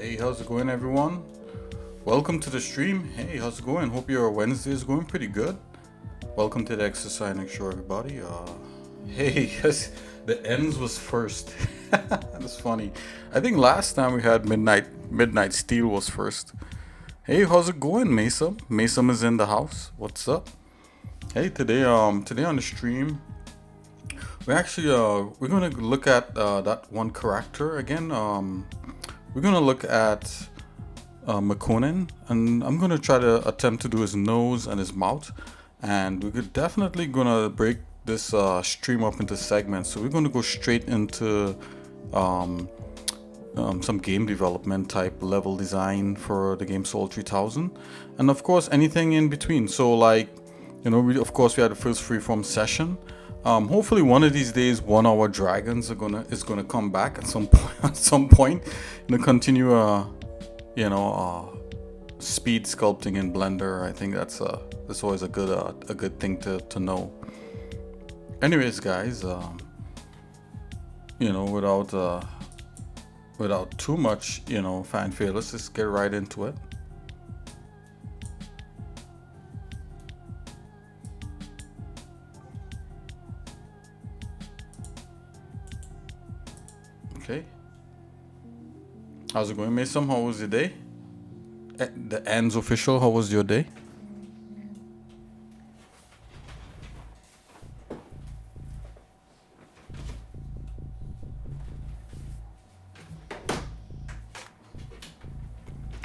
Hey, how's it going, everyone? Welcome to the stream. Hey, how's it going? Hope your Wednesday is going pretty good. Welcome to the exercise next show, everybody. Hey, yes, the ends was first. That's funny. I think last time we had Midnight Steel was first. Hey, how's it going, Mason? Mason is in the house. What's up? Hey, today on the stream, we're gonna look at that one character again. We're gonna look at McConan, and I'm gonna try to attempt to do his nose and his mouth, and we're definitely gonna break this stream up into segments. So we're gonna go straight into some game development type level design for the game Soul 3000, and of course anything in between. So like, we had the first freeform session. Hopefully one of these days 1 hour dragons is gonna come back at some point continue speed sculpting in Blender. I think that's always a good thing to know. Anyways, guys, without too much fanfare, let's just get right into it. Okay. How's it going, Mason? How was your day? The ends official, how was your day?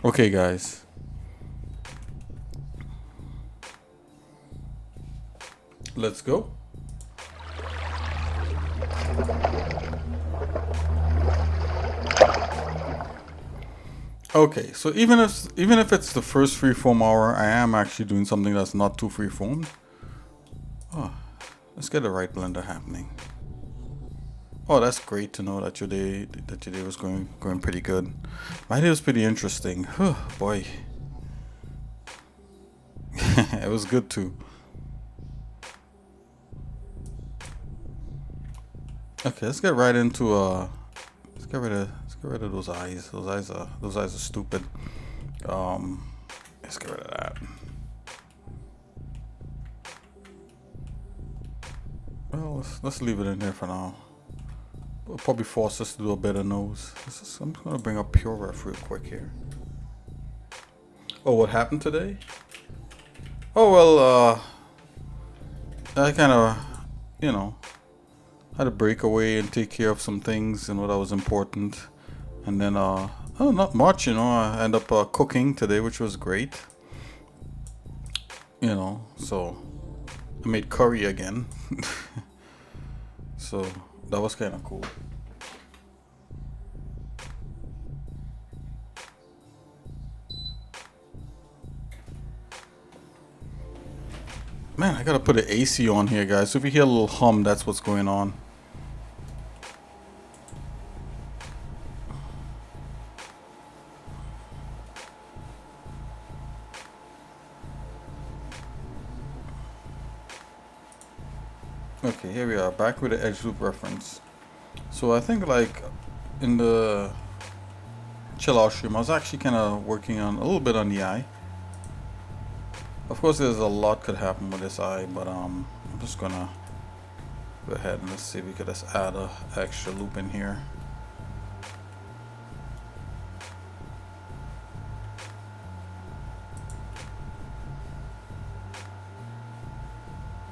Okay, guys. Let's go. Okay, so even if it's the first freeform hour, I am actually doing something that's not too freeform. Oh, let's get the right blender happening. Oh, that's great to know that your day was going pretty good. My day was pretty interesting. Oh, boy. It was good too. Okay, let's get right into let's get rid of those eyes. Those eyes are stupid. Let's get rid of that. Well, let's leave it in there for now. It'll probably force us to do a better nose. I'm just gonna bring up Pure Ref real quick here. Oh, what happened today? Oh well, I kind of, had to break away and take care of some things and that was important. And then, not much, I end up cooking today, which was great. So I made curry again. So that was kind of cool. Man, I gotta put an AC on here, guys. So if you hear a little hum, that's what's going on. Okay, here we are, back with the edge loop reference. So I think like in the chill out stream, I was actually kind of working on a little bit on the eye. Of course, there's a lot could happen with this eye, but I'm just gonna go ahead and let's see if we could just add a extra loop in here.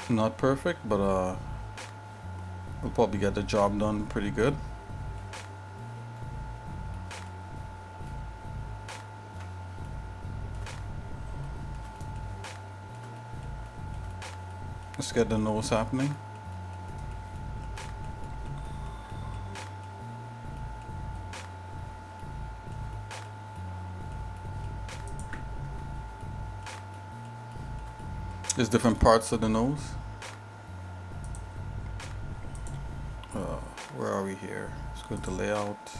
Not perfect, but we'll probably get the job done pretty good. Let's get the nose happening. There's different parts of the nose. Where are we here? Let's go to layout.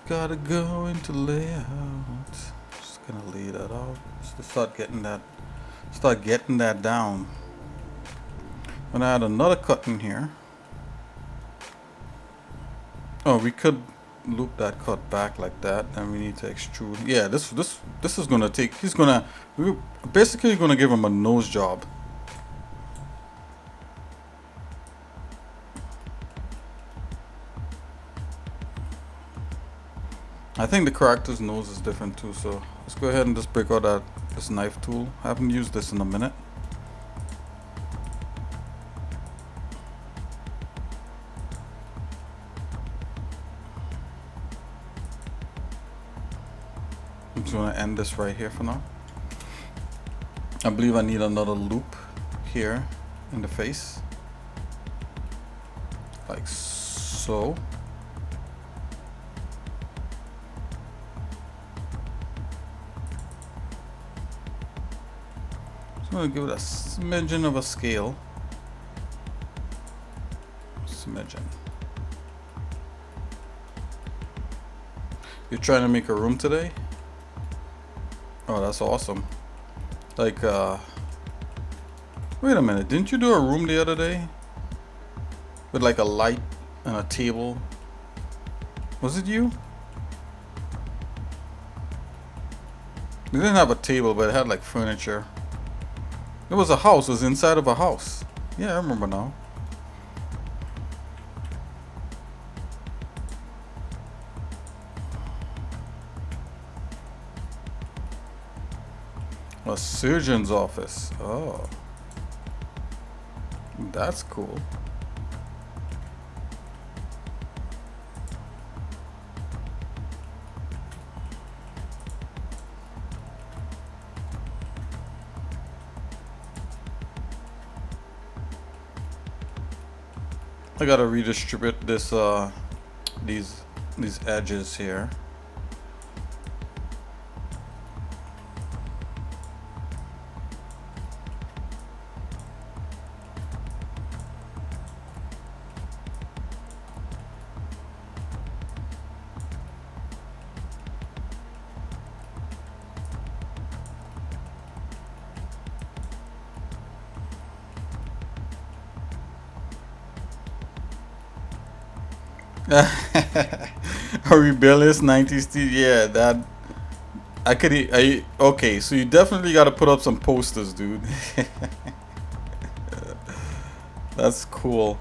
gotta go into layout. Just gonna lay that out. Just to start getting that down. And I add another cut in here. Oh, we could loop that cut back like that, and we need to extrude. Yeah, this is gonna take. We're basically gonna give him a nose job. I think the character's nose is different too, so let's go ahead and just break out this knife tool. I haven't used this in a minute. I'm just gonna end this right here for now. I believe I need another loop here in the face, like so. I'm gonna give it a smidgen of a scale. Smidgen. You're trying to make a room today? Oh, that's awesome. Like, wait a minute, didn't you do a room the other day? With like a light and a table? Was it you? We didn't have a table, but it had like furniture. It was a house, it was inside of a house. Yeah, I remember now. A surgeon's office. Oh. That's cool. I gotta redistribute this these edges here. A rebellious 90s teen. Yeah, that okay, so you definitely got to put up some posters, dude. That's cool.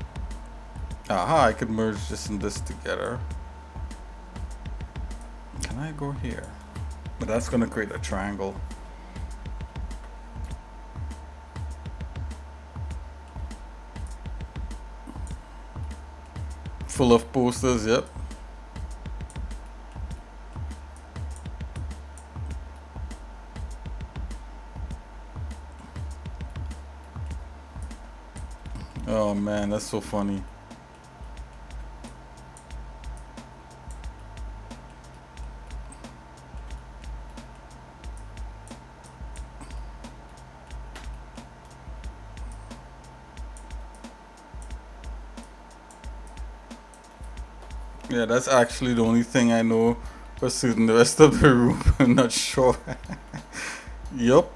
Aha, I could merge this and this together. Can I go here? But that's gonna create a triangle. Full of posters, yep. Oh man, that's so funny. Yeah, that's actually the only thing I know for certain. The rest of the room, I'm not sure. Yup.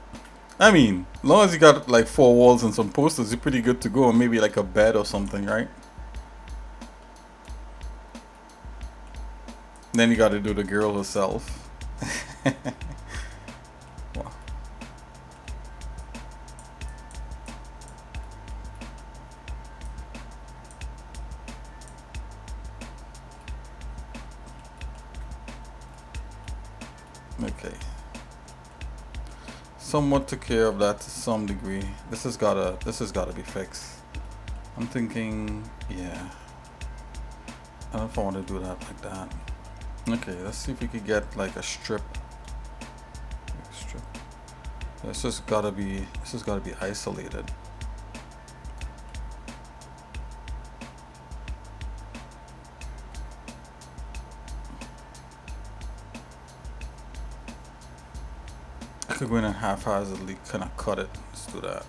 I mean, as long as you got like 4 walls and some posters, you're pretty good to go. Maybe like a bed or something, right? Then you got to do the girl herself. Wow. Okay. Somewhat took care of that to some degree. This has gotta be fixed. I'm thinking, yeah. I don't know if I want to do that like that. Okay, let's see if we could get like a strip. This has gotta be isolated. I could go in and haphazardly kind of cut it. Let's do that.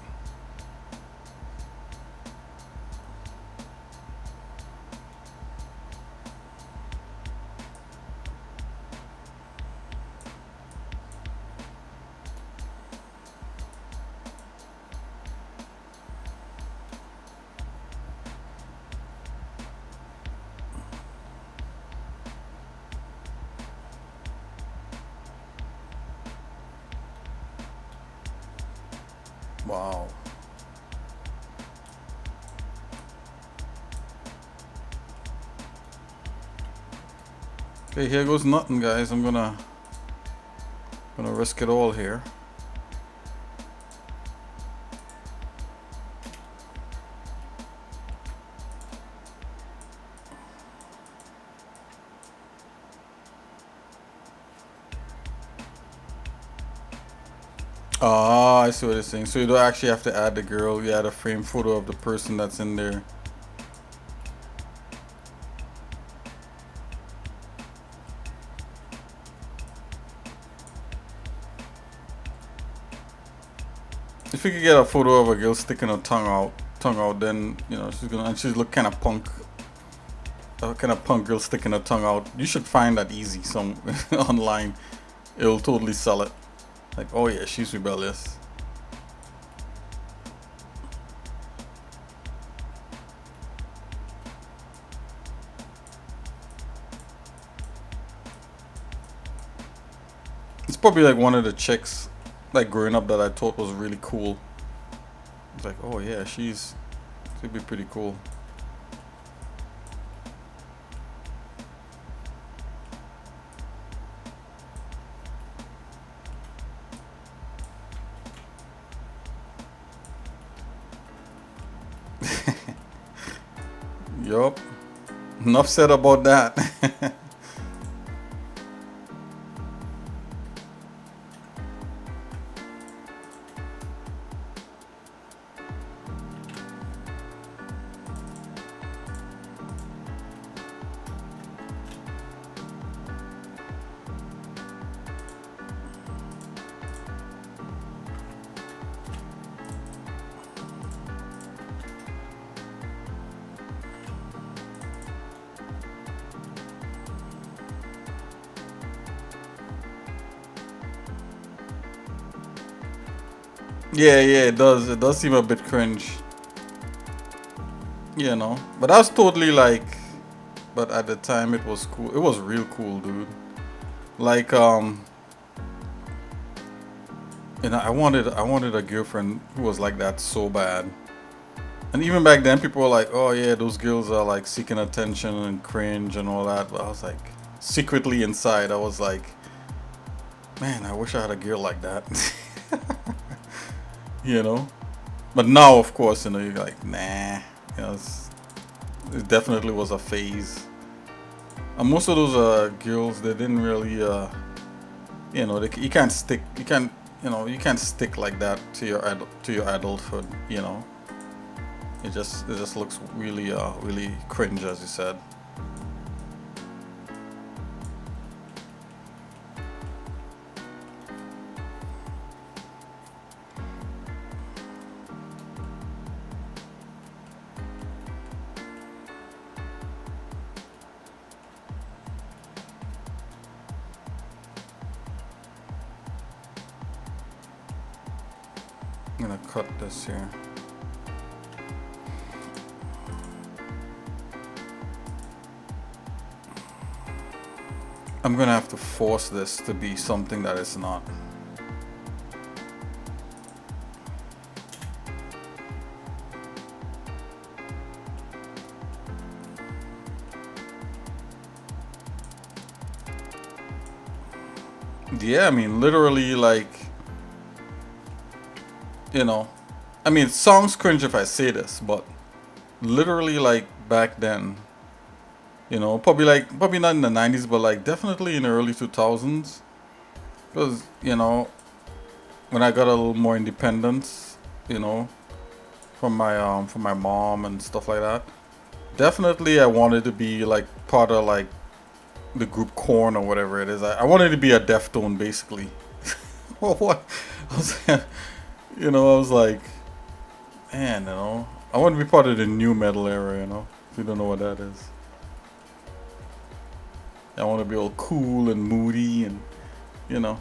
Wow. Okay, here goes nothing, guys. I'm gonna risk it all here. Ah, I see what it's saying. So you don't actually have to add the girl. You add a frame photo of the person that's in there. If you could get a photo of a girl sticking her tongue out, then you know she's look kind of punk. Kind of punk girl sticking her tongue out. You should find that easy some online. It'll totally sell it. Like, oh yeah, she's rebellious. It's probably like one of the chicks, like growing up, that I thought was really cool. It's like, oh yeah, she'd be pretty cool. Yup. Enough said about that. Yeah, it does. It does seem a bit cringe. You know, but that's totally like. But at the time, it was cool. It was real cool, dude. Like, you know, I wanted a girlfriend who was like that so bad. And even back then, people were like, "Oh yeah, those girls are like seeking attention and cringe and all that." But I was like, secretly inside, I was like, "Man, I wish I had a girl like that." You know. But now, of course, you know, you're like, nah. You know, it definitely was a phase. And most of those girls, they didn't really, you know, you can't stick, you can't stick like that to your adulthood. You know, it just looks really, really cringe, as you said. I'm gonna cut this here. I'm gonna have to force this to be something that it's not. Yeah, I mean, literally, like, you know, I mean, it sounds cringe if I say this, but literally, like, back then, you know, probably not in the 90s, but like definitely in the early 2000s, because, you know, when I got a little more independence, you know, from my mom and stuff like that, definitely I wanted to be like part of like the group Korn or whatever it is. I wanted to be a Deftone basically. Well, what? You know, I was like, man, you know, I want to be part of the new metal era, you know, if you don't know what that is. I want to be all cool and moody and, you know.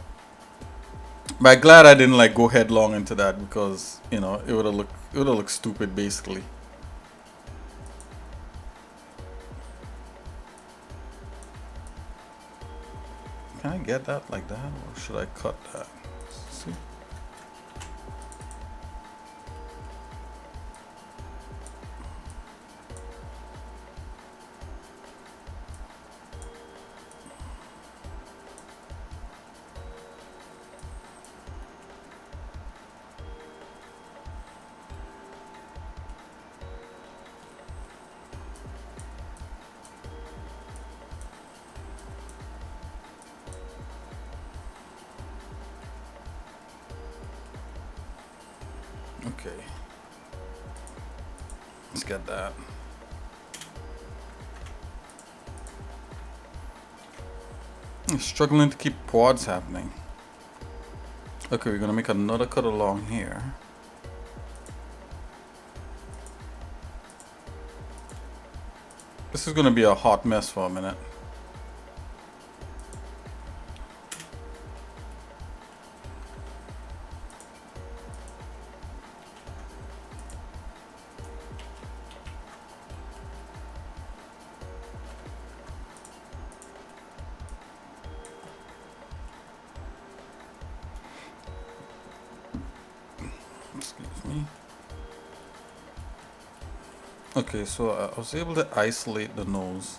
But I'm glad I didn't like go headlong into that because, you know, it would have looked stupid basically. Can I get that like that, or should I cut that? Let's see. Okay. Let's get that. I'm struggling to keep quads happening. Okay, we're gonna make another cut along here. This is gonna be a hot mess for a minute. Excuse me. Okay, so I was able to isolate the nose.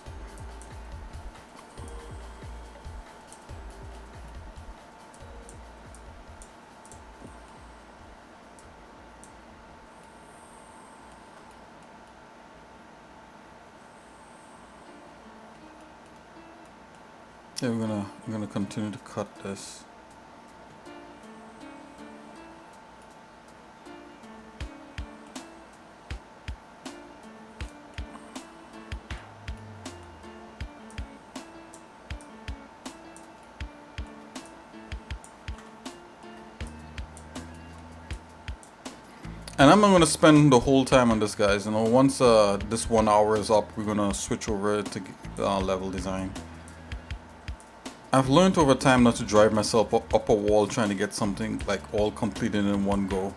Yeah, we're gonna continue to cut this. And I'm not gonna spend the whole time on this, guys. You know, once this 1 hour is up, we're gonna switch over to level design. I've learned over time not to drive myself up a wall trying to get something like all completed in one go.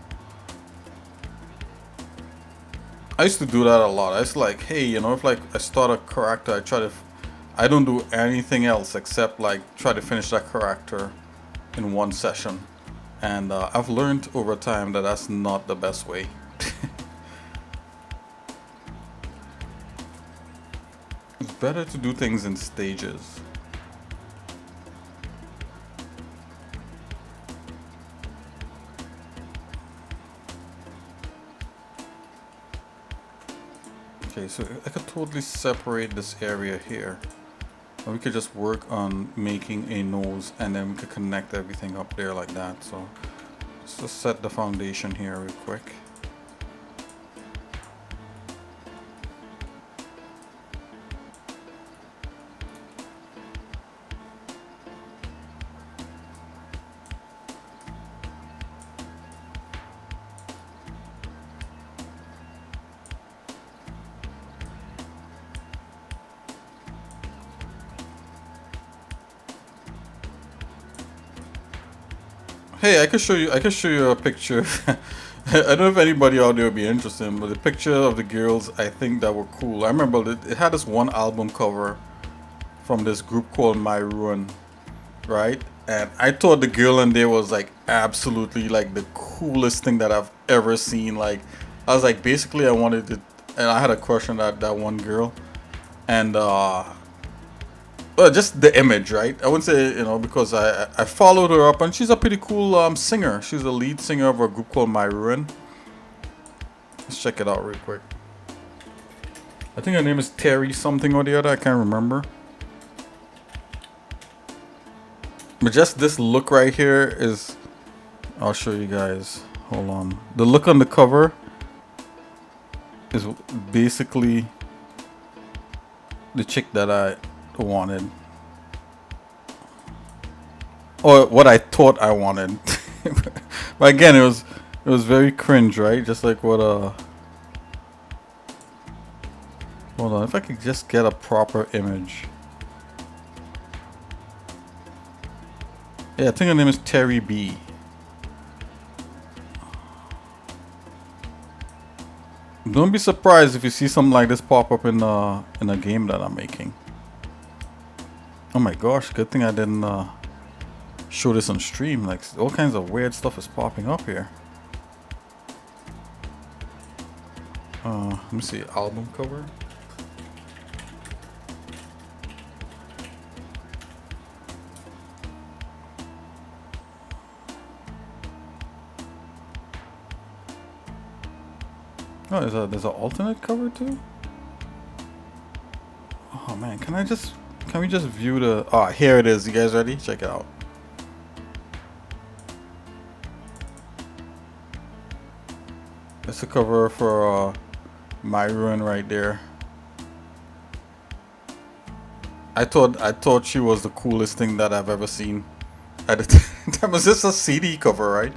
I used to do that a lot. I used to like, hey, you know, if like I start a character, I don't do anything else except like try to finish that character in one session. And I've learned over time that that's not the best way. It's better to do things in stages. Okay, so I could totally separate this area here. Or we could just work on making a nose and then we could connect everything up there like that. So let's just set the foundation here real quick. Hey, I could show you a picture. I don't know if anybody out there would be interested, but the picture of the girls I think that were cool. I remember that it had this one album cover from this group called My Ruin, right? And I thought the girl in there was like absolutely like the coolest thing that I've ever seen. Like I was like basically I wanted to, and I had a crush on that one girl, and well, just the image, right? I wouldn't say, you know, because I followed her up, and she's a pretty cool singer. She's the lead singer of a group called My Ruin. Let's check it out real quick. I think her name is Terry something or the other. I can't remember. But just this look right here is... I'll show you guys. Hold on. The look on the cover is basically the chick that I wanted, or what I thought I wanted. But again, it was very cringe, right? Just like what hold on, if I could just get a proper image. Yeah, I think her name is Terry B. Don't be surprised if you see something like this pop up in a game that I'm making. Oh my gosh, good thing I didn't show this on stream. Like all kinds of weird stuff is popping up here. Let me see, album cover. Oh, there's an alternate cover too? Oh man, can we just view the... Oh, here it is. You guys ready? Check it out. That's the cover for My Ruin right there. I thought she was the coolest thing that I've ever seen. At the time, was this a CD cover, right?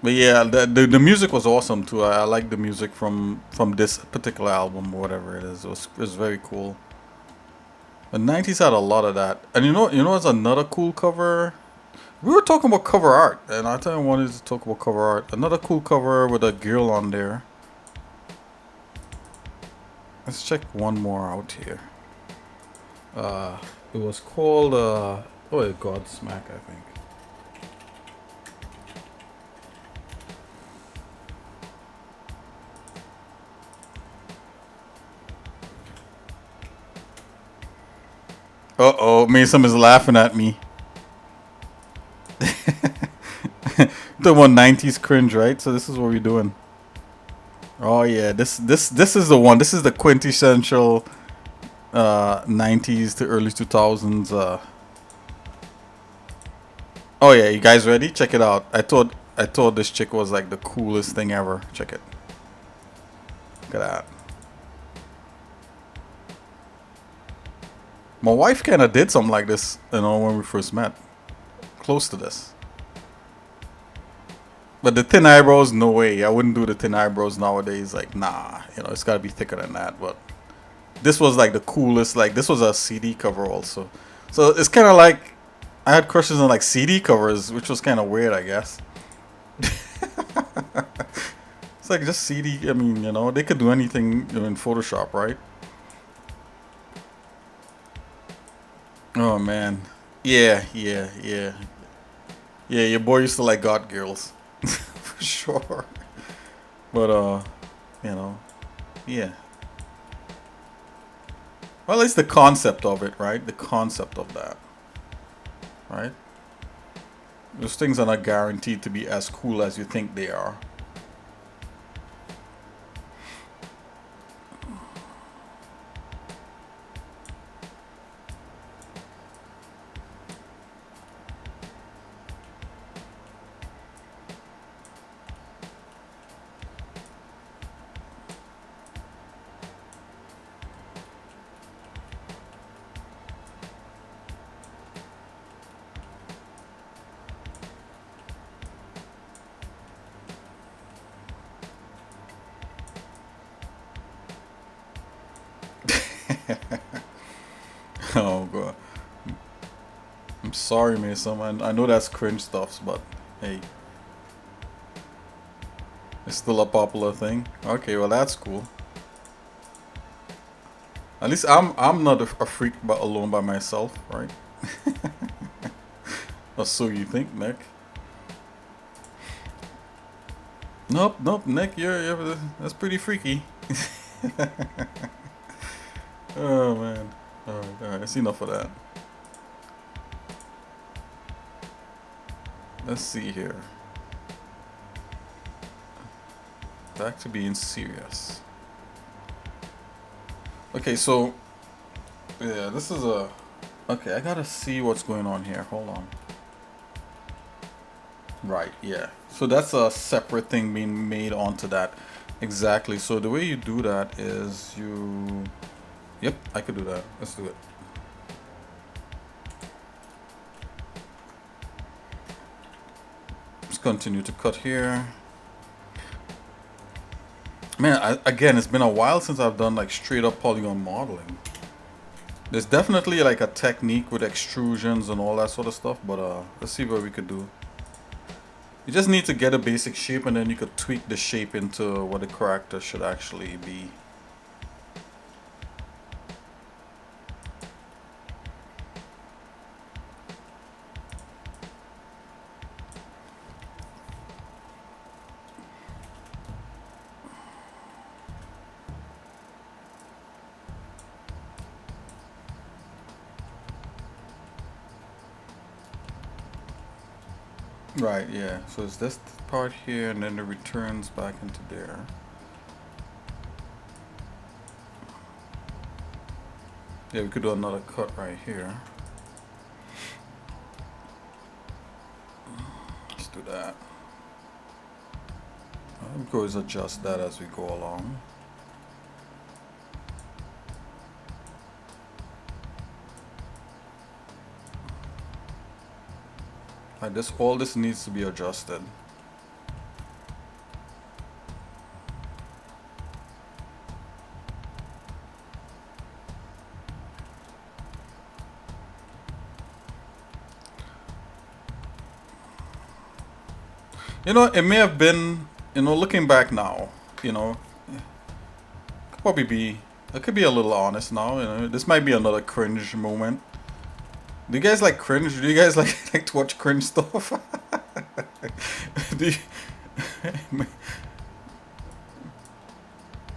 But yeah, the music was awesome too. I like the music from this particular album or whatever it is. It was very cool. The 90s had a lot of that. And you know what's another cool cover? We were talking about cover art, and I thought I wanted to talk about cover art. Another cool cover with a girl on there. Let's check one more out here. It was called oh, Godsmack, I think. Uh-oh, Mason is laughing at me. The 190s cringe, right? So this is what we're doing. Oh yeah, this is the one. This is the quintessential 90s to early 2000s. Oh yeah, you guys ready? Check it out. I thought this chick was like the coolest thing ever. Check it. Look at that. My wife kind of did something like this, you know, when we first met. Close to this. But the thin eyebrows, no way. I wouldn't do the thin eyebrows nowadays. Like, nah, you know, it's got to be thicker than that. But this was like the coolest. Like, this was a CD cover also. So it's kind of like I had crushes on like CD covers, which was kind of weird, I guess. It's like just CD. I mean, you know, they could do anything in Photoshop, right? Oh man, yeah. Your boy used to like God girls, for sure. But you know, yeah. Well, it's the concept of it, right? The concept of that, right? Those things are not guaranteed to be as cool as you think they are. Oh god. I'm sorry, Mason. I know that's cringe stuff, but hey, it's still a popular thing. Okay, well that's cool. At least I'm not a freak but alone by myself, right? Or so you think, Nick? Nope, Nick, you're that's pretty freaky. Oh man. Alright, that's enough of that. Let's see here. Back to being serious. Okay, so yeah, this is a okay, I gotta see what's going on here. Hold on. Right, yeah. So that's a separate thing being made onto that. Exactly. So the way you do that is you yep, I could do that. Let's do it. Let's continue to cut here. Man, again, it's been a while since I've done like straight up polygon modeling. There's definitely like a technique with extrusions and all that sort of stuff, but let's see what we could do. You just need to get a basic shape and then you could tweak the shape into what the character should actually be. Right, yeah. So it's this part here and then it returns back into there. Yeah, we could do another cut right here. Let's do that. We can always adjust that as we go along. Like this, all this needs to be adjusted. You know, it may have been, you know, looking back now, you know, could probably be, I could be a little honest now, you know, this might be another cringe moment. Do you guys like cringe? Do you guys like to watch cringe stuff? Do you,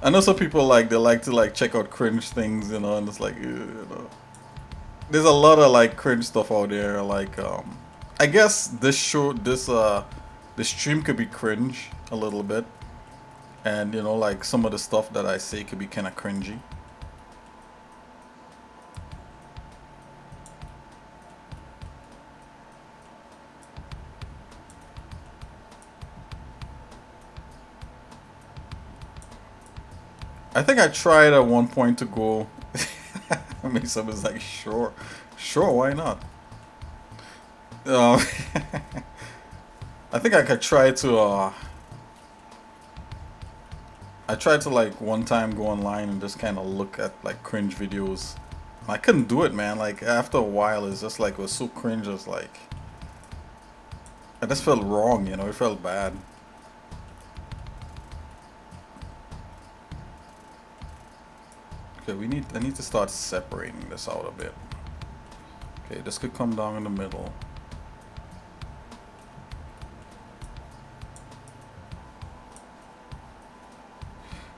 I know some people they like to check out cringe things, you know, and it's like, you know, there's a lot of like cringe stuff out there. Like, I guess this stream could be cringe a little bit, and you know, like some of the stuff that I say could be kind of cringy. I think I tried at one point to go. I mean, someone's like, sure, why not? I think I could try to. I tried to like one time go online and just kind of look at like cringe videos. I couldn't do it, man. Like after a while, it's just like it was so cringe. It's like I just felt wrong, you know. It felt bad. Okay, I need to start separating this out a bit. Okay, this could come down in the middle.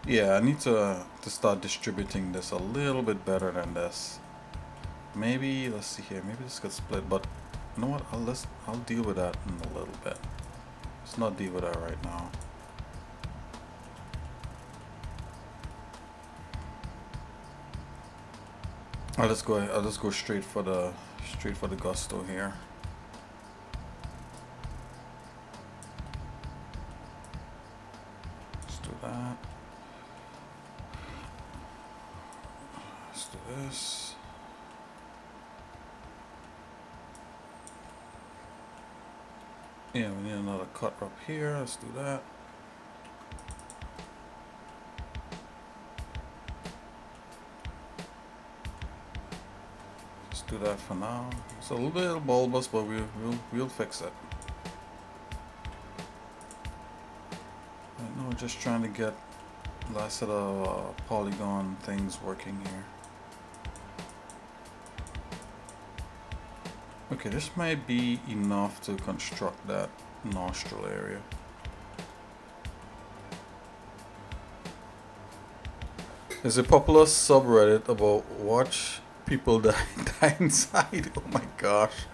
Yeah, I need to start distributing this a little bit better than this. Maybe, let's see here, maybe this could split, but you know what, I'll deal with that in a little bit. Let's not deal with that right now. I'll just go straight for the gusto here. Let's do that. Let's do this. Yeah, we need another cut up here. Let's do that. Let's do that for now. It's a little bit bulbous, but we'll fix it. Right now we're just trying to get the last set of polygon things working here. Okay, this might be enough to construct that nostril area. There's a popular subreddit about watch people die inside. Oh my gosh.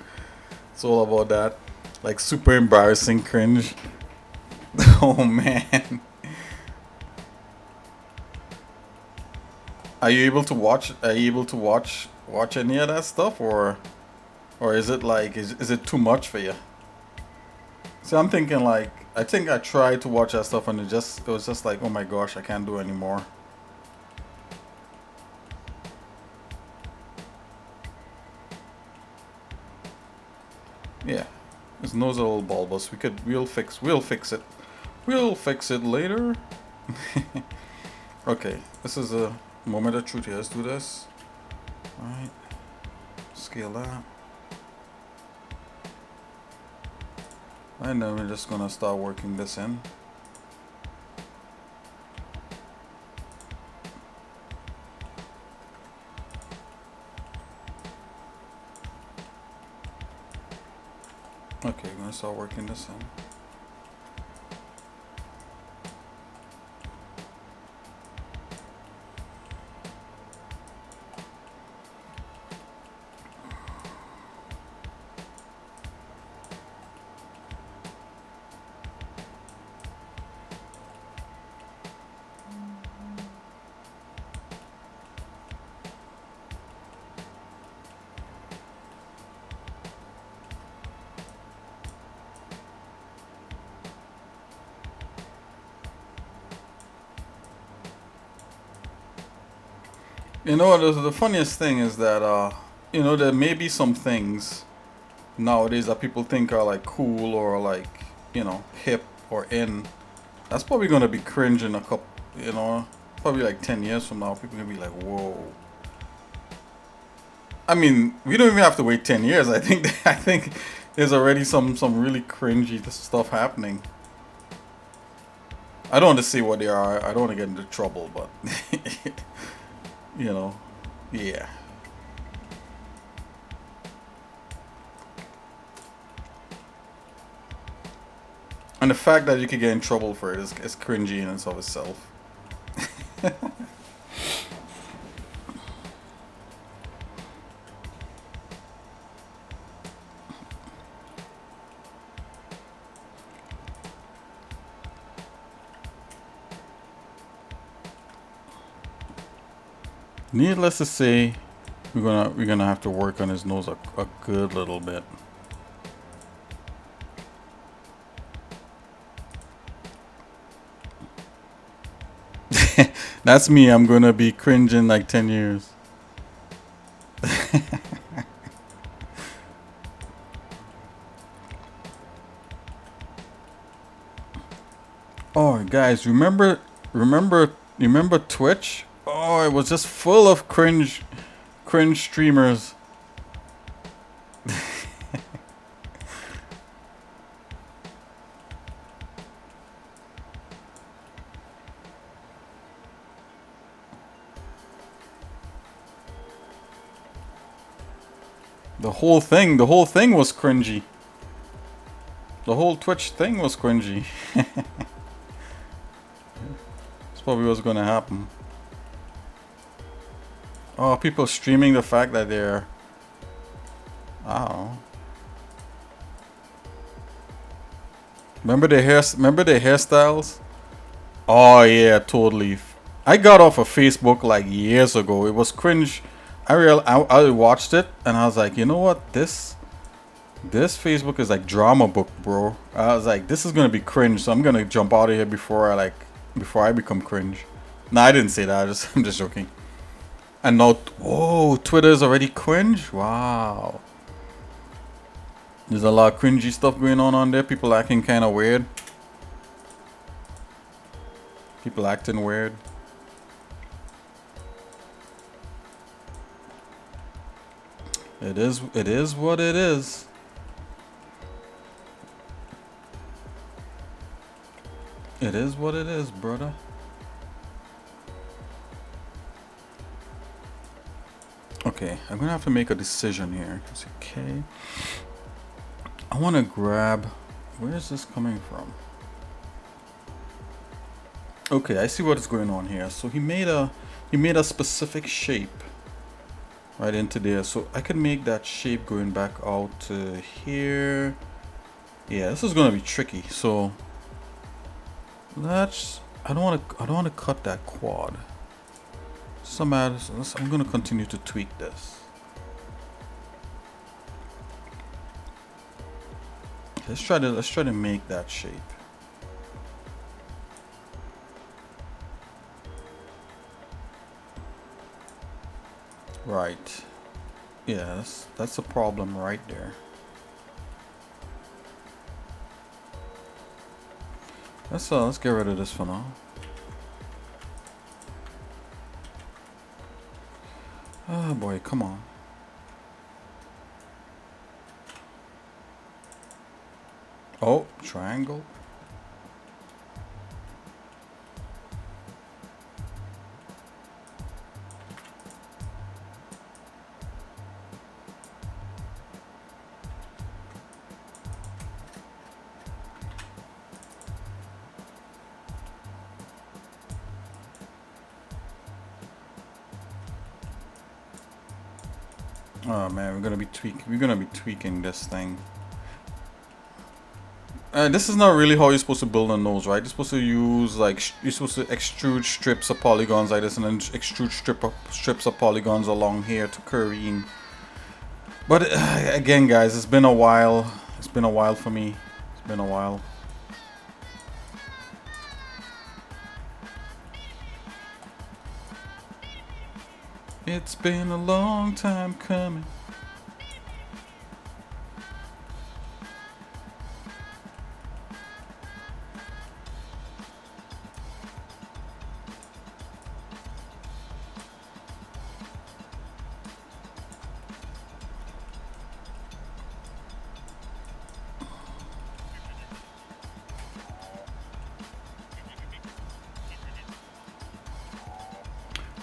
It's all about that. Like super embarrassing cringe. Oh man. Are you able to watch any of that stuff, or is it like is it too much for you? See, I'm thinking like I think I tried to watch that stuff and it was just like, oh my gosh, I can't do it anymore. Yeah, his nose is a little bulbous. We'll fix it. We'll fix it later. Okay, this is a moment of truth here. Let's do this. Alright. Scale that. And then we're just gonna start working this in. Okay, we're gonna start working this in. You know, the funniest thing is that you know, there may be some things nowadays that people think are like cool or like, you know, hip or in. That's probably gonna be cringe in a couple, you know, probably like 10 years from now. People gonna be like, whoa. I mean, we don't even have to wait 10 years. I think I think there's already some really cringy stuff happening. I don't want to say what they are. I don't want to get into trouble, but you know, yeah. And the fact that you could get in trouble for it is cringy in and of itself. Needless to say, we're gonna have to work on his nose a good little bit. That's me. I'm gonna be cringing like 10 years. Oh, guys, remember Twitch? Oh, it was just full of cringe streamers. The whole thing was cringy. The whole Twitch thing was cringy. That's probably what's gonna happen. Oh, people streaming the fact that they're... Oh. Remember the hairstyles? Oh yeah, totally. I got off of Facebook like years ago. It was cringe. I watched it and I was like, you know what? This Facebook is like drama book, bro. I was like, this is gonna be cringe, so I'm gonna jump out of here before I become cringe. No, I didn't say that. I'm just joking. And now, oh, Twitter is already cringe. Wow. There's a lot of cringy stuff going on there. People acting kind of weird. People acting weird. It is what it is. It is what it is, brother. Okay, I'm gonna have to make a decision here. It's okay. I want to grab. Where is this coming from? Okay, I see what is going on here. So he made a specific shape right into there. So I can make that shape going back out to here. Yeah, this is gonna be tricky. So let's. I don't want to cut that quad. I'm gonna continue to tweak this. Let's try to make that shape. Right. Yeah, that's a problem right there. Let's get rid of this for now. Oh boy, come on. Oh, triangle. Oh man, we're gonna be tweaking this thing. This is not really how you're supposed to build a nose, right? You're supposed to use like you're supposed to extrude strips of polygons like this, and then extrude strips of polygons along here to careen. But again, guys, it's been a while. It's been a while for me. It's been a while. It's been a long time coming.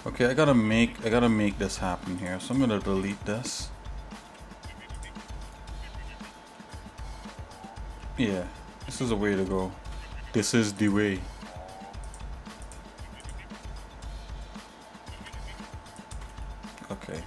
Okay, I gotta make this happen here. So I'm gonna delete this. Yeah, this is the way to go. This is the way. Okay.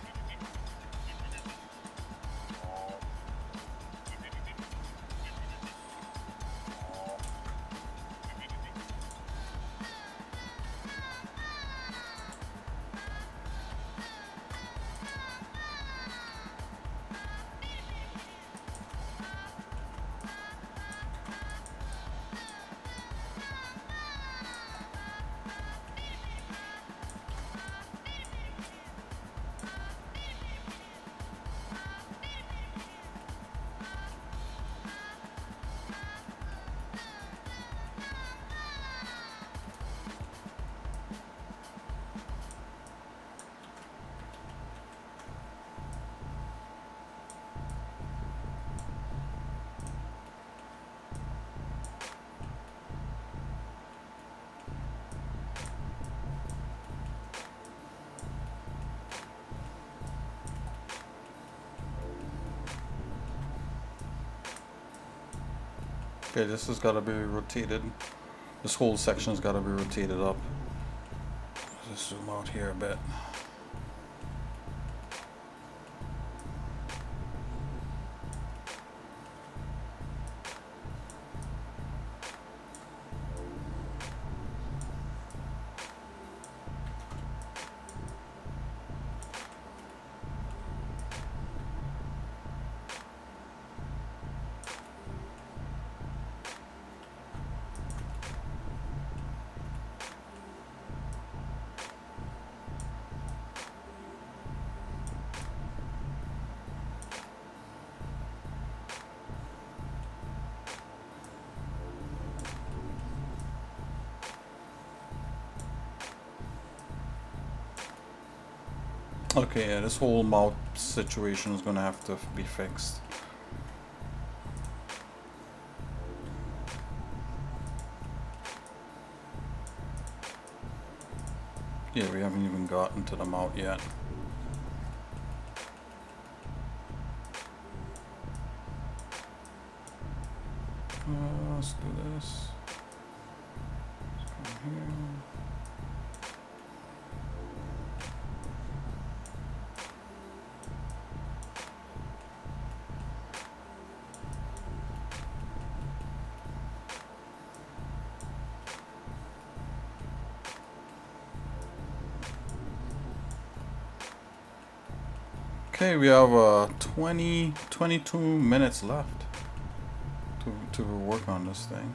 Okay, this has got to be rotated. This whole section's got to be rotated up. Let's zoom out here a bit. Okay, yeah, this whole mouth situation is gonna have to be fixed. Yeah, we haven't even gotten to the mouth yet. Let's do this. Let's come here. Okay, we have 22 minutes left to work on this thing.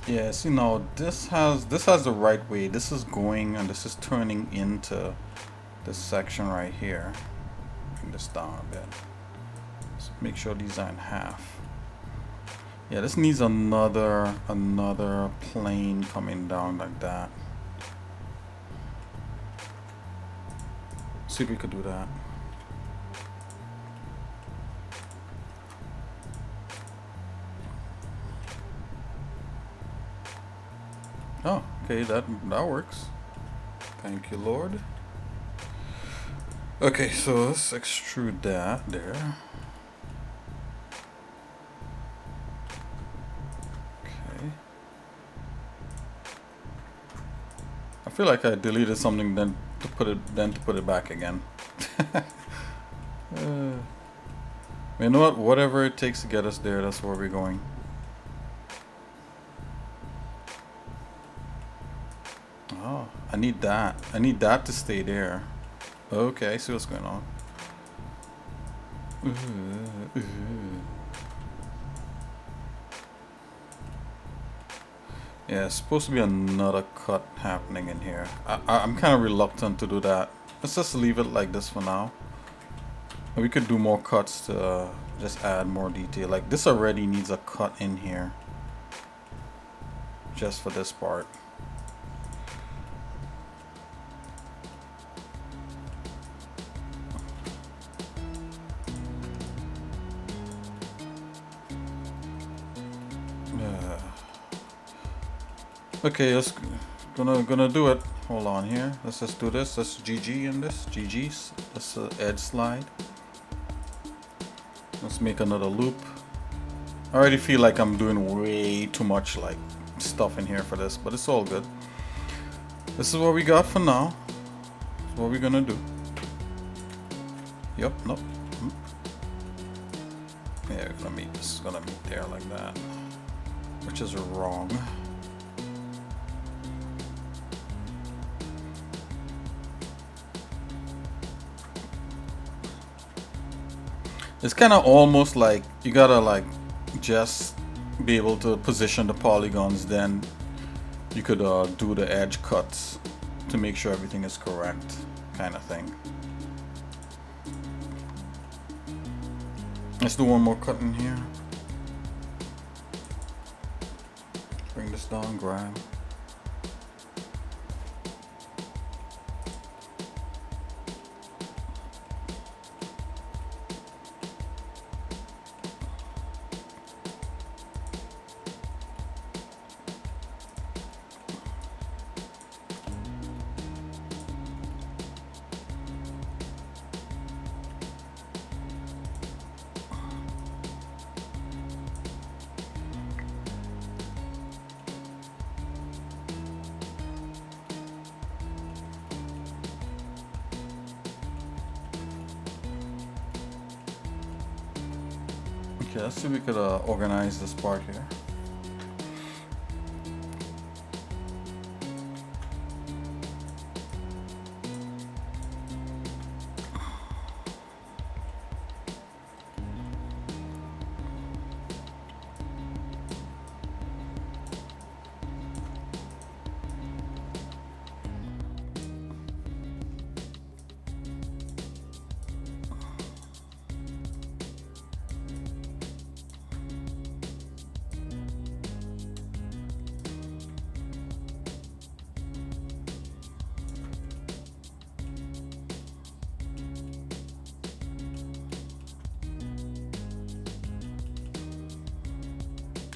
Yeah, see now this has the right way. This is going and this is turning into this section right here. Bring this down a bit. Let's make sure these are in half. Yeah, this needs another plane coming down like that. See if we could do that. Oh, okay, that works. Thank you, Lord. Okay, so let's extrude that there. Okay. I feel like I deleted something then to put it back again. You know what? Whatever it takes to get us there, that's where we're going. Oh, I need that. I need that to stay there. Okay, I see what's going on. Yeah, it's supposed to be another cut happening in here. I'm kind of reluctant to do that. Let's just leave it like this for now. We could do more cuts to just add more detail. Like this already needs a cut in here. Just for this part. Okay, let's gonna do it. Hold on here. Let's just do this. Let's GG in this. GG's. Let's edge slide. Let's make another loop. I already feel like I'm doing way too much like stuff in here for this, but it's all good. This is what we got for now. This is what we're gonna do. Yep. Nope. Yeah, we're gonna meet. This is gonna meet there like that, which is wrong. It's kind of almost like you gotta like just be able to position the polygons, then you could do the edge cuts to make sure everything is correct, kind of thing. Let's do one more cut in here. Bring this down, grab. Okay, let's see if we could organize this part here.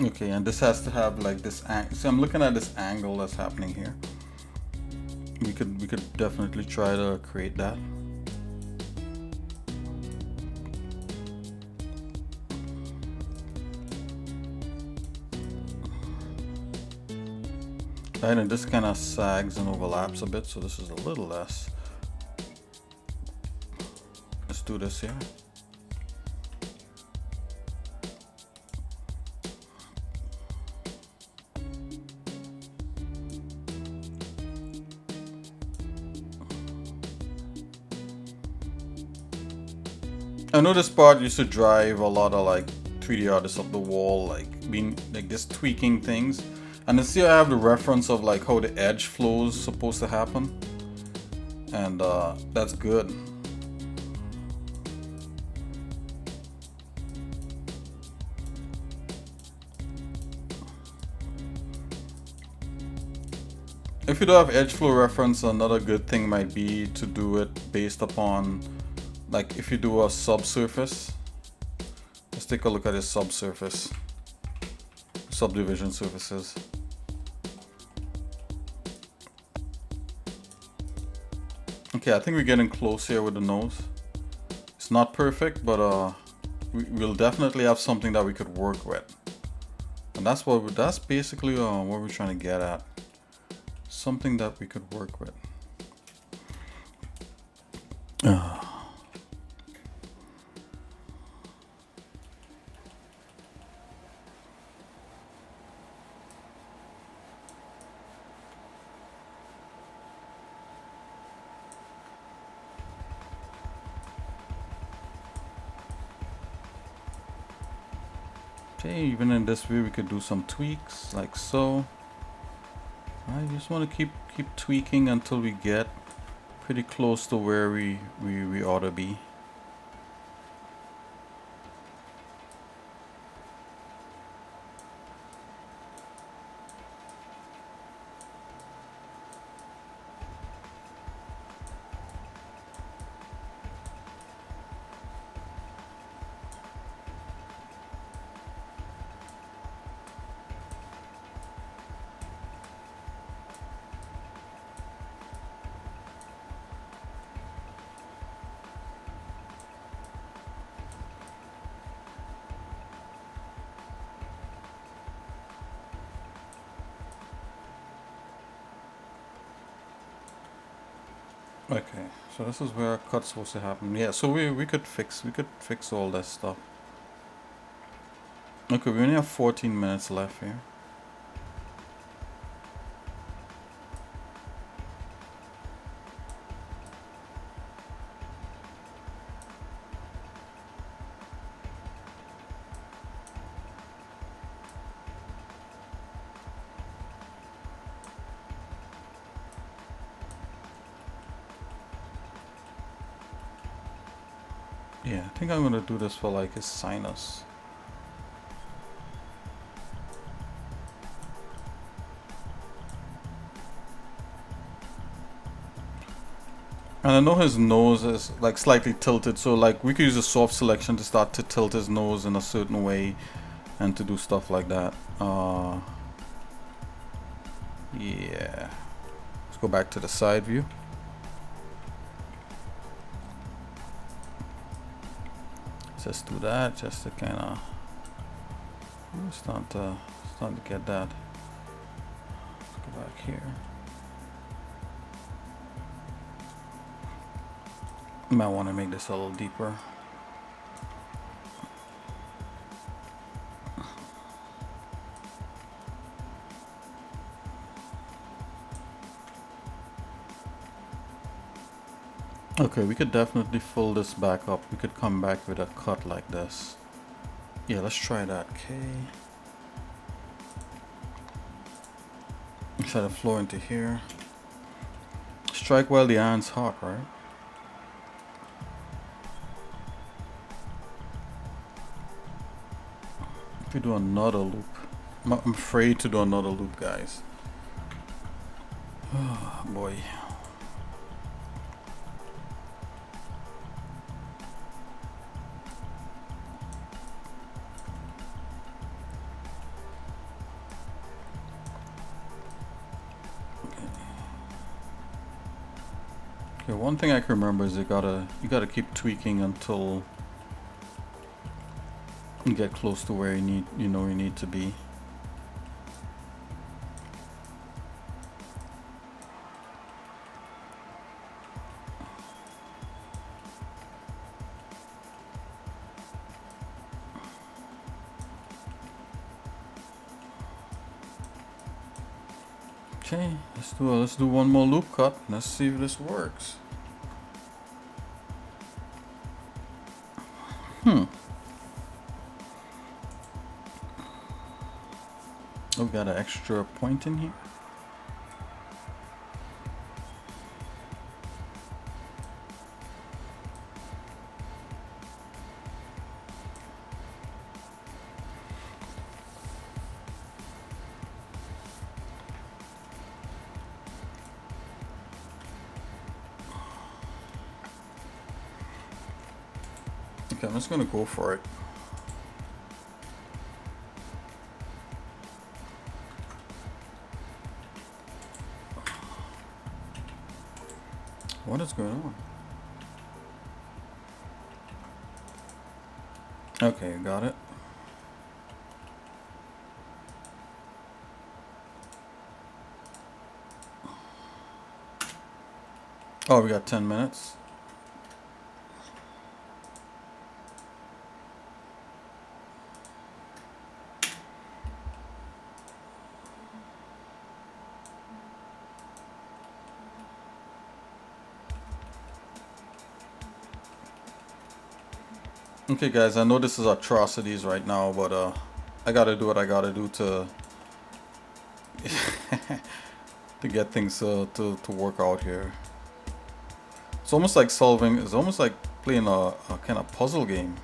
Okay, and this has to have like this angle. So I'm looking at this angle that's happening here. We could definitely try to create that. Right, and this kind of sags and overlaps a bit, so this is a little less. Let's do this here. I know this part used to drive a lot of like 3D artists up the wall, like being like just tweaking things. And then see I have the reference of like how the edge flow is supposed to happen. And that's good. If you don't have edge flow reference, another good thing might be to do it based upon, like if you do a subsurface. Let's take a look at this subsurface, subdivision surfaces. Okay, I think we're getting close here with the nose. It's not perfect, but we'll definitely have something that we could work with. And that's basically what we're trying to get at. Something that we could work with. Okay, even in this view we could do some tweaks like so. I just want to keep tweaking until we get pretty close to where we ought to be. Okay, so this is where our cut's supposed to happen. Yeah, so we could fix all that stuff. Okay, we only have 14 minutes left here. Yeah, I think I'm gonna do this for like his sinus. And I know his nose is like slightly tilted, so like we could use a soft selection to start to tilt his nose in a certain way and to do stuff like that. Yeah. Let's go back to the side view. Just do that, just to kind of start to get that. Let's go back here. Might want to make this a little deeper. Okay, we could definitely fill this back up. We could come back with a cut like this. Yeah, let's try that. Okay. Try the floor into here. Strike while the iron's hot, right? If we do another loop. I'm afraid to do another loop, guys. Oh boy. Okay, one thing I can remember is you gotta keep tweaking until you get close to where you need to be. Okay, let's do one more loop cut. Let's see if this works. Oh, we got an extra point in here. Okay, I'm just gonna go for it. What is going on? Okay, got it. Oh, we got 10 minutes. Okay guys, I know this is atrocities right now, but I gotta do what I gotta do to to get things to work out here. It's almost like solving. It's almost like playing a kind of puzzle game.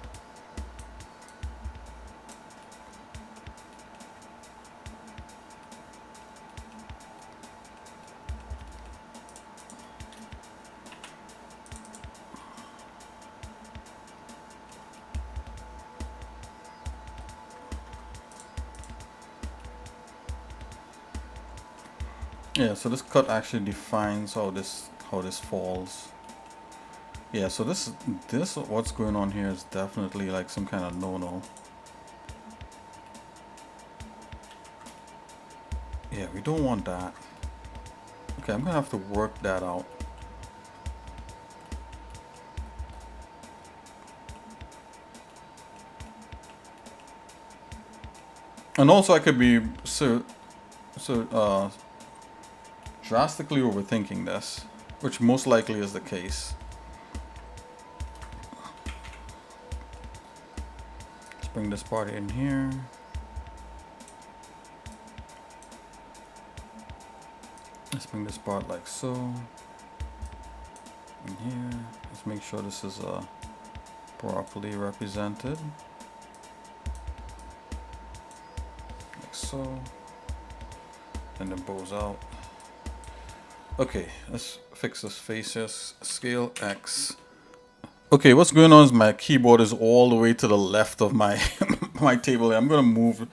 Yeah, so this cut actually defines how this falls. Yeah, so this what's going on here is definitely like some kind of no-no. Yeah, we don't want that. Okay, I'm gonna have to work that out. And also I could be drastically overthinking this, which most likely is the case. Let's bring this part in here. Let's bring this part like so. In here. Let's make sure this is properly represented. Like so. And it bows out. Okay, let's fix this face here. Scale X. Okay, what's going on is my keyboard is all the way to the left of my my table. I'm gonna move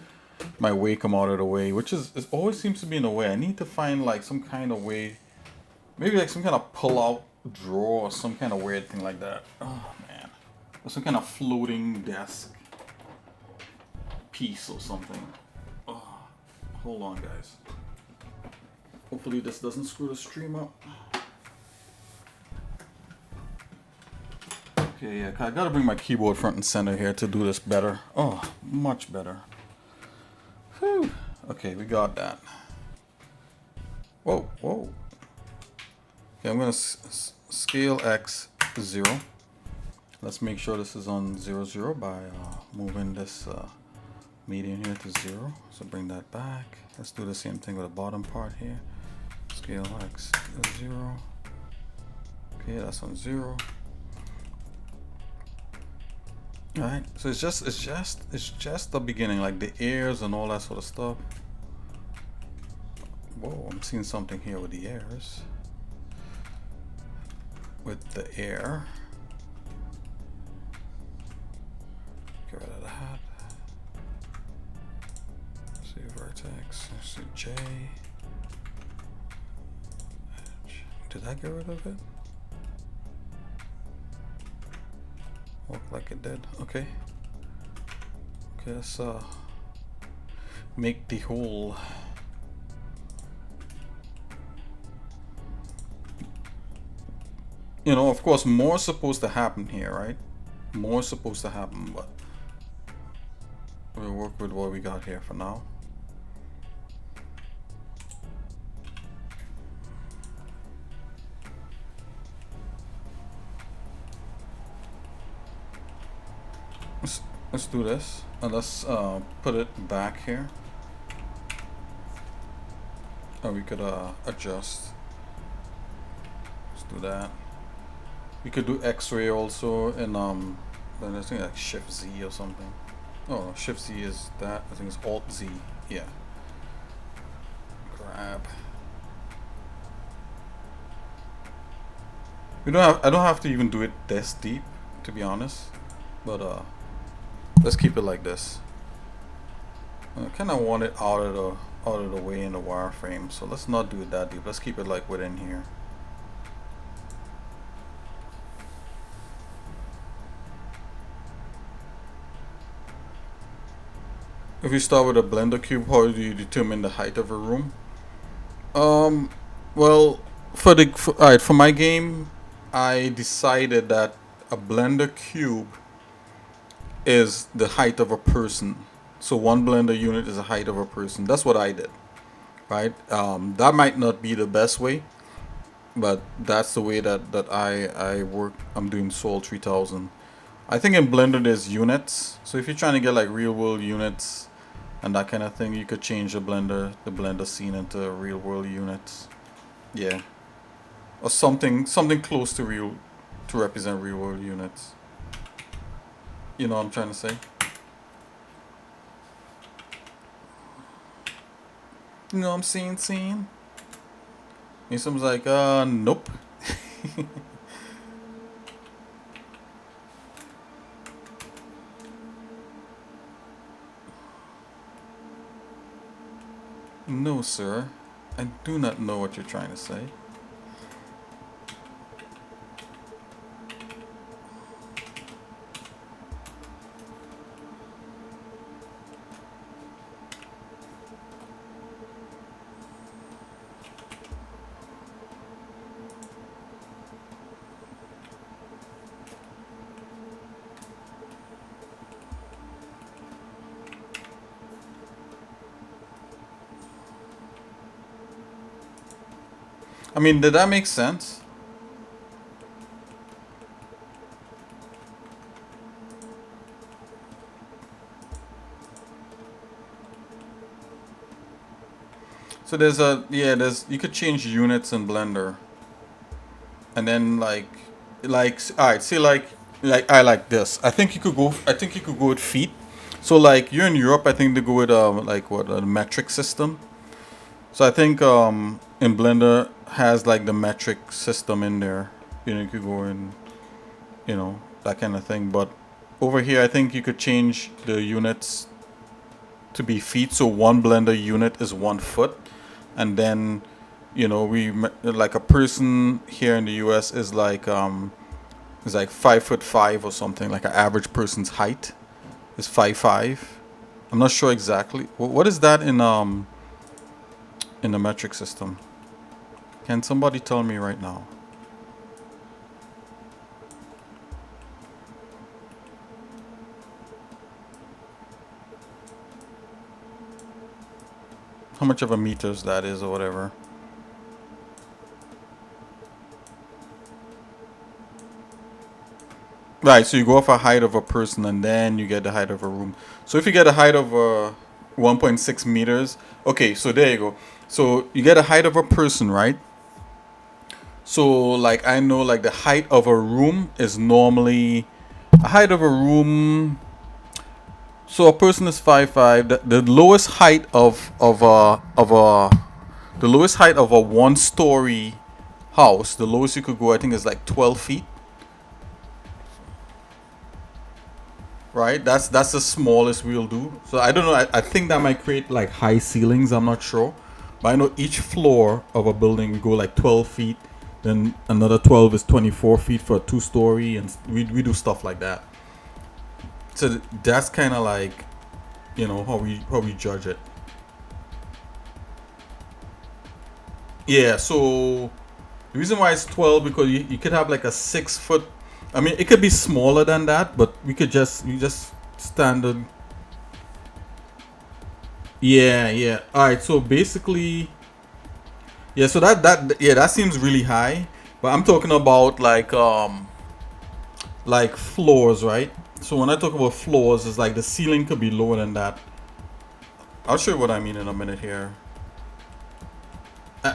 my Wacom out of the way, which is it always seems to be in the way. I need to find like some kind of way, maybe like some kind of pull-out drawer or some kind of weird thing like that. Oh man, or some kind of floating desk piece or something. Oh, hold on, guys. Hopefully this doesn't screw the stream up. Okay, yeah, I gotta bring my keyboard front and center here to do this better. Oh, much better. Whew. Okay, we got that. Whoa, whoa. Okay, I'm gonna scale X 0. Let's make sure this is on 0, 0 by moving this median here to 0. So bring that back. Let's do the same thing with the bottom part here. Scale X 0. Okay, that's on 0. All right, so it's just the beginning, like the airs and all that sort of stuff. Whoa, I'm seeing something here with the airs. With the air. Get rid of that. Let's see vertex. Let's see J. Did I get rid of it? Looked like it did. Okay. Okay, let's make the hole. You know, of course, more is supposed to happen here, right? More is supposed to happen, but we'll work with what we got here for now. Let's do this, and let's put it back here. Or we could adjust. Let's do that. We could do X-ray also, and then I think like Shift Z or something. Oh, Shift Z is that. I think it's Alt Z. Yeah. Grab. We don't have. I don't have to even do it this deep, to be honest. But let's keep it like this. I kind of want it out of the way in the wireframe, so let's not do it that deep. Let's keep it like within here. If you start with a blender cube, how do you determine the height of a room? Well, for my game, I decided that a blender cube is the height of a person. So one blender unit is the height of a person. That's what I did, right? That might not be the best way, but that's the way that I work. I'm doing Sol 3000. I think in Blender there's units. So if you're trying to get like real world units, and that kind of thing. You could change the blender scene into real world units. Yeah, or something close to real, to represent real world units. You know what I'm trying to say? You know what I'm saying? Saying. And someone's like, nope. No, sir. I do not know what you're trying to say. I mean, did that make sense? So there's you could change units in Blender, and then all right, say like I like this. I think you could go with feet. So like you're in Europe, I think they go with like what, a metric system. So I think in Blender has like the metric system in there. You know, you could go in, you know, that kind of thing. But over here, I think you could change the units to be feet. So one Blender unit is 1 foot, and then, you know, like a person here in the U.S. is like 5'5" or something. Like an average person's height is 5'5". I'm not sure exactly. What is that in the metric system? Can somebody tell me right now? How much of a meters that is or whatever. Right, so you go off a height of a person and then you get the height of a room. So if you get a height of 1.6 meters, okay, so there you go. So you get a height of a person, right? So like I know like the height of a room is normally a height of a room. So a person is 5'5". The lowest height the lowest height of a 1-story house, the lowest you could go, I think, is like 12 feet. Right? That's the smallest we'll do. So I don't know. I think that might create like high ceilings. I'm not sure, but I know each floor of a building we go like 12 feet. Then another 12 is 24 feet for a 2-story, and we do stuff like that. So that's kind of like, you know, how we judge it. Yeah. So the reason why it's 12, because you could have like a 6 foot. I mean, it could be smaller than that, but you just standard. Yeah, yeah. All right. So basically, yeah. So that seems really high, but I'm talking about like floors, right? So when I talk about floors, it's like the ceiling could be lower than that. I'll show you what I mean in a minute here.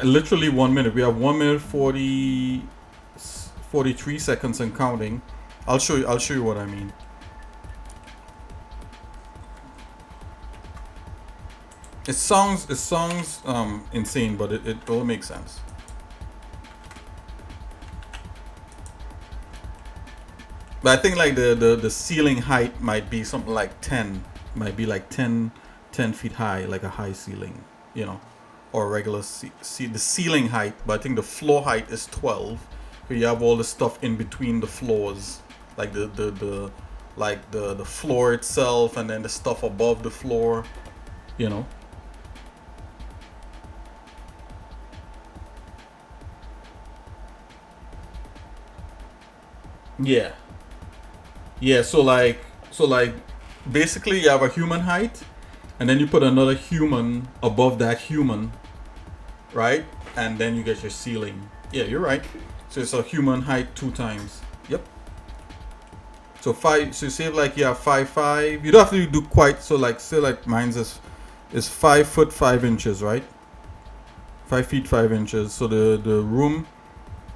Literally 1 minute. We have 1 minute 43 seconds and counting. I'll show you. I'll show you what I mean. It sounds insane, but it all makes sense. But I think like the ceiling height might be something like 10, might be like 10 feet high, like a high ceiling, you know, or regular the ceiling height. But I think the floor height is 12. So you have all the stuff in between the floors, like the floor itself, and then the stuff above the floor, you know. Yeah. Yeah, so like basically you have a human height, and then you put another human above that human, right? And then you get your ceiling. Yeah, you're right. So it's a human height 2 times. Yep. So five. So say like you have 5'5". You don't have to do quite. So like say like mine's is is 5 foot 5 inches, right? 5 feet 5 inches. So the room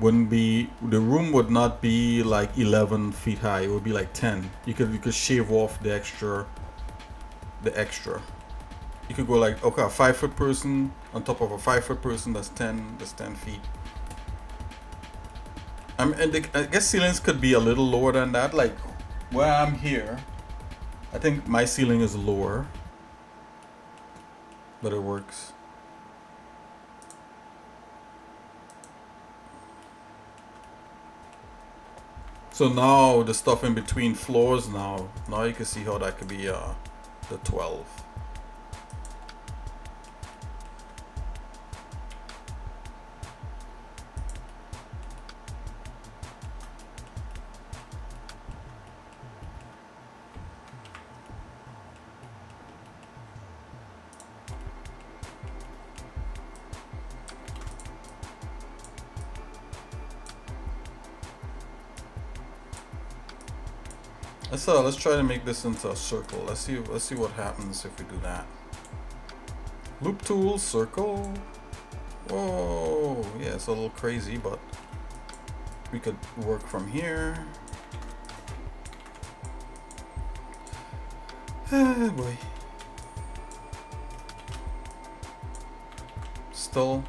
would not be like 11 feet high. It would be like 10. You could shave off the extra. You could go like, okay, a 5 foot person on top of a 5 foot person. That's 10 feet. I guess ceilings could be a little lower than that. Like where I'm here, I think my ceiling is lower, but it works. So now the stuff in between floors, now you can see how that could be the 12. Let's try to make this into a circle. Let's see what happens if we do that. Loop tool, circle. Whoa, yeah, it's a little crazy, but we could work from here. Ah, boy. Still.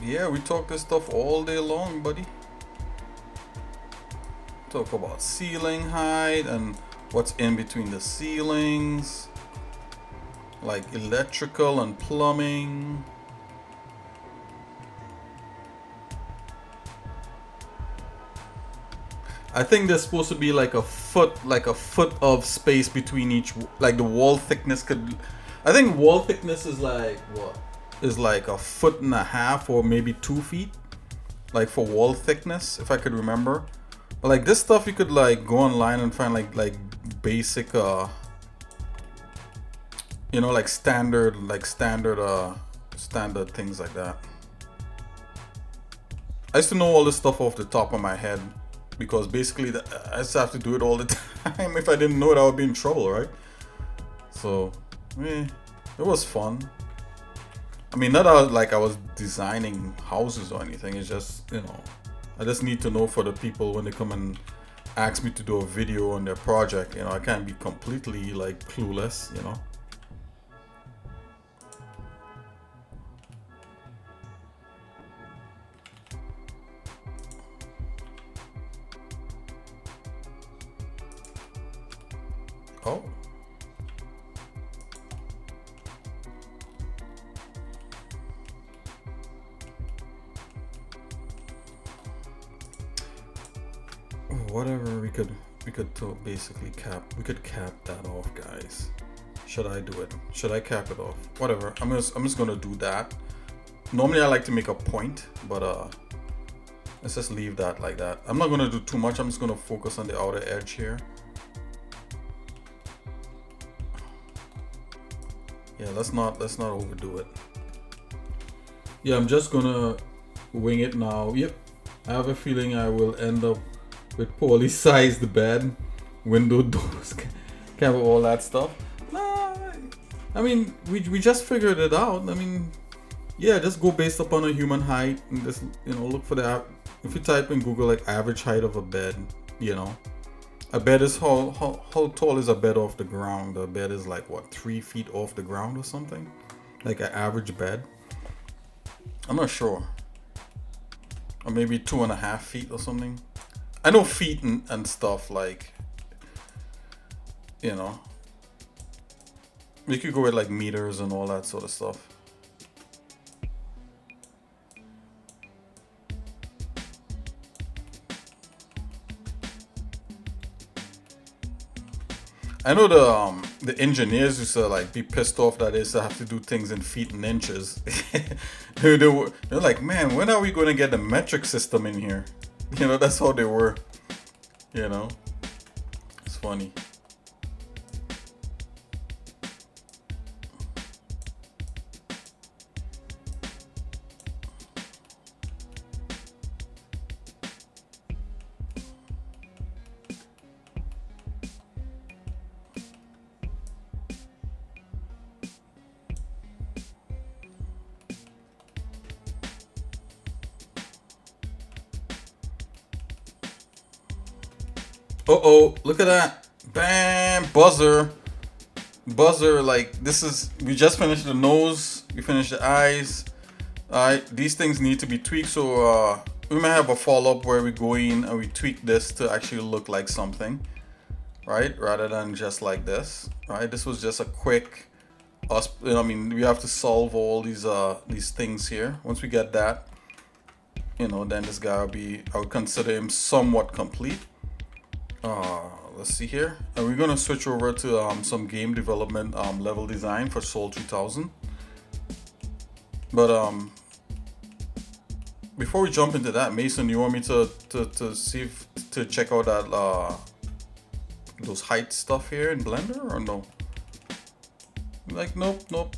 Yeah, we talk this stuff all day long, buddy. Talk about ceiling height and what's in between the ceilings, like electrical and plumbing. I think there's supposed to be like a foot of space between each, like the wall thickness could, I think wall thickness is like what? Is like a foot and a half or maybe 2 feet, like for wall thickness, if I could remember. But like this stuff, you could like go online and find like basic you know, like standard things like that. I used to know all this stuff off the top of my head because basically I just have to do it all the time. If I didn't know it, I would be in trouble, right? So it was fun. I mean, not like I was designing houses or anything. It's just, you know, I just need to know for the people when they come and ask me to do a video on their project. You know, I can't be completely like clueless, you know. Oh. Whatever, we could basically cap that off, guys. Should I do it? Should I cap it off? Whatever. I'm just gonna do that. Normally I like to make a point, but let's just leave that like that. I'm not gonna do too much. I'm just gonna focus on the outer edge here. Yeah, let's not overdo it. Yeah, I'm just gonna wing it now. Yep, I have a feeling I will end up with poorly sized bed, window doors, cover all that stuff. Nah, I mean, we just figured it out. I mean, yeah, just go based upon a human height and just, you know, look for that. If you type in Google like average height of a bed, you know, a bed is how tall is a bed off the ground? A bed is like what, 3 feet off the ground or something, like an average bed. I'm not sure, or maybe 2.5 feet or something. I know feet and stuff, like, you know, we could go with like meters and all that sort of stuff. I know the engineers used to like be pissed off that they used to have to do things in feet and inches. They're like, man, when are we going to get the metric system in here? You know, that's how they were. You know, it's funny. Uh-oh, look at that. Bam, buzzer. Buzzer, like, this is, we just finished the nose, we finished the eyes. Alright, these things need to be tweaked, so we might have a follow-up where we go in and we tweak this to actually look like something, right? Rather than just like this, right? This was just a quick, us, I mean, we have to solve all these things here. Once we get that, you know, then this guy will be, I would consider him somewhat complete. Let's see here. And we're gonna switch over to some game development level design for Soul 3000. But before we jump into that, Mason, you want me to see if, to check out that those height stuff here in Blender or no? Like, nope.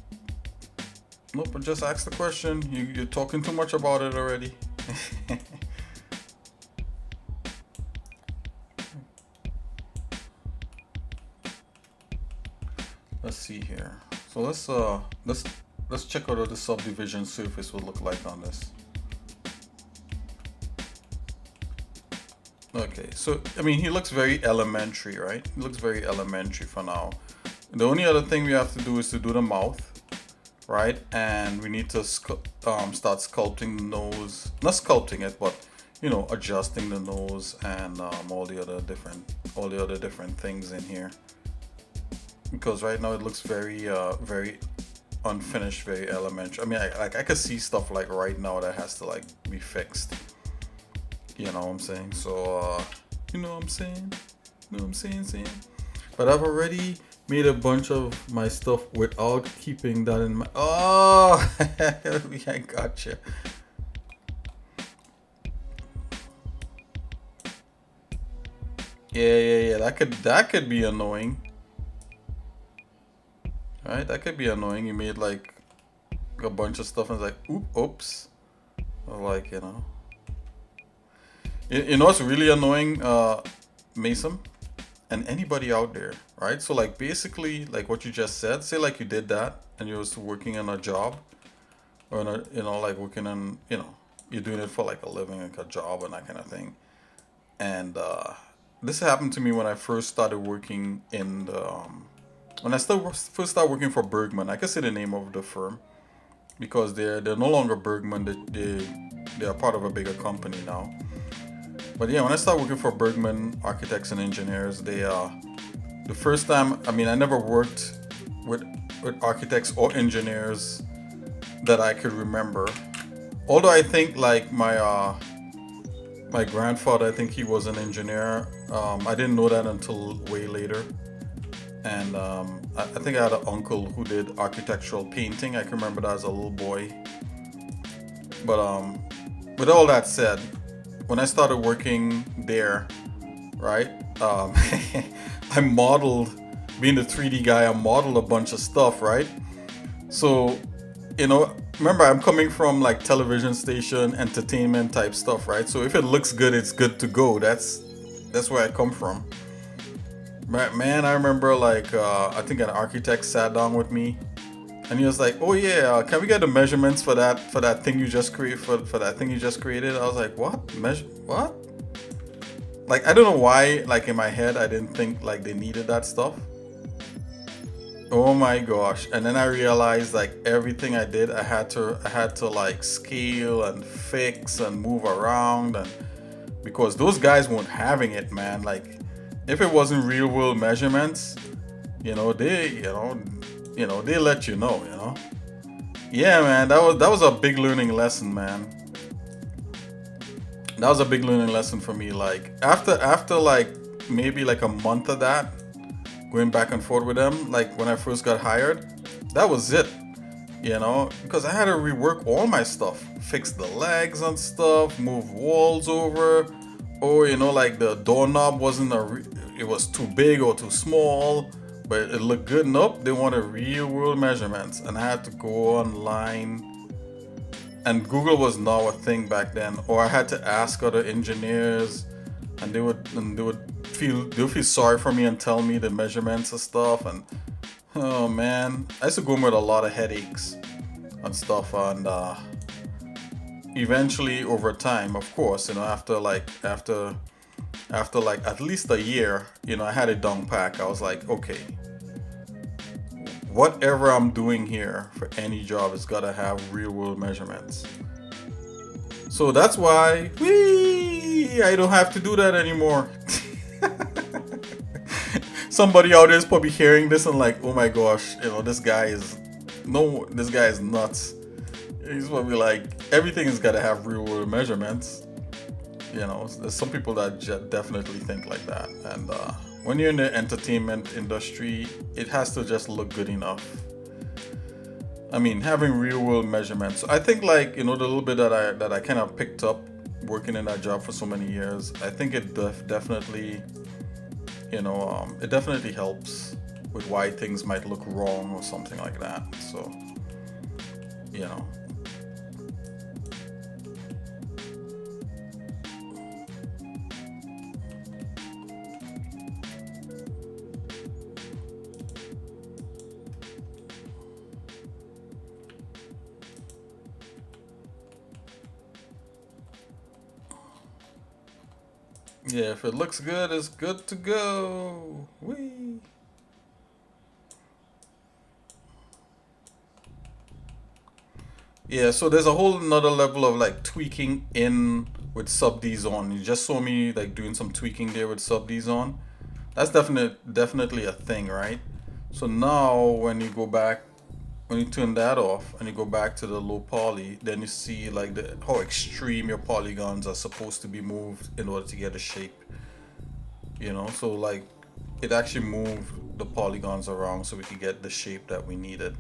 I just asked the question. You're talking too much about it already. Let's see here. So let's check out what the subdivision surface would look like on this. Okay, so I mean, he looks very elementary, right? He looks very elementary for now. The only other thing we have to do is to do the mouth, right? And we need to start sculpting the nose. Not sculpting it, but you know, adjusting the nose and all the other different things in here. Because right now it looks very very unfinished, very elementary. I mean, I could see stuff like right now that has to like be fixed. You know what I'm saying? So you know what I'm saying? You know what I'm saying? But I've already made a bunch of my stuff without keeping that in my. Oh, I gotcha. Yeah. That could be annoying. Right, that could be annoying. You made like a bunch of stuff and it's like, oops. Or like, you know. You know what's really annoying, Mason? And anybody out there, right? So like basically like what you just said, say like you did that and you was working on a job or in a, you know, like working on, you know, you're doing it for like a living, like a job and that kind of thing. And this happened to me when I first started working in the when I first started working for Bergman. I can say the name of the firm because they're no longer Bergman. They are part of a bigger company now. But yeah, when I started working for Bergman Architects and Engineers, they the first time, I mean, I never worked with architects or engineers that I could remember. Although I think like my grandfather, I think he was an engineer. I didn't know that until way later. And I think I had an uncle who did architectural painting. I can remember that as a little boy. But with all that said, when I started working there, right, I modeled, being the 3D guy, I modeled a bunch of stuff, right? So, you know, remember I'm coming from like television station, entertainment type stuff, right? So if it looks good, it's good to go. That's where I come from. Man, I remember like I think an architect sat down with me, and he was like, "Oh yeah, can we get the measurements for that thing you just created for that thing you just created?" I was like, "What? What?" Like I don't know why. Like in my head, I didn't think like they needed that stuff. Oh my gosh! And then I realized like everything I did, I had to like scale and fix and move around, and because those guys weren't having it, man. Like if it wasn't real world measurements, they they let you know. Yeah, man, that was a big learning lesson, man. That was a big learning lesson for me. Like after like maybe like a month of that, going back and forth with them, like when I first got hired, that was it. Because I had to rework all my stuff, fix the legs and stuff, move walls over, or you know, like the doorknob wasn't it was too big or too small, but it looked good. Nope, they wanted real world measurements, and I had to go online. And Google was not a thing back then, or I had to ask other engineers, and they would feel sorry for me and tell me the measurements and stuff. And oh man, I used to go with a lot of headaches and stuff. And eventually, over time, of course, you know, after like at least a year, you know, I had it down pack. I was like, okay, whatever I'm doing here for any job has got to have real world measurements. So that's why I don't have to do that anymore. Somebody out there is probably hearing this and like, oh my gosh, you know, this guy is nuts. He's probably like, everything has got to have real world measurements. You know, there's some people that definitely think like that. And when you're in the entertainment industry, it has to just look good enough. I mean, having real world measurements. I think, like, you know, the little bit that I kind of picked up working in that job for so many years, I think it definitely, you know, it definitely helps with why things might look wrong or something like that. So, you know. Yeah, if it looks good, it's good to go. Whee! Yeah, so there's a whole another level of like tweaking in with sub Ds on. You just saw me like doing some tweaking there with sub Ds on. That's definitely a thing, right? So now when you go back, when you turn that off and you go back to the low poly, then you see like how extreme your polygons are supposed to be moved in order to get a shape. You know, so like it actually moved the polygons around so we could get the shape that we needed.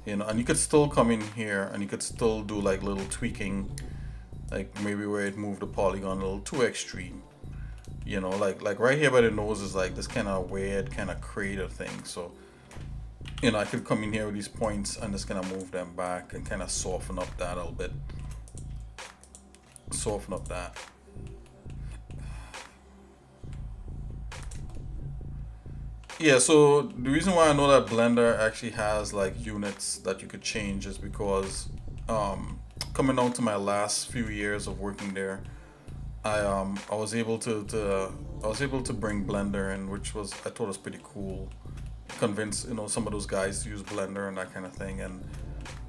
You know, and you could still come in here and you could still do like little tweaking, like maybe where it moved the polygon a little too extreme. You know, like right here by the nose is like this kind of weird kind of crater thing. So, you know, I could come in here with these points and just kind of move them back and kind of soften up that a little bit. Soften up that. Yeah, so the reason why I know that Blender actually has like units that you could change is because coming down to my last few years of working there, I was able to bring Blender in, which was I thought was pretty cool. Convince, you know, some of those guys to use Blender and that kind of thing. And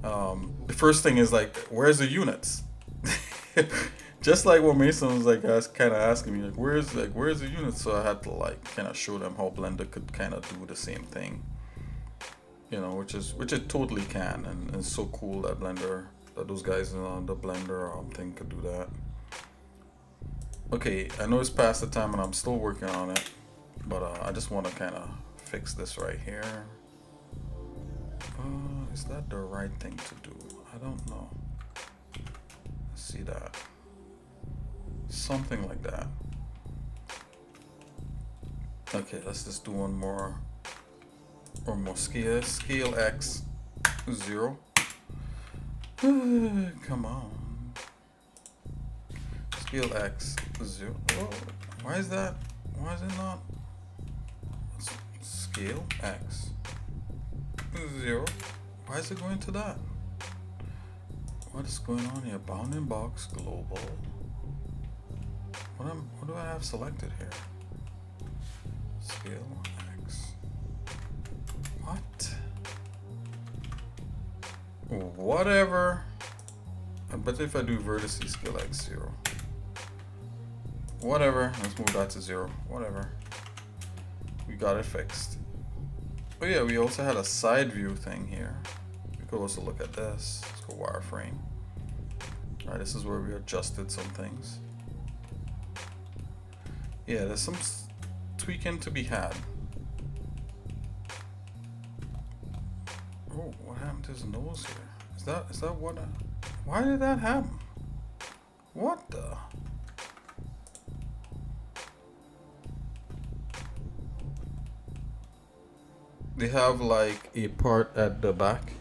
the first thing is like, where's the units? Just like what Mason was like kind of asking me, like where's the units? So I had to like kind of show them how Blender could kind of do the same thing. You know, which it totally can, and it's so cool that those guys on the Blender thing could do that. Okay, I know it's past the time and I'm still working on it, but I just want to kind of fix this right here. Is that the right thing to do? I don't know. Let's see that. Something like that. Okay, let's just do one more scale X 0. Come on. Scale X 0. Oh, why is that? Why is it not? Scale X 0. Why is it going to that? What is going on here? Bounding box global. What do I have selected here? Scale X. What? Whatever. I bet if I do vertices scale X 0. Whatever. Let's move that to 0. Whatever. We got it fixed. Oh yeah, we also had a side view thing here. We could also look at this. Let's go wireframe. Alright, this is where we adjusted some things. Yeah, there's some tweaking to be had. Oh, what happened to his nose here? Is that what? Why did that happen? What the? They have like a part at the back.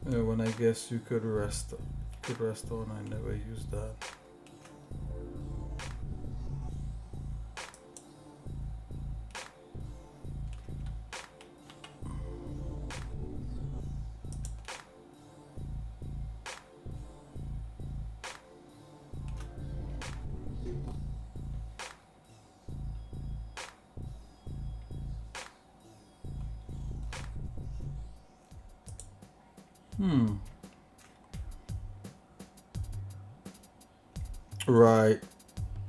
When I guess you could rest on. I never used that. Right.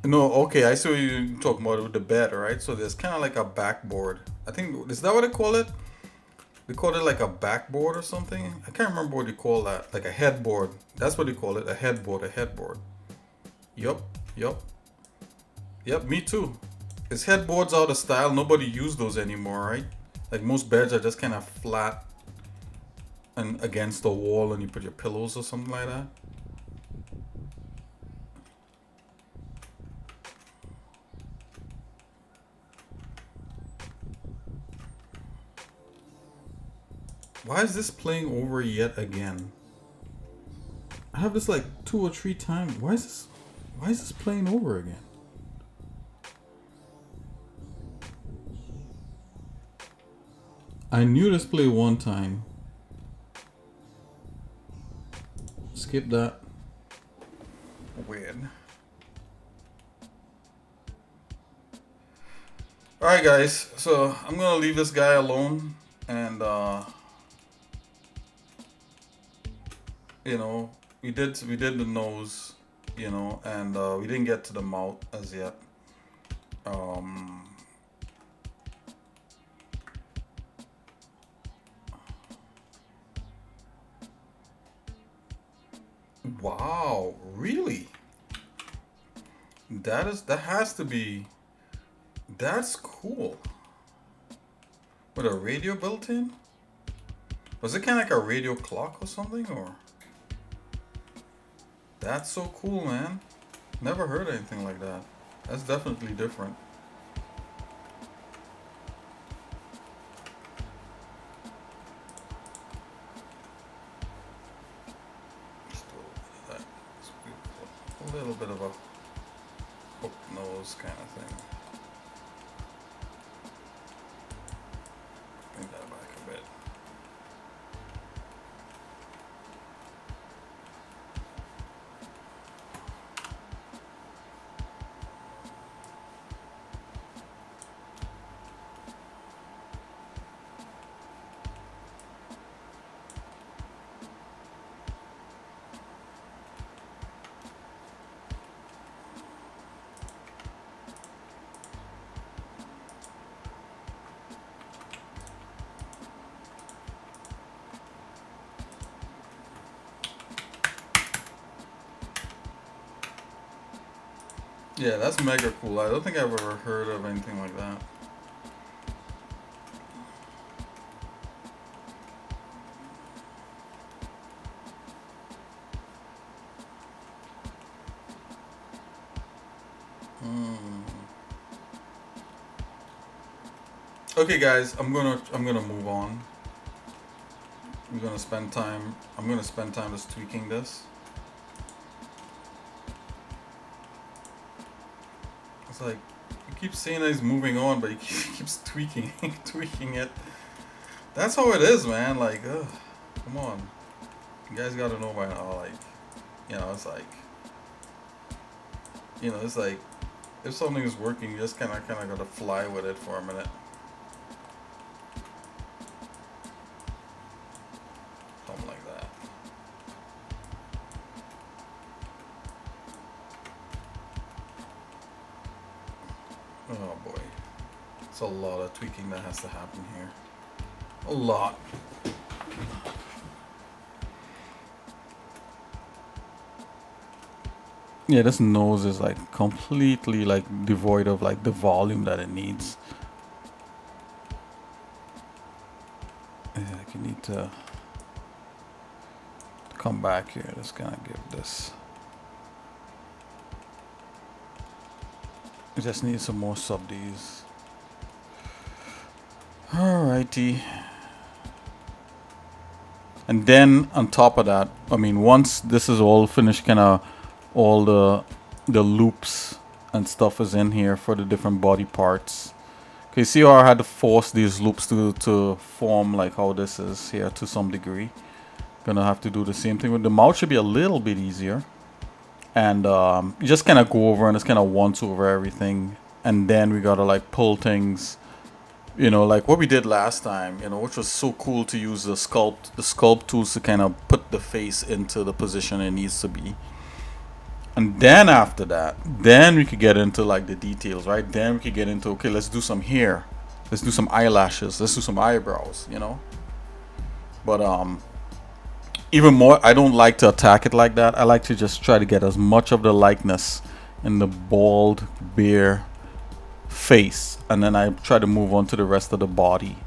No, okay, I see what you're talking about with the bed, right? So there's kind of like a backboard. I think, is that what they call it? They call it like a backboard or something. I can't remember what they call that. Like a headboard. That's what they call it. A headboard. A headboard. Yup. Yup. Yep. Me too. Is headboards out of style? Nobody use those anymore, right? Like most beds are just kind of flat and against the wall, and you put your pillows or something like that. Why is this playing over yet again? I have this like 2 or 3 times. Why is this playing over again? I knew this play one time. Skip that. Weird. Alright guys, so I'm gonna leave this guy alone, and you know, we did the nose, you know, and we didn't get to the mouth as yet. Wow, really? That has to be, that's cool. With a radio built in? Was it kind of like a radio clock or something, or? That's so cool, man. Never heard anything like that. That's definitely different. Just a little bit of that. It's beautiful. A little bit of a hook nose kind of thing. Bring that back a bit. Yeah, that's mega cool. I don't think I've ever heard of anything like that. Okay, guys, I'm gonna move on. I'm gonna spend time. I'm gonna spend time just tweaking this. It's like you keep saying that he's moving on, but he keeps tweaking, tweaking it. That's how it is, man. Like, ugh, come on, you guys gotta know by now. Like, you know, it's like, you know, it's like if something is working, you just kind of gotta fly with it for a minute. Something like that. Oh boy, it's a lot of tweaking that has to happen here. A lot. Yeah, this nose is like completely like devoid of like the volume that it needs. Like you need to come back here. Just gonna give this. I just need some more sub-Ds. Alrighty. And then on top of that, I mean, once this is all finished, kind of all the loops and stuff is in here for the different body parts. Okay, see how I had to force these loops to form like how this is here to some degree. Gonna have to do the same thing with the mouth. Should be a little bit easier. And you just kind of go over and just kind of once over everything. And then we gotta like pull things, you know, like what we did last time, you know, which was so cool to use the sculpt tools to kind of put the face into the position it needs to be. And then after that, then we could get into like the details, right? Then we could get into, okay, let's do some hair, let's do some eyelashes, let's do some eyebrows, you know. But even more, I don't like to attack it like that. I like to just try to get as much of the likeness in the bald, bare face, and then I try to move on to the rest of the body,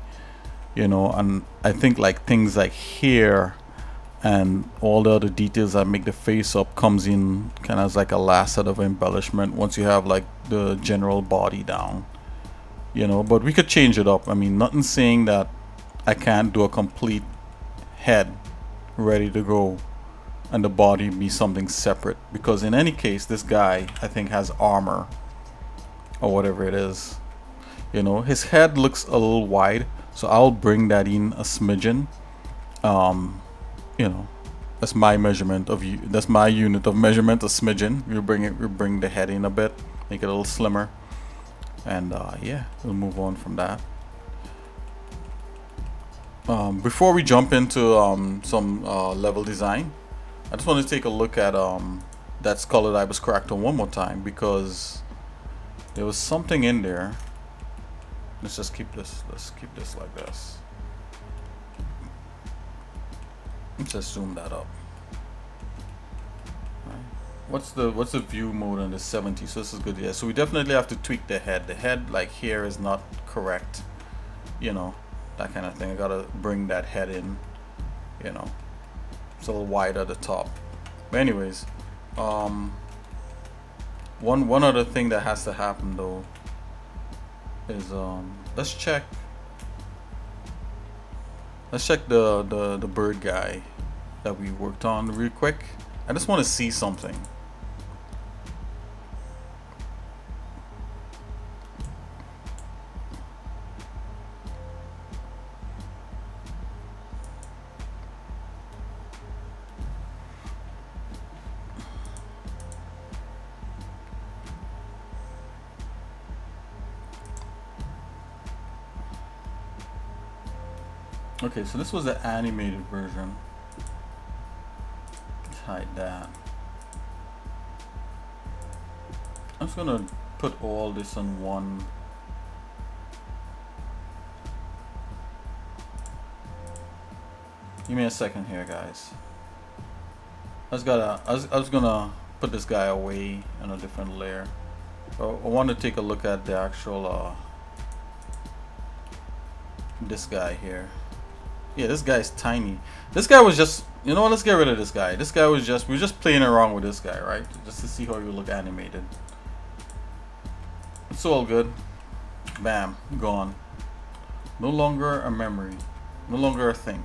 you know. And I think like things like hair and all the other details that make the face up comes in kind of as like a last set of embellishment once you have like the general body down, you know. But we could change it up. I mean, nothing saying that I can't do a complete head ready to go and the body be something separate, because in any case this guy I think has armor or whatever it is, you know. His head looks a little wide, so I'll bring that in a smidgen. You know, that's my measurement of you. That's my unit of measurement, a smidgen. We bring the head in a bit, make it a little slimmer, and yeah, we'll move on from that. Before we jump into some level design, I just want to take a look at that skull that I was cracked on one more time, because there was something in there. Let's just keep this. Let's keep this like this. Let's just zoom that up. Right. What's the view mode on the 70? So this is good. Yeah. So we definitely have to tweak the head. The head like here is not correct. You know, that kind of thing. I gotta bring that head in. You know, it's a little wide at the top. But anyways, one other thing that has to happen though is let's check the bird guy that we worked on real quick. I just want to see something. Okay, so this was the animated version. Let's hide that. I'm just gonna put all this on one. Give me a second here, guys. I was gonna put this guy away in a different layer. I want to take a look at the actual this guy here. Yeah, this guy's tiny. This guy was just, you know what, let's get rid of this guy. This guy was just, we were just playing around with this guy, right? Just to see how he would look animated. It's all good. Bam, gone. No longer a memory. No longer a thing.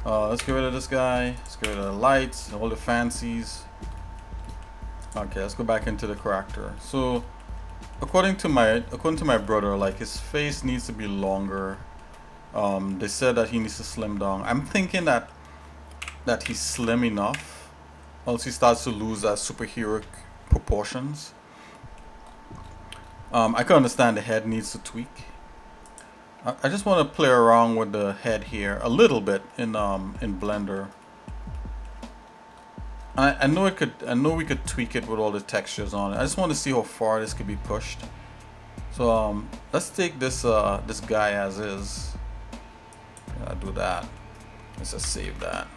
Let's get rid of this guy. Let's get rid of the lights, all the fancies. Okay, let's go back into the character. So, according to my brother, like his face needs to be longer. They said that he needs to slim down. I'm thinking that he's slim enough, else he starts to lose that superheroic proportions. I can understand the head needs to tweak. I just want to play around with the head here a little bit in Blender. I know we could tweak it with all the textures on it. I just want to see how far this could be pushed. So let's take this this guy as is. I'll do that. Let's just save that.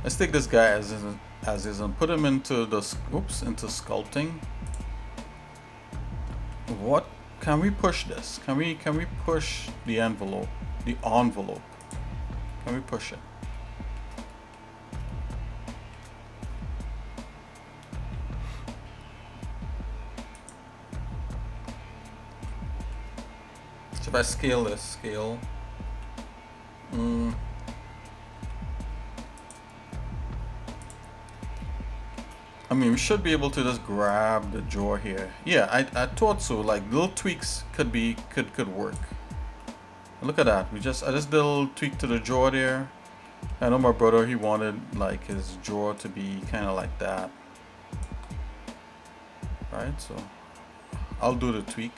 Let's take this guy as is and put him into the into sculpting. What can we push this? Can we push the envelope? The envelope. Can we push it? So if I scale this, scale. I mean, we should be able to just grab the jaw here. Yeah, I thought so. Like little tweaks could work. Look at that. I just did a little tweak to the jaw there. I know my brother, he wanted like his jaw to be kind of like that. Right, so I'll do the tweak.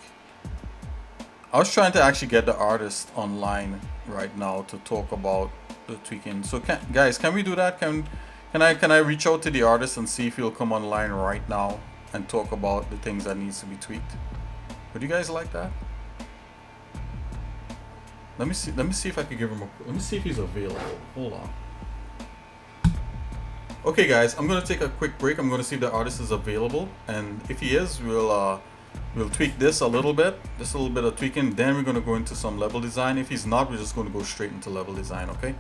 I was trying to actually get the artist online right now to talk about the tweaking. So guys, can we do that? Can I reach out to the artist and see if he'll come online right now and talk about the things that needs to be tweaked? Would you guys like that? Let me see if I can give him let me see if he's available. Hold on. Okay guys, I'm gonna take a quick break. I'm gonna see if the artist is available, and if he is, we'll tweak this a little bit, just a little bit of tweaking, then we're gonna go into some level design. If he's not, we're just gonna go straight into level design, okay?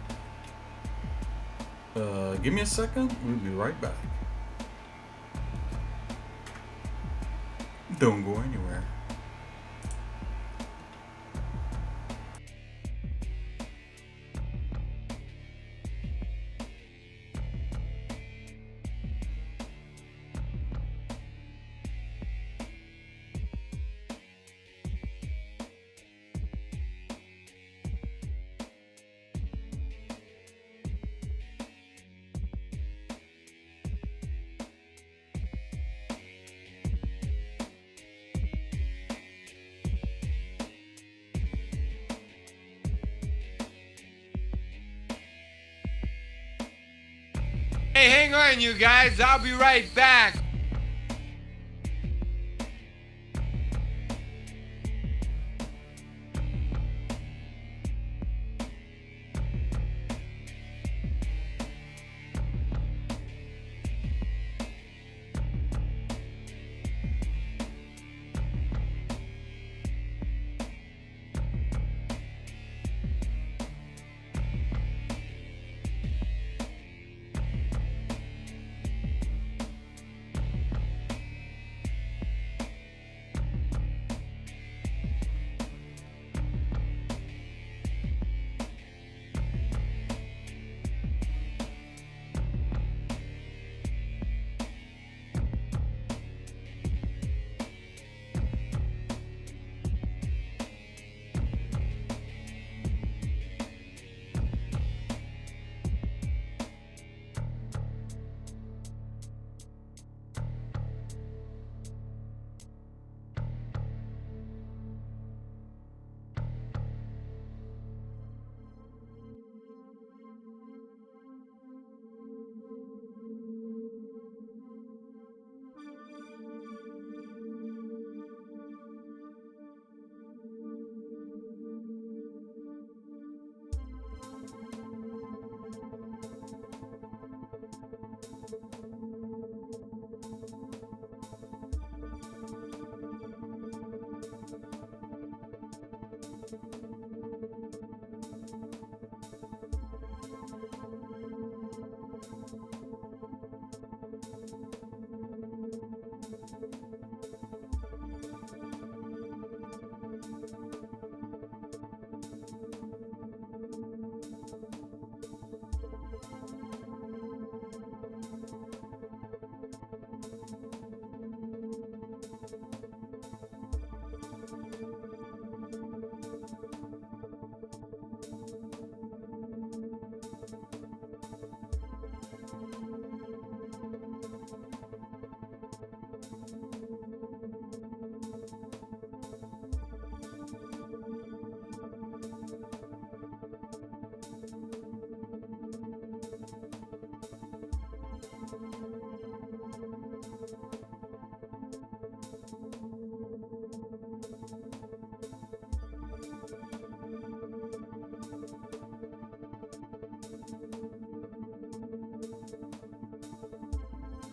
Give me a second, we'll be right back. Don't go anywhere. Hey, hang on, you guys. I'll be right back.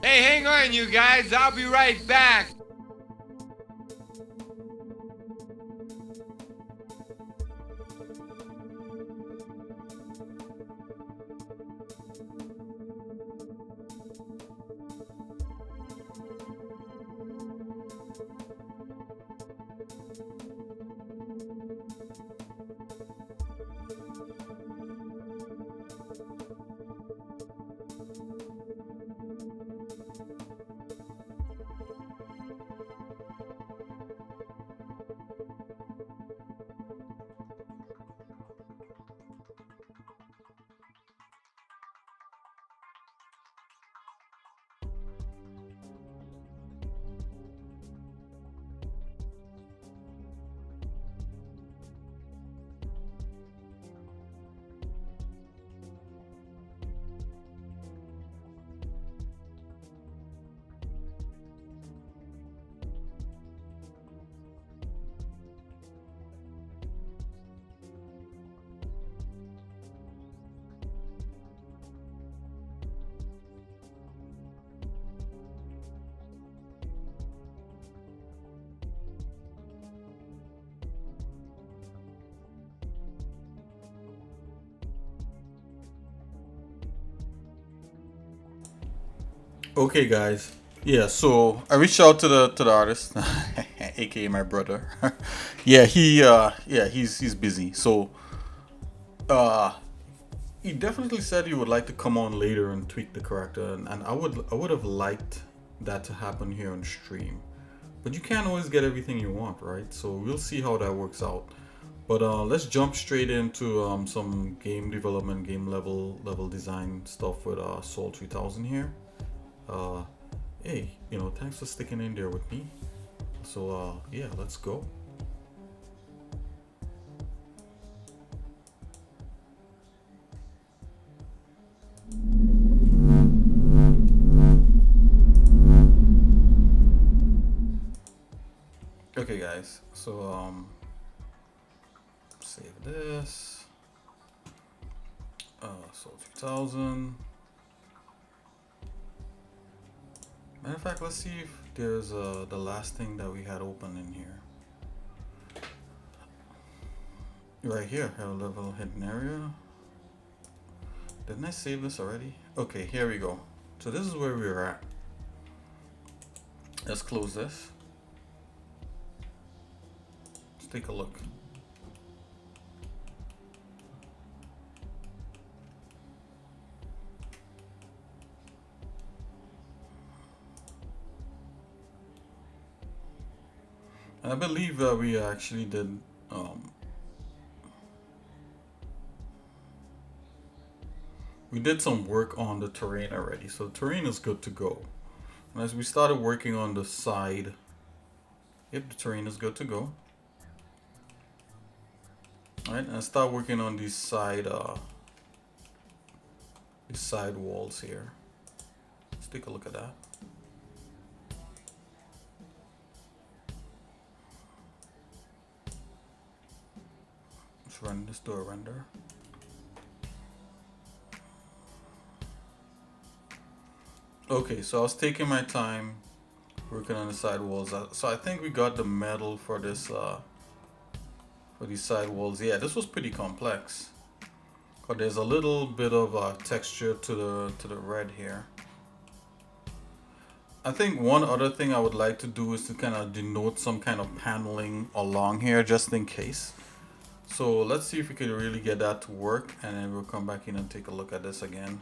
Hey, hang on, you guys. I'll be right back. Okay, guys. Yeah, so I reached out to the artist, aka my brother. Yeah, he's busy. So uh he definitely said he would like to come on later and tweak the character, and I would have liked that to happen here on stream. But you can't always get everything you want, right? So we'll see how that works out. But let's jump straight into some game development, game level design stuff with Soul 3000 here. Uh, hey, thanks for sticking in there with me. So yeah, let's go. Okay, guys. So save this. Soul 2000. Matter of fact, let's see if there's the last thing that we had open in here. Right here, hell level hidden area. Didn't I save this already? Okay, here we go. So this is where we're at. Let's close this. Let's take a look. I believe that we actually did we did some work on the terrain already, so the terrain is good to go. And as we started working on the side, yep, the terrain is good to go. Alright, and I start working on these side walls here. Let's take a look at that. Let's run this to a render. Okay, so I was taking my time working on the side walls. So I think we got the metal for this for these side walls. Yeah, this was pretty complex. But there's a little bit of texture to the red here. I think one other thing I would like to do is to kind of denote some kind of paneling along here just in case. So let's see if we can really get that to work, and then we'll come back in and take a look at this again.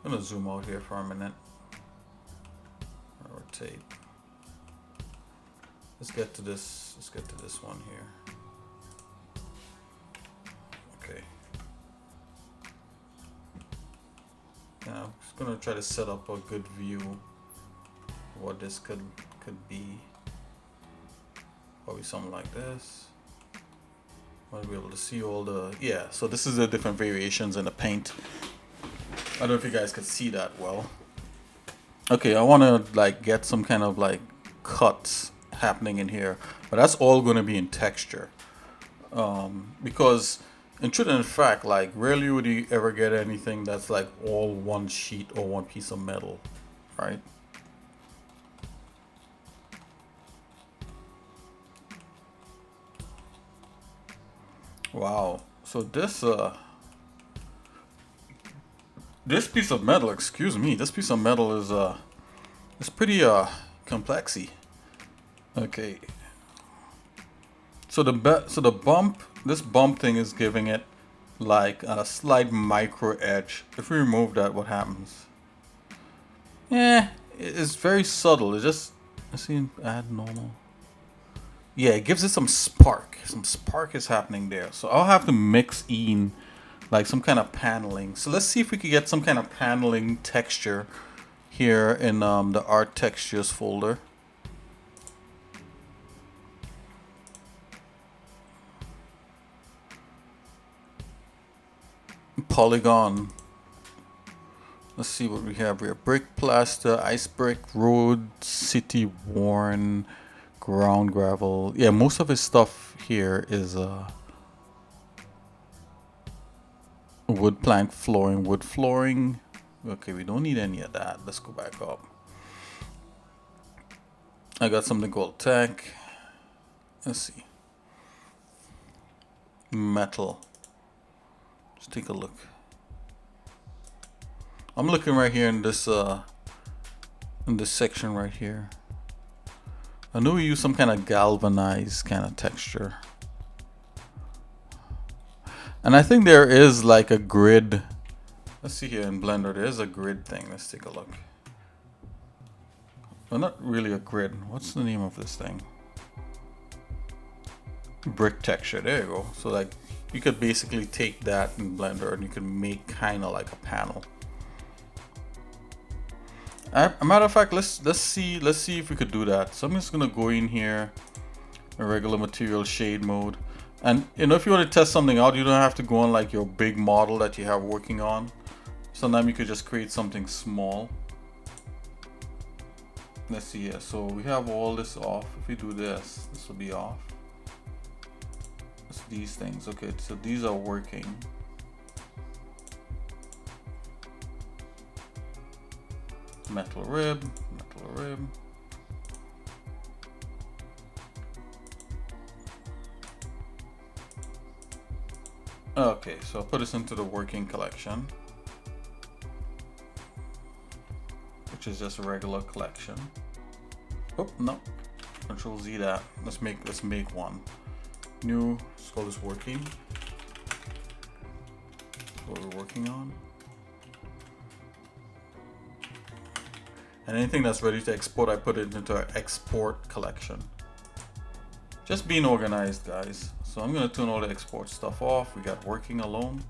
I'm gonna zoom out here for a minute. Rotate. Let's get to this one here. Okay. Now I'm just gonna try to set up a good view of what this could be. Probably something like this. I'll be able to see all the, yeah, so this is the different variations in the paint. I don't know if you guys could see that well. Okay, I want to like get some kind of like cuts happening in here, but that's all going to be in texture. Because in truth and fact, like rarely would you ever get anything that's like all one sheet or one piece of metal, right? Wow. So this piece of metal, excuse me, this piece of metal is pretty complexy. Okay. So the bump, this bump thing is giving it like a slight micro edge. If we remove that, what happens? Yeah, it's very subtle. It just, let's see, add normal. Yeah, it gives it some spark. Some spark is happening there. So I'll have to mix in like some kind of paneling. So let's see if we can get some kind of paneling texture here in the art textures folder. Polygon. Let's see what we have here. Brick, plaster, ice brick, road, city worn, ground gravel. Yeah, most of his stuff here is wood plank flooring, wood flooring. Okay, we don't need any of that. Let's go back up. I got something called tech. Let's see. Metal. Let's take a look. I'm looking right here in this section right here. I know we use some kind of galvanized kind of texture. And I think there is like a grid. Let's see here in Blender, there's a grid thing. Let's take a look. Well, not really a grid. What's the name of this thing? Brick texture. There you go. So like you could basically take that in Blender and you could make kind of like a panel. A matter of fact, let's see if we could do that. So I'm just gonna go in here, a regular material shade mode, and you know, if you want to test something out, you don't have to go on like your big model that you have working on. Sometimes you could just create something small. Let's see here. So we have all this off. If we do this, this will be off. It's these things. Okay, so these are working. Metal rib, metal rib. Okay, so I'll put this into the working collection, which is just a regular collection. Oh no, Control Z that. Let's make one new. Let's call this working. That's what we're working on. And anything that's ready to export, I put it into our export collection. Just being organized, guys. So I'm gonna turn all the export stuff off. We got working alone.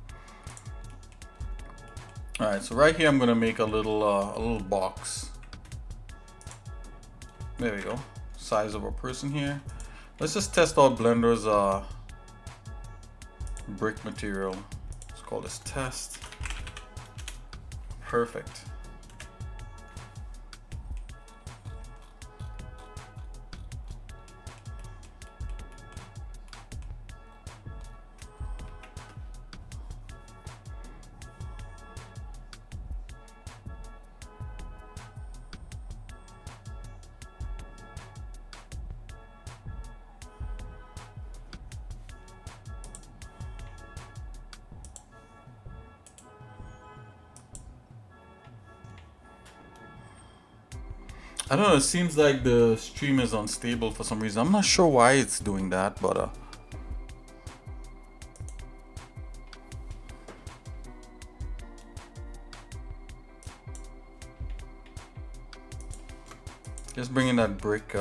All right, so right here I'm gonna make a little box. There we go. Size of a person here. Let's just test out Blender's brick material. Let's call this test. Perfect. I don't know, it seems like the stream is unstable for some reason. I'm not sure why it's doing that, but just bringing that brick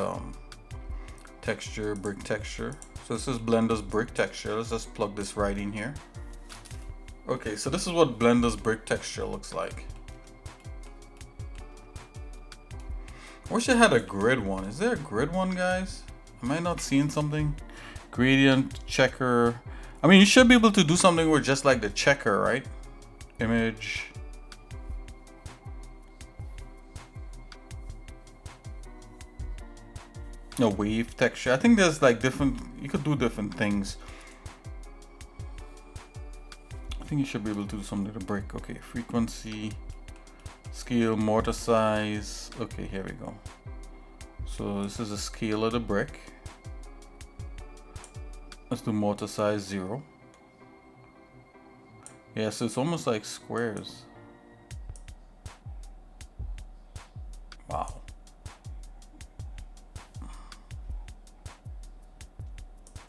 texture, brick texture. So this is Blender's brick texture. Let's just plug this right in here. Okay, so this is what Blender's brick texture looks like. I wish I had a grid one. Is there a grid one, guys? Am I not seeing something? Gradient, checker. I mean, you should be able to do something with just like the checker, right? Image. No, wave texture. I think there's like different, you could do different things. I think you should be able to do something to brick. Okay, frequency. Scale, mortar size. Okay, here we go. So this is the scale of the brick. Let's do mortar size 0. Yeah, so it's almost like squares. Wow.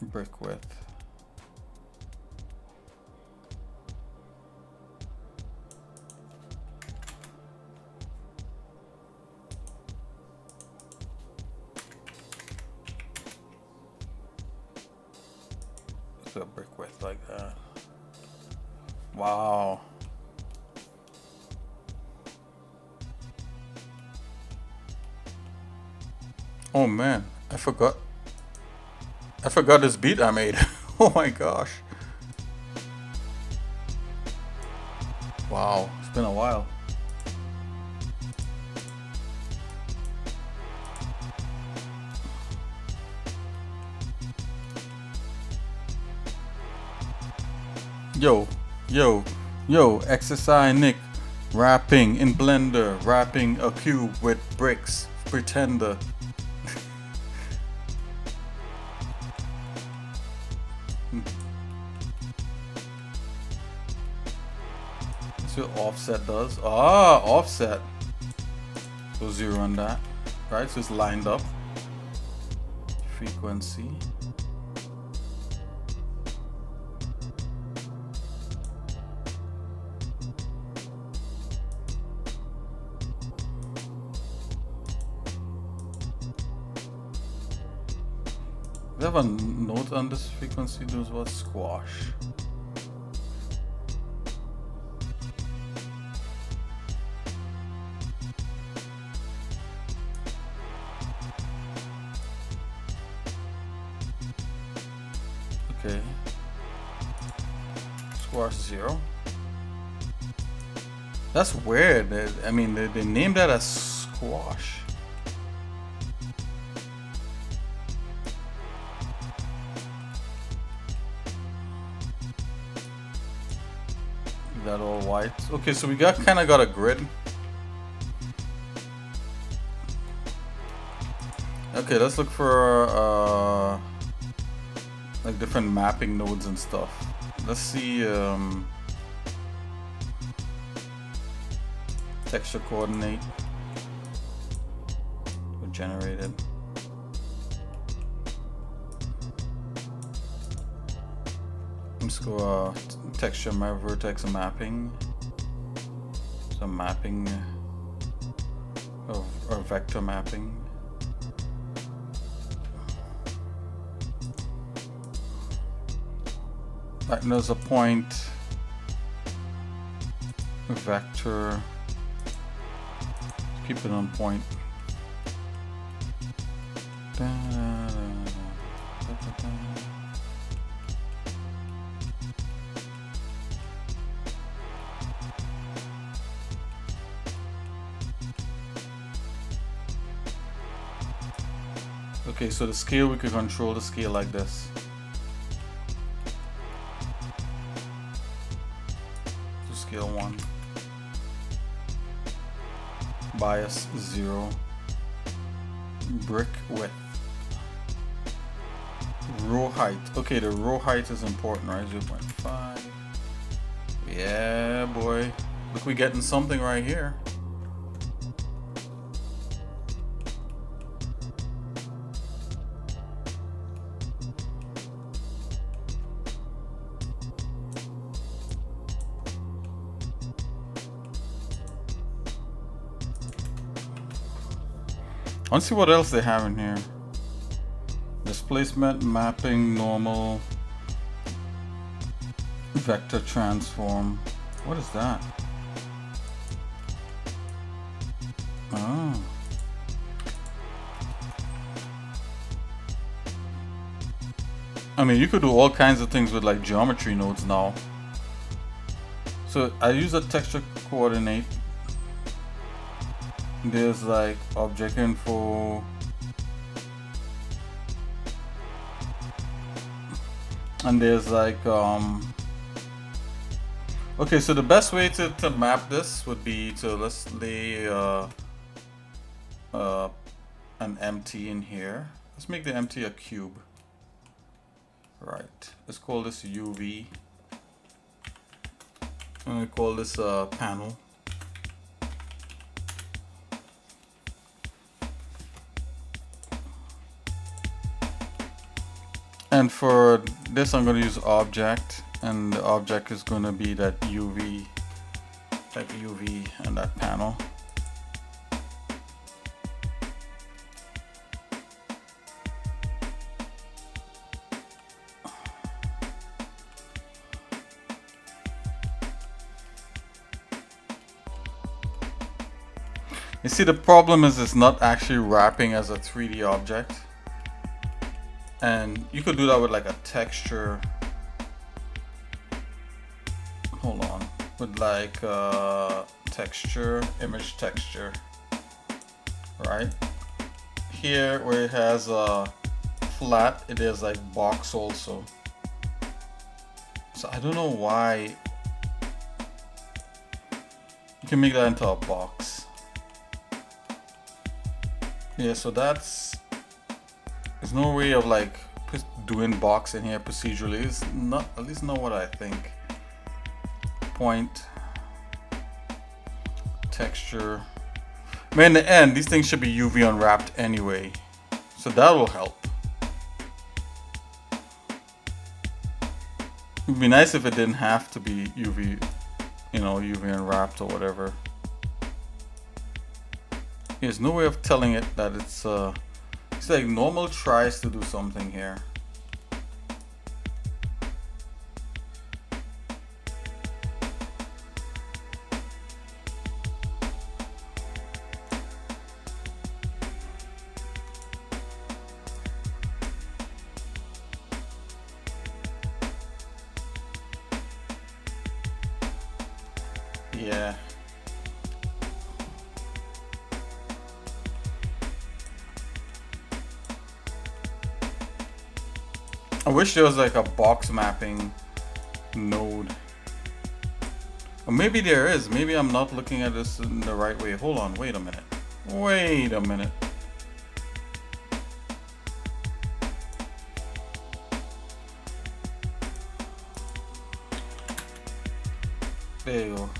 Brick width. A brick width like that. Wow. Oh man, I forgot this beat I made. Oh my gosh. Wow, it's been a while. Yo, exercise Nick, rapping in Blender, wrapping a cube with bricks, pretender. So offset does. Ah, offset. So 0 on that. Right, so it's lined up. Frequency. We have a note on this frequency. This was squash. Okay. Squash 0. That's weird. I mean, they named that as squash. That all white. Okay, so we kind of got a grid. Okay, let's look for like different mapping nodes and stuff. Let's see texture coordinate generated. Let's go texture vertex mapping. Some mapping or vector mapping. Right, there's a point vector. Keep it on point. Okay, so the scale, we can control the scale like this. So scale 1. Bias 0. Brick width. Row height. Okay, the row height is important, right? 0.5. Yeah, boy. Look, we're getting something right here. I want to see what else they have in here. Displacement, mapping, normal, vector transform. What is that? Oh. I mean, you could do all kinds of things with like geometry nodes now. So I use a texture coordinate. There's like object info, and there's like okay, so the best way to map this would be to, let's lay an empty in here. Let's make the empty a cube. Right, let's call this UV. I'm gonna call this a panel. And for this, I'm going to use object, and the object is going to be that UV, type UV, and that panel. You see, the problem is it's not actually wrapping as a 3D object. And you could do that with like a texture. Hold on. With like texture, image texture. Right? Here where it has a flat, it is like box also. So I don't know why you can make that into a box. Yeah, so there's no way of like doing box in here procedurally. It's not, at least not what I think. Point. texture. I mean, in the end, these things should be UV unwrapped anyway, so that will help. It'd be nice if it didn't have to be UV, you know, UV unwrapped or whatever. There's no way of telling it that it's like normal tries to do something here. Yeah. I wish there was like a box mapping node. Or maybe there is. Maybe I'm not looking at this in the right way. Hold on, wait a minute. Wait a minute. There you go.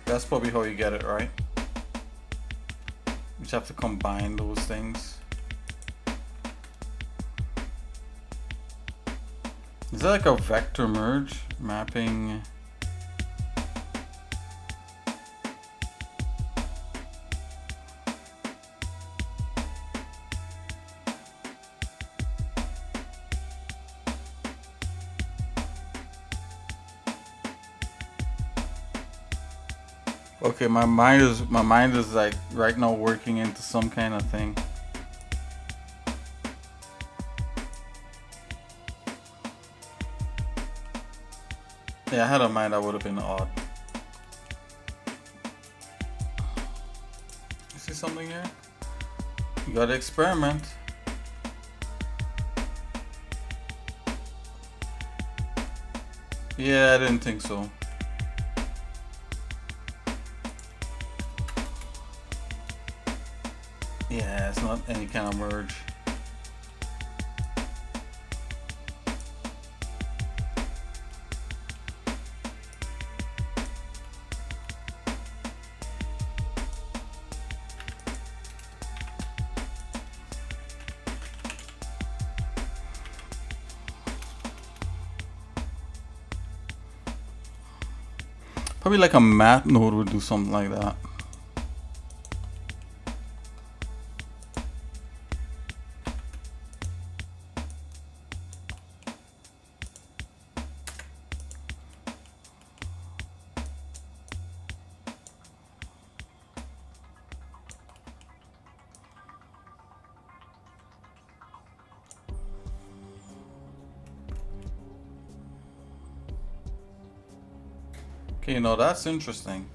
That's probably how you get it, right? You just have to combine those things. Is that like a vector merge mapping? Okay, my mind is like right now working into some kind of thing. Yeah, I had a mind that would have been odd. You see something here? You gotta experiment. Yeah, I didn't think so. Yeah, it's not any kind of merge. Probably like a math node would do something like that. Okay, now that's interesting.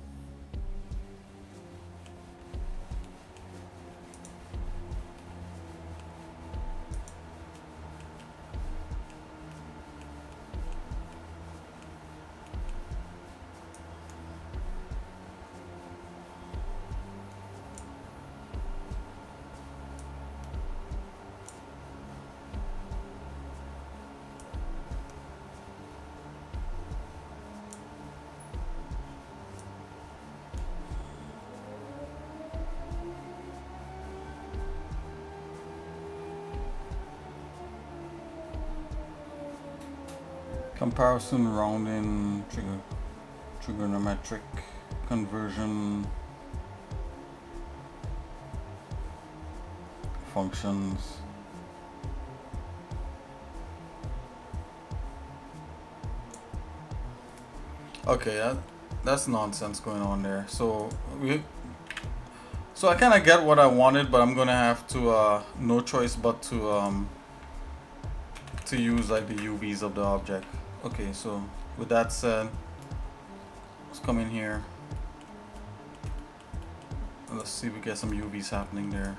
Comparison, rounding, trigonometric conversion, functions. Okay, that's nonsense going on there. So I kind of get what I wanted, but I'm gonna have to no choice but to use like the UVs of the object. Okay, so with that said, let's come in here. Let's see if we get some UVs happening there.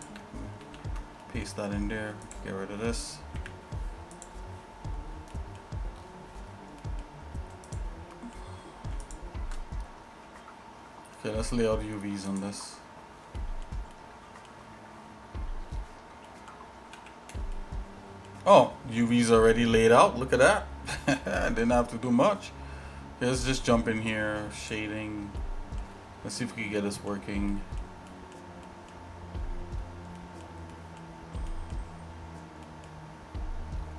Paste that in there, get rid of this. Okay, let's lay out UVs on this. Oh, UV's already laid out. Look at that. I didn't have to do much. Okay, let's just jump in here. Shading. Let's see if we can get this working.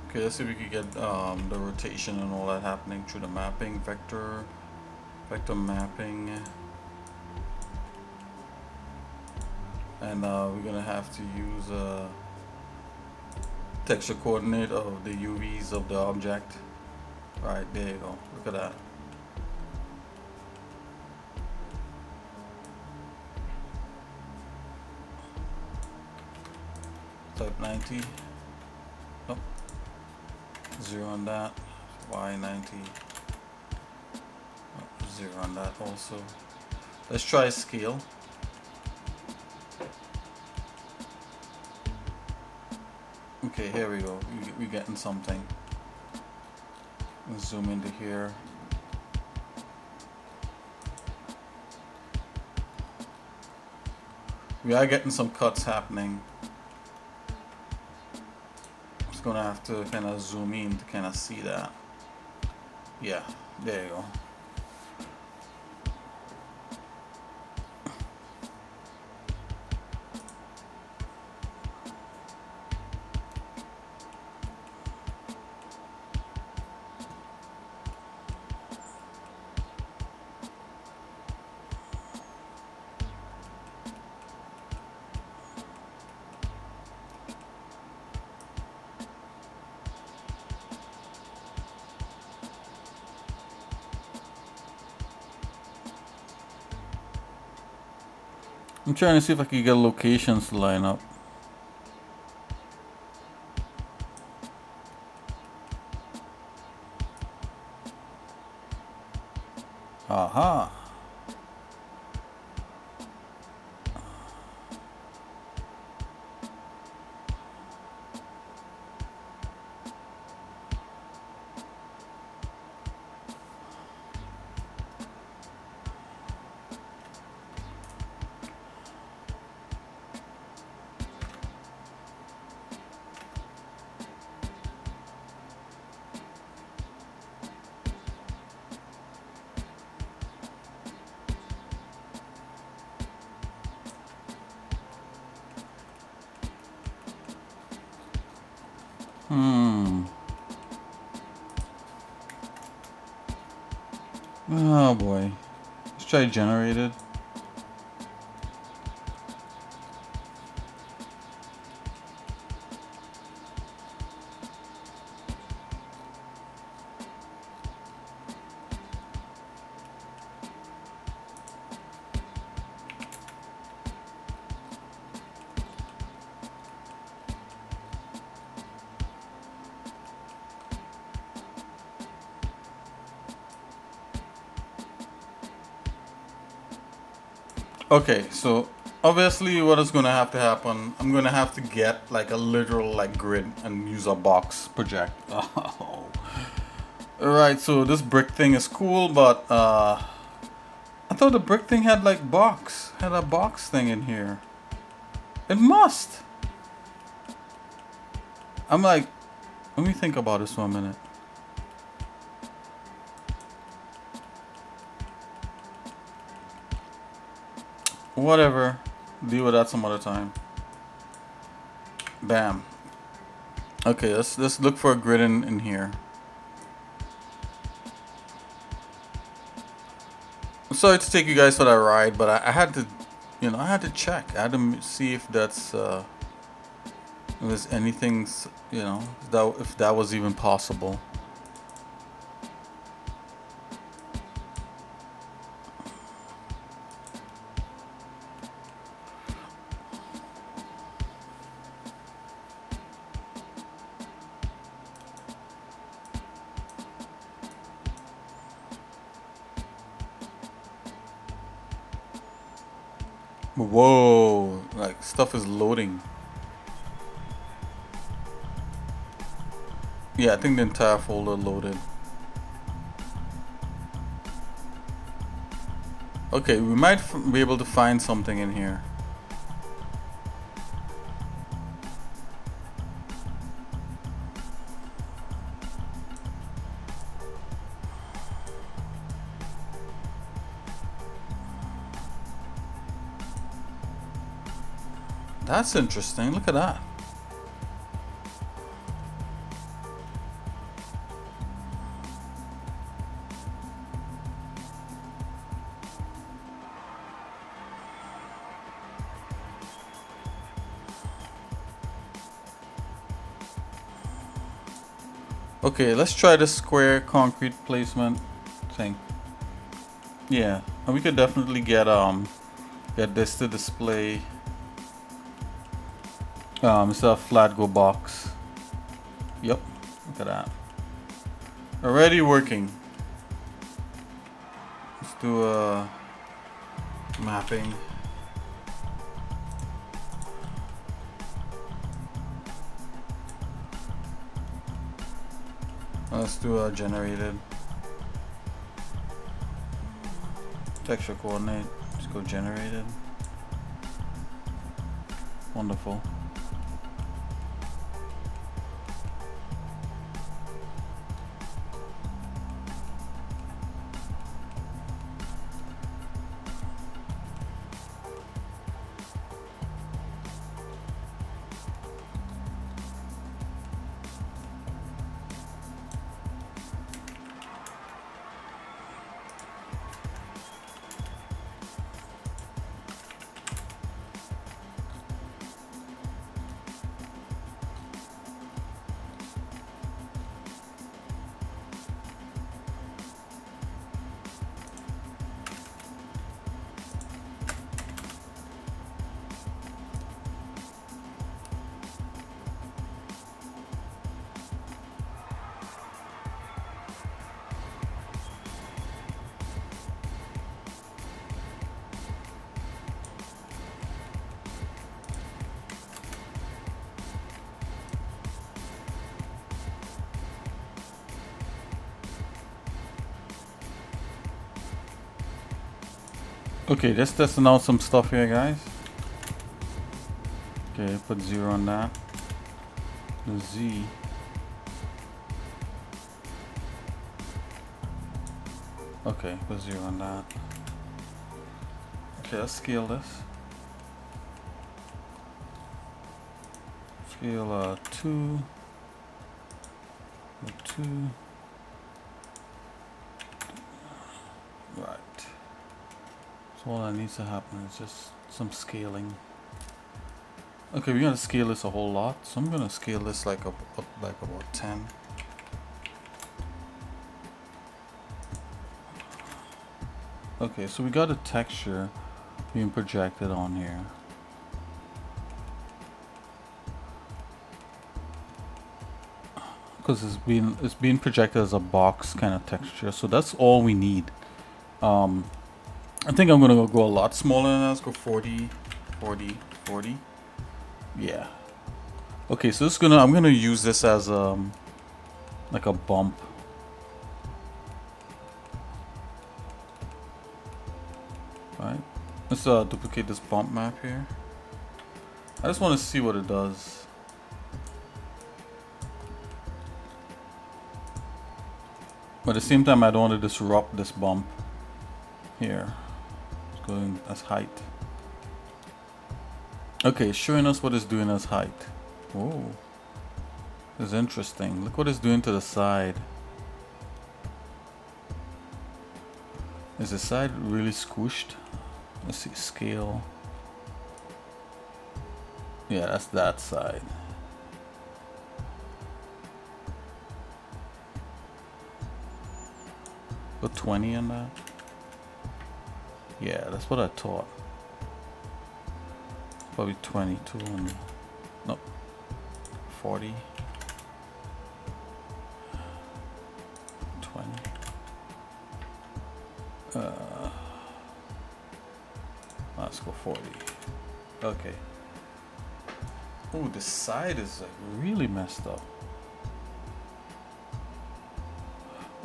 Okay, let's see if we can get the rotation and all that happening through the mapping, vector mapping. And we're gonna have to use a texture coordinate of the UVs of the object. Right, there you go. Look at that. Type 90. Nope. 0 on that. Y90. Oh, 0 on that also. Let's try scale. Okay, here we go. We're getting something. Let's zoom into here. We are getting some cuts happening. Just gonna have to kind of zoom in to kind of see that. Yeah, there you go. I'm trying to see if I can get locations to line up. Aha. Oh boy. Let's try generated. Okay, so obviously what is going to have to happen, I'm going to have to get like a literal like grid and use a box project. Oh. Alright, so this brick thing is cool, but I thought the brick thing had like had a box thing in here. It must. I'm like, let me think about this for a minute. Whatever, deal with that some other time. Bam. Okay, let's look for a grid in here. I'm sorry to take you guys for that ride, but I had to, I had to check. I had to see if that's if there's anything, if that was even possible. Whoa, like stuff is loading. Yeah, I think the entire folder loaded. Okay, we might be able to find something in here. That's interesting. Look at that. Okay, let's try the square concrete placement thing. Yeah, and we could definitely get this to display instead of flat go box. Yep, look at that. Already working. Let's do a mapping. Let's do a generated texture coordinate. Let's go generated. Wonderful. Okay, just testing out some stuff here, guys. Okay, put 0 on that. The Z. Okay, put 0 on that. Okay, let's scale this. Scale 2. 2. Right. So all that needs to happen is just some scaling. Okay, we're gonna scale this a whole lot, so I'm gonna scale this like up like about 10. Okay, so we got a texture being projected on here. Because it's being projected as a box kind of texture, so that's all we need. I think I'm gonna go a lot smaller than that. Let's go 40, 40, 40. Yeah. Okay, so I'm gonna use this as like a bump. Right. Let's duplicate this bump map here. I just want to see what it does. But at the same time, I don't want to disrupt this bump here. It's going as height. Okay, it's showing us what it's doing as height. Whoa. This is interesting. Look what it's doing to the side. Is the side really squished? Let's see, scale. Yeah, that's that side. Put 20 on that. Yeah, that's what I thought. Probably 22 on, no, 40. 20. Let's go 40. Okay. Oh, the side is like really messed up.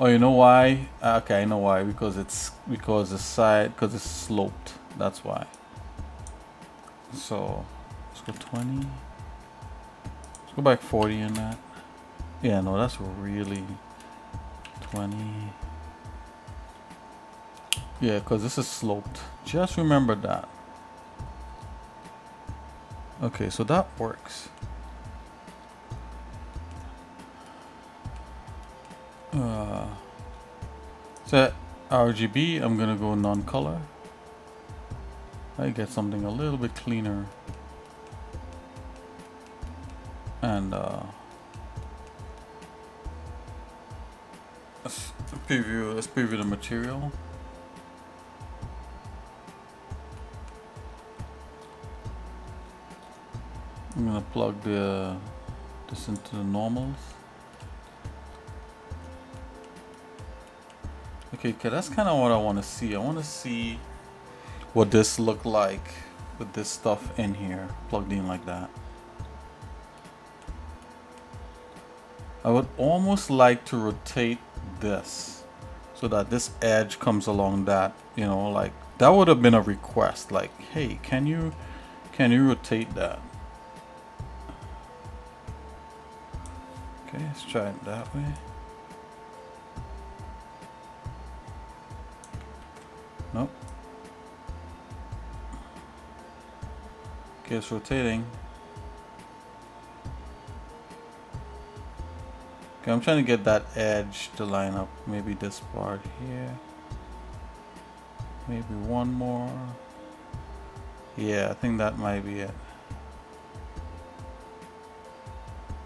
Oh, you know why? Okay, I know why. Because the side, because it's sloped. That's why. So let's go 20. Let's go back 40 in that. Yeah, no, that's really 20. Yeah, because this is sloped. Just remember that. Okay, so that works. Set RGB, I'm gonna go non-color. I get something a little bit cleaner. And let's preview the material. I'm gonna plug this into the normals. Okay, that's kind of what I want to see. I want to see what this look like with this stuff in here, plugged in like that. I would almost like to rotate this so that this edge comes along that, you know, like that would have been a request. Like, hey, can you rotate that? Okay, let's try it that way. Nope. Okay, it's rotating. Okay, I'm trying to get that edge to line up. Maybe this part here. Maybe one more. Yeah, I think that might be it.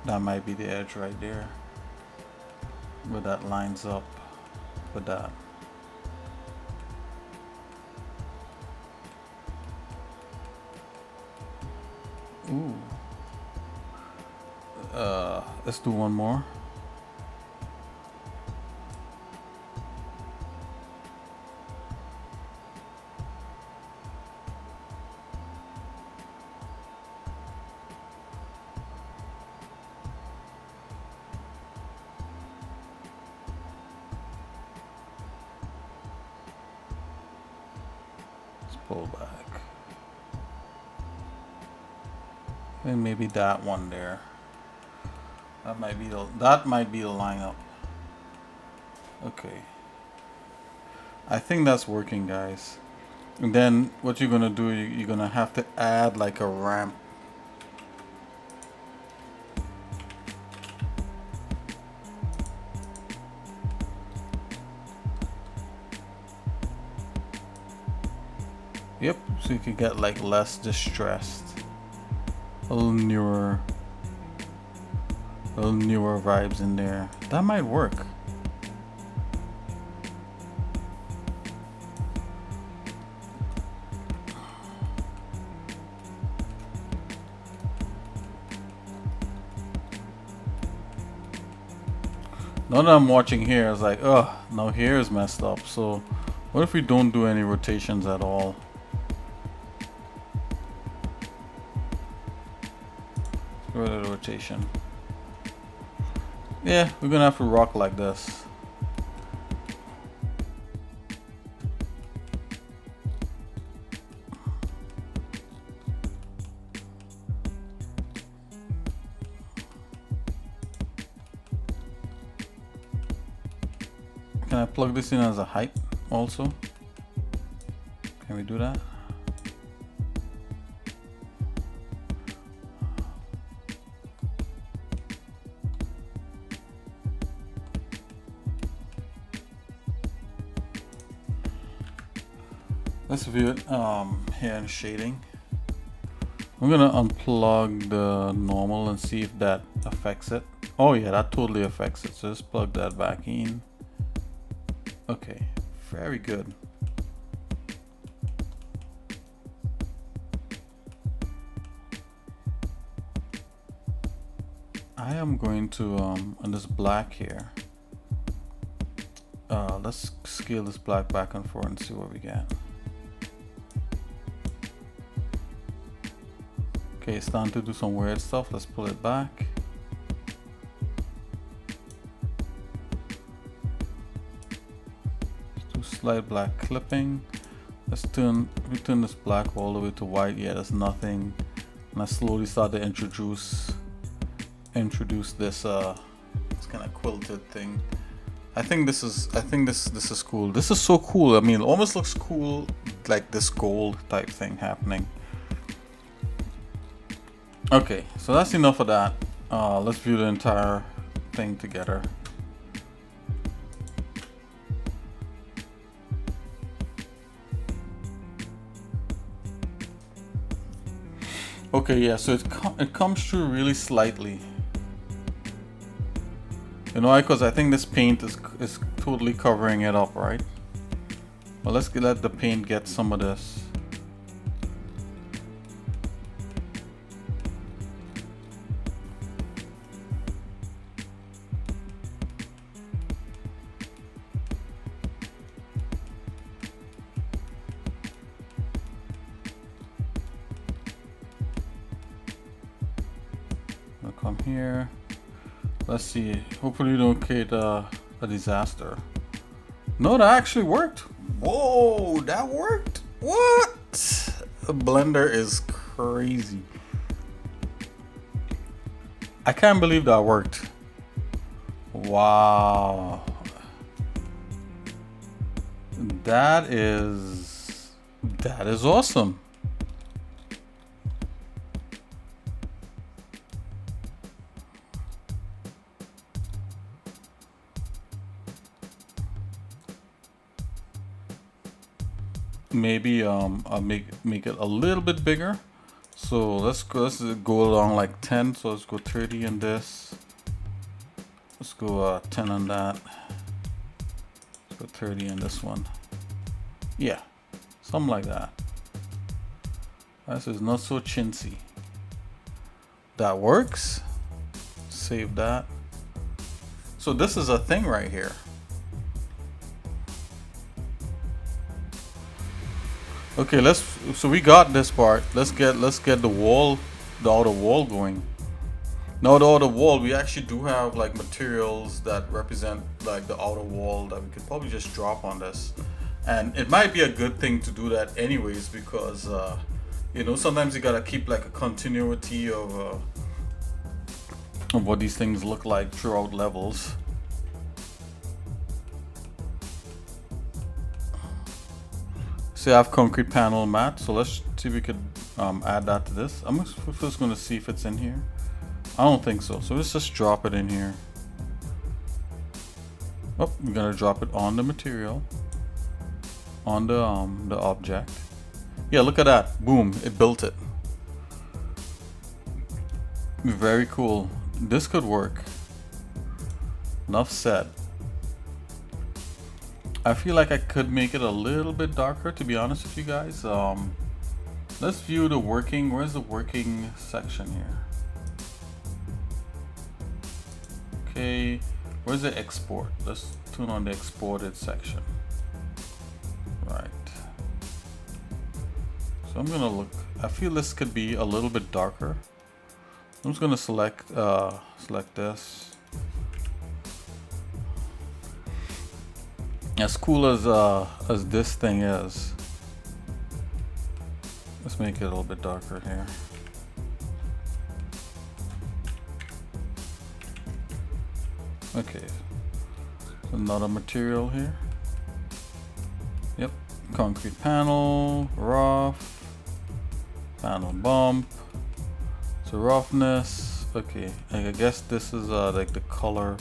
That might be the edge right there. Where that lines up with that. Ooh. Let's do one more. Let's pull back. And maybe that one there. That might be the lineup. Okay. I think that's working, guys. And then what you're gonna do, you're gonna have to add like a ramp. Yep, so you can get like less distressed. A little newer vibes in there. That might work. Now that I'm watching here, it's like, oh, now here is messed up. So what if we don't do any rotations at all? Go to the rotation. Yeah, we're gonna have to rock like this. Can I plug this in as a height also? Can we do that? Let's view it here in shading. I'm gonna unplug the normal and see if that affects it. Oh yeah, that totally affects it. So just plug that back in. Okay, very good. I am going to on this black here. Let's scale this black back and forth and see what we get. Okay, it's starting to do some weird stuff. Let's pull it back. Let's do slight black clipping. Let's turn this black all the way to white. Yeah, there's nothing. And I slowly start to introduce this kind of quilted thing. I think this is cool. This is so cool. I mean, it almost looks cool, like this gold type thing happening. Okay, so that's enough of that. Let's view the entire thing together. Okay, yeah, so it comes through really slightly. You know, because I think this paint is totally covering it up, right? Well, let's let the paint get some of this. I'll come here. Let's see. Hopefully, we don't create a disaster. No, that actually worked. Whoa, that worked. What? The blender is crazy. I can't believe that worked. Wow. That is awesome. Maybe I'll make it a little bit bigger. So let's go along like 10. So let's go 30 in this. Let's go 10 on that. Let's go 30 in this one. Yeah, something like that. This is not so chintzy. That works. Save that. So this is a thing right here. Okay, so we got this part. Let's get the wall, the outer wall going. Now the outer wall, we actually do have like materials that represent like the outer wall that we could probably just drop on this. And it might be a good thing to do that anyways, because you know, sometimes you gotta keep like a continuity of what these things look like throughout levels. So I have concrete panel mat, so let's see if we could add that to this. I'm first going to see if it's in here. I don't think so, so let's just drop it in here. Oh, we're going to drop it on the material, on the object. Yeah, look at that. Boom, it built it. Very cool. This could work. Enough said. I feel like I could make it a little bit darker, to be honest with you guys. Let's view the working. Where's the working section here? Okay, where's the export? Let's tune on the exported section. Right. So I'm gonna look. I feel this could be a little bit darker. I'm just gonna select this. As cool as this thing is, let's make it a little bit darker here. Okay, another material here. Yep, concrete panel, rough, panel bump. So roughness. Okay, I guess this is like the color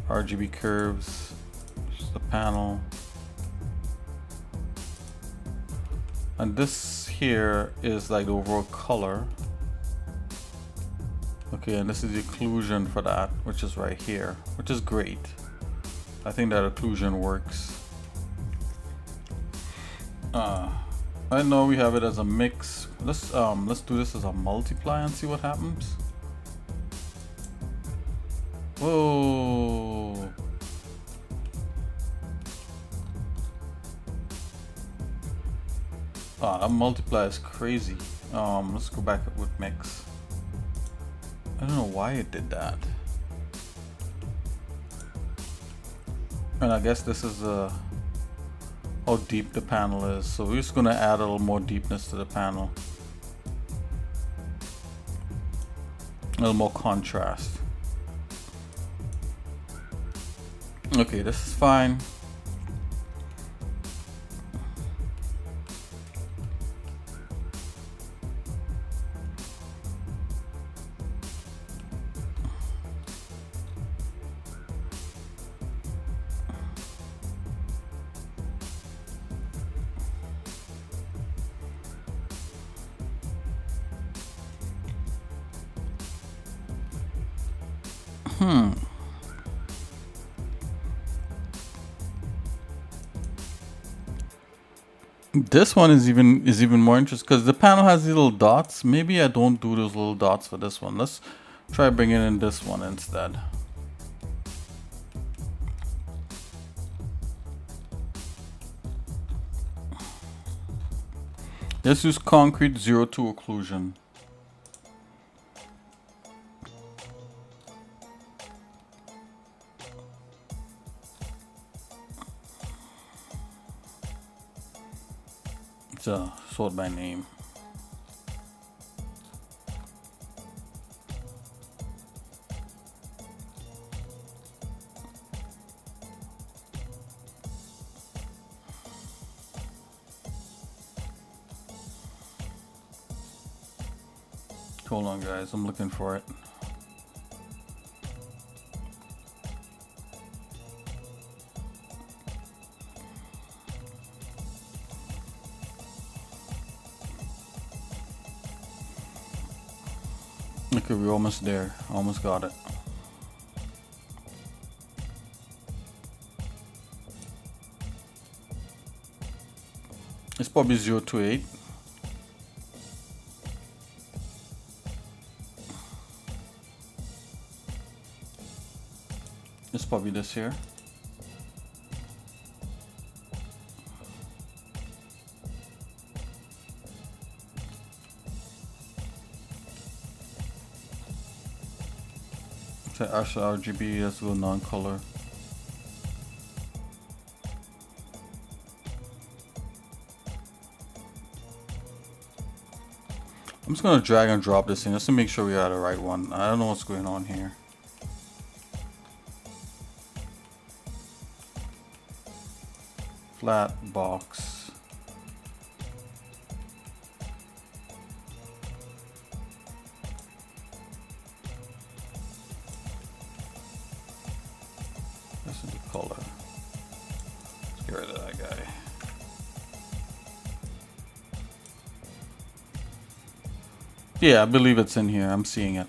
RGB curves. The panel, and this here is like the overall color. Okay, and this is the occlusion for that, which is right here, which is great. I think that occlusion works. I know we have it as a mix. Let's do this as a multiply and see what happens. Whoa. That multiply is crazy. Let's go back with mix. I don't know why it did that. And I guess this is how deep the panel is. So we're just gonna add a little more deepness to the panel. A little more contrast. Okay, this is fine. This one is even more interesting because the panel has these little dots. Maybe I don't do those little dots for this one. Let's try bringing in this one instead. Let's use concrete 02 occlusion. It's a sort by name. Hold on, guys, I'm looking for it. Okay, we're almost there. Almost got it. It's probably 028. It's probably this here. So actually RGB, let's go non-color. I'm just gonna drag and drop this thing just to make sure we got the right one. I don't know what's going on here. Flat box. This is the color. Let's get rid of that guy. Yeah, I believe it's in here. I'm seeing it.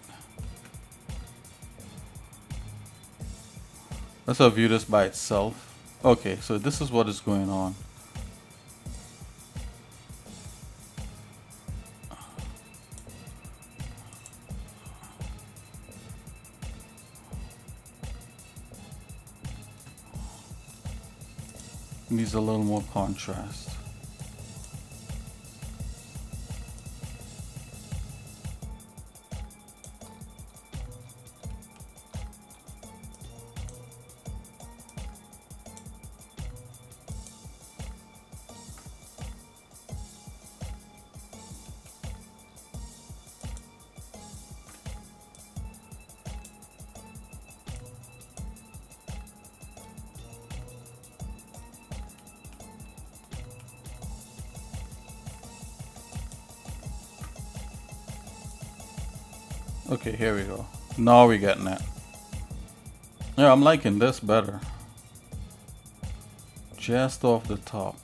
Let's view this by itself. Okay, so this is what is going on. Needs a little more contrast. Okay, here we go. Now we're getting it. Yeah, I'm liking this better. Just off the top.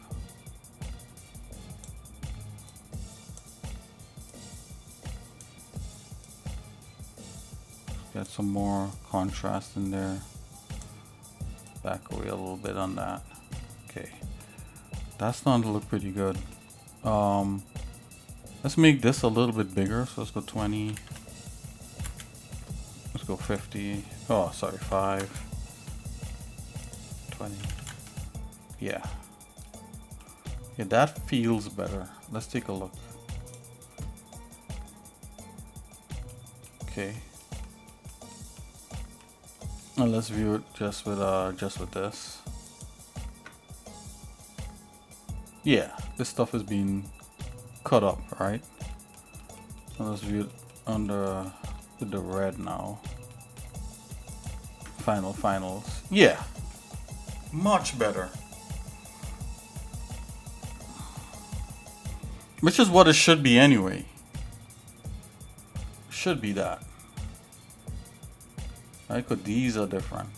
Get some more contrast in there. Back away a little bit on that. Okay. That's starting to look pretty good. Let's make this a little bit bigger. So let's go 20. Let's go 50. Oh, sorry, 5. 20. Yeah. Yeah, that feels better. Let's take a look. Okay. And let's view it just with this. Yeah, this stuff is being cut up, right? And let's view it under with the red now. Finals. Yeah, much better. Which is what it should be anyway. Should be that. Right, but these are different.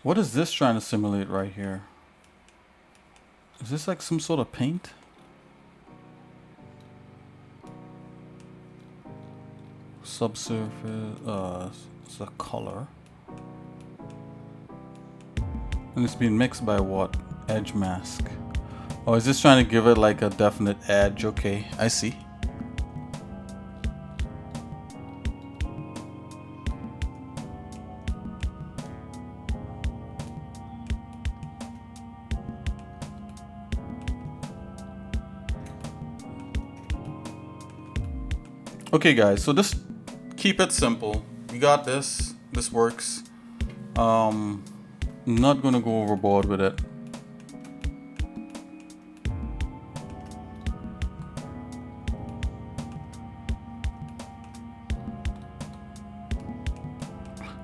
What is this trying to simulate right here? Is this like some sort of paint? Subsurface, it's a color. And it's being mixed by what? Edge mask. Oh, is this trying to give it like a definite edge? Okay, I see. Okay guys, so just keep it simple. We got this. This works. Not gonna go overboard with it.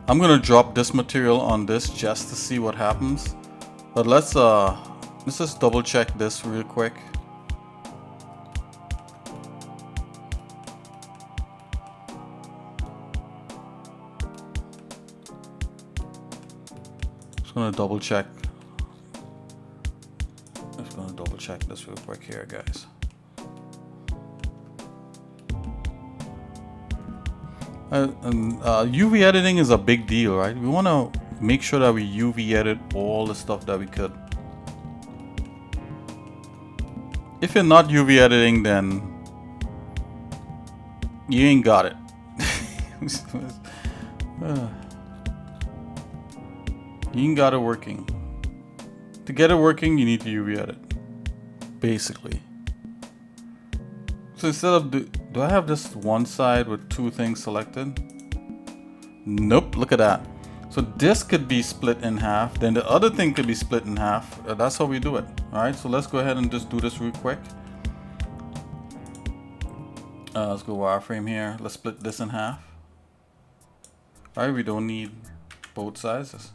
I'm gonna drop this material on this just to see what happens. But let's just double check this real quick. Just gonna double check. Just gonna double check this real quick here, guys. UV editing is a big deal, right? We want to make sure that we UV edit all the stuff that we could. If you're not UV editing, then you ain't got it. You ain't got it working. To get it working, you need to UV edit, basically. So instead of do I have just one side with two things selected? Nope, look at that. So this could be split in half, then the other thing could be split in half. That's how we do it. All right, so let's go ahead and just do this real quick. Let's go wireframe here. Let's split this in half. All right, we don't need both sides,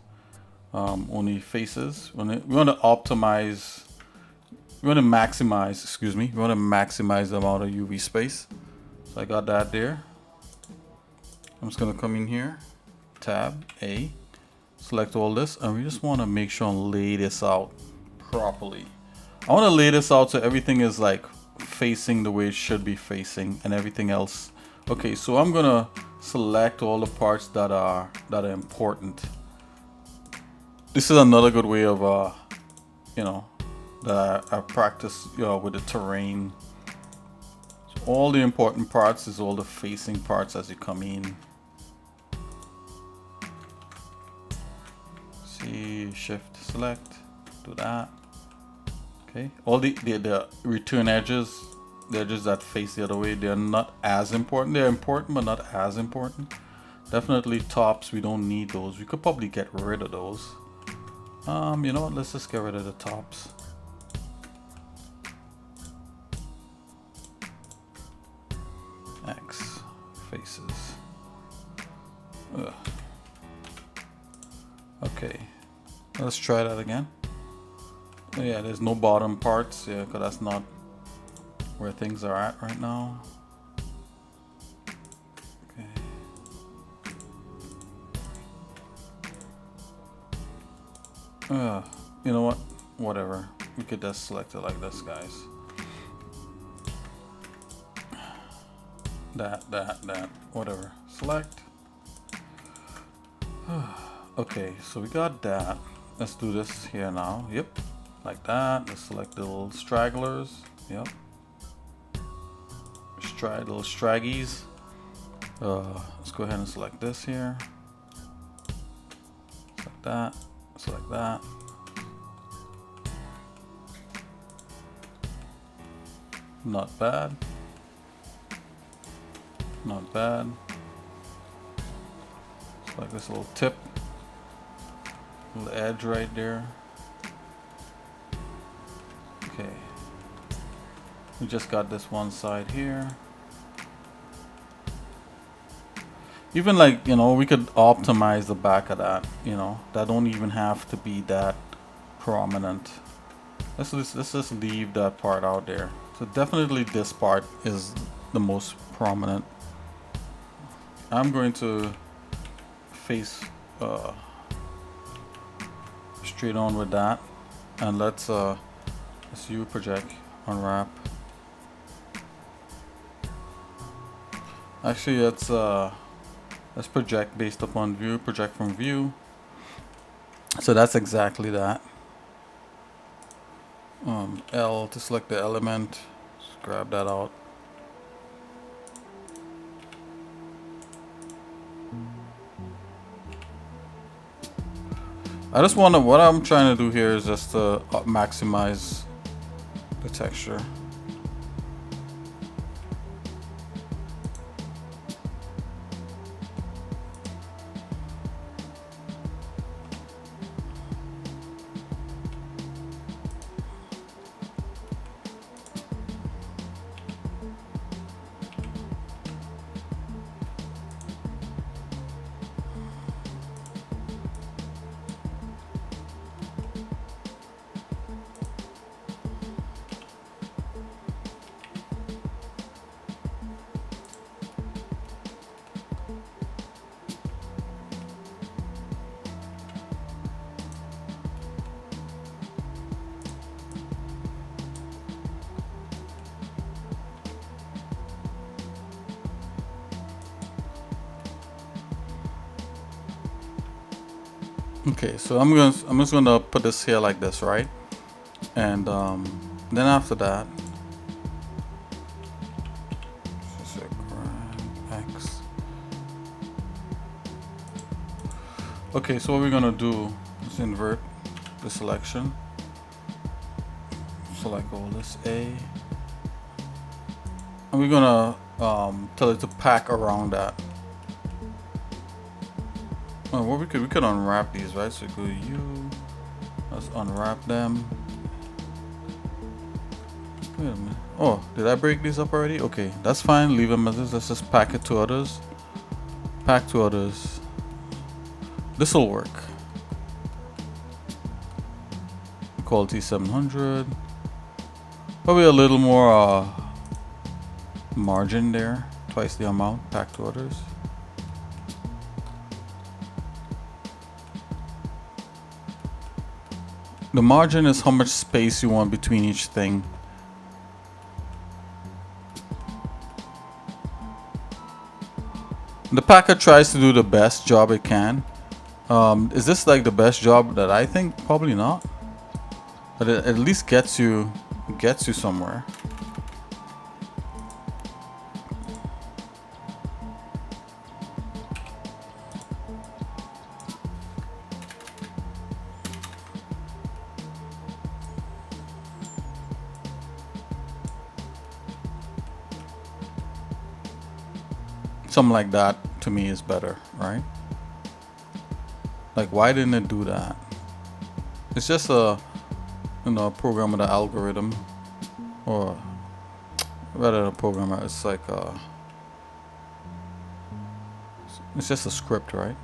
only faces. We want to optimize. We want to maximize, excuse me, we want to maximize the amount of UV space. So I got that there. I'm just going to come in here, tab A, select all this, and we just want to make sure and lay this out properly. I want to lay this out so everything is like facing the way it should be facing and everything else. Okay, so I'm going to select all the parts that are important. This is another good way of, you know, that I practice with the terrain. So all the important parts is all the facing parts as you come in. See, shift, select, do that. Okay, all the return edges, the edges that face the other way, they're not as important. They're important, but not as important. Definitely tops, we don't need those. We could probably get rid of those. You know what? Let's just get rid of the tops. X faces. Ugh. Okay, let's try that again. Oh, yeah, there's no bottom parts, yeah, because that's not where things are at right now. Okay. You know what? Whatever. We could just select it like this, guys. That, whatever. Select. Okay, so we got that. Let's do this here now. Yep, like that. Let's select the little stragglers. Yep. Little straggies. Let's go ahead and select this here. Select that. Select that. Not bad. Not bad. Like this little tip, little edge right there. Okay, we just got this one side here. Even like, you know, we could optimize the back of that, you know, that don't even have to be that prominent. Let's just leave that part out there. So definitely this part is the most prominent. I'm going to face straight on with that, and let's view, project, unwrap. Actually, let's project based upon view, project from view. So that's exactly that. L to select the element. Just grab that out. I just want to, what I'm trying to do here is just to maximize the texture. Okay, so I'm just gonna put this here like this, right? And then after that, just grab X. Okay, so what we're gonna do is invert the selection. Select all this A, and we're gonna tell it to pack around that. Oh, well, we could unwrap these, right? So go U. Let's unwrap them. Wait a minute. Oh, did I break these up already? Okay, that's fine. Leave them as is. Let's just pack it to others. Pack to others. This will work. Quality 700. Probably a little more margin there. Twice the amount. Pack to others. The margin is how much space you want between each thing. The packer tries to do the best job it can. Is this like the best job that I think? Probably not. But it at least gets you somewhere. Something like that to me is better, right? Like, why didn't it do that? It's just a, program with an algorithm, or rather a programmer. It's like it's just a script, right?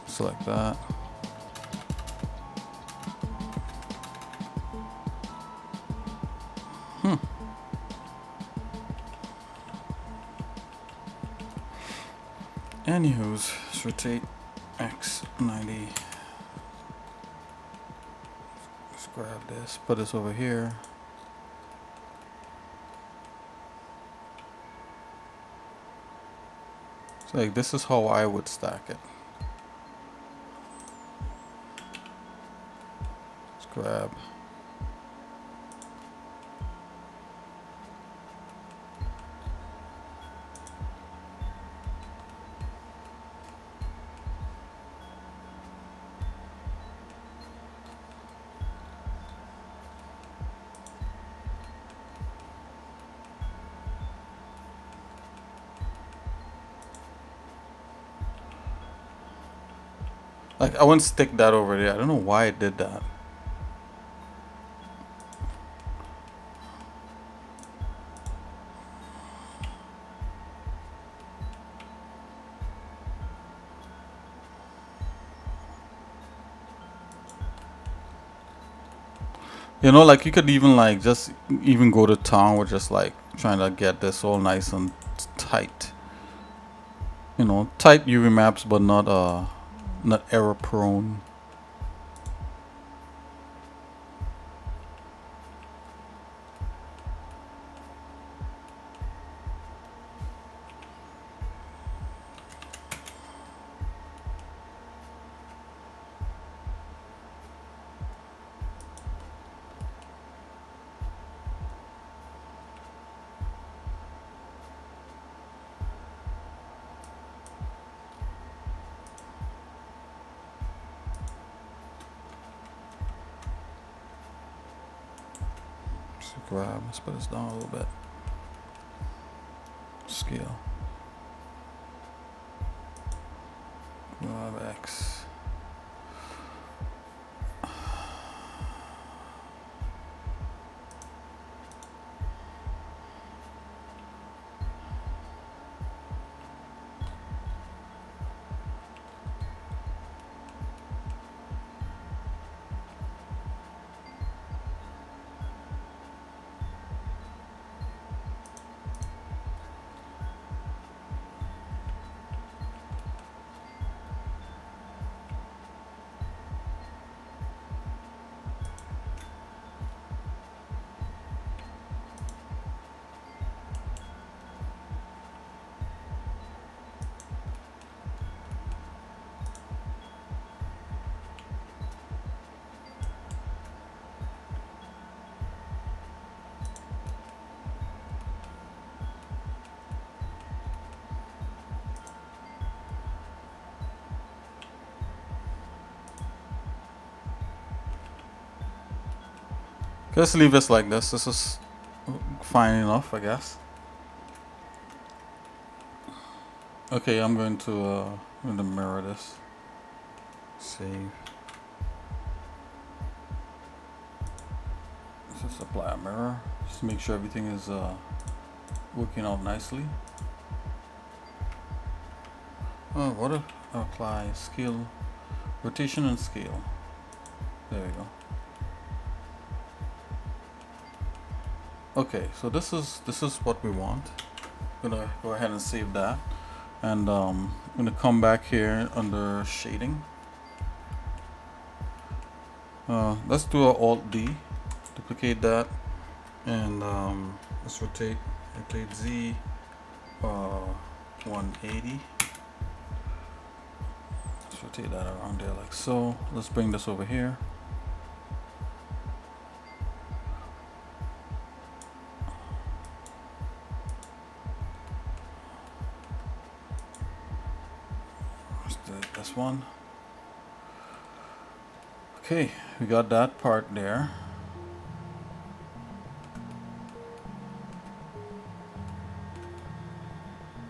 Select that. Anywho's, let's rotate X 90. Let's grab this, put this over here. So like this is how I would stack it. Let's grab. Like, I wouldn't stick that over there. I don't know why it did that. You know, like you could even like just even go to town with just like trying to get this all nice and tight. You know, tight UV maps, but not error prone. Grab, let's put this down a little bit. Scale. Grab X. Just leave this like this. This is fine enough, I guess. Okay, I'm going to mirror this. Save. Let's just apply a mirror. Just make sure everything is working out nicely. Oh, what if apply scale, rotation and scale. There we go. Okay, so this is what we want. I'm gonna go ahead and save that, and I'm gonna come back here under shading. Let's do a Alt D, duplicate that, and let's rotate Z 180. Let's rotate that around there like so. Let's bring this over here. This one. Okay, we got that part there.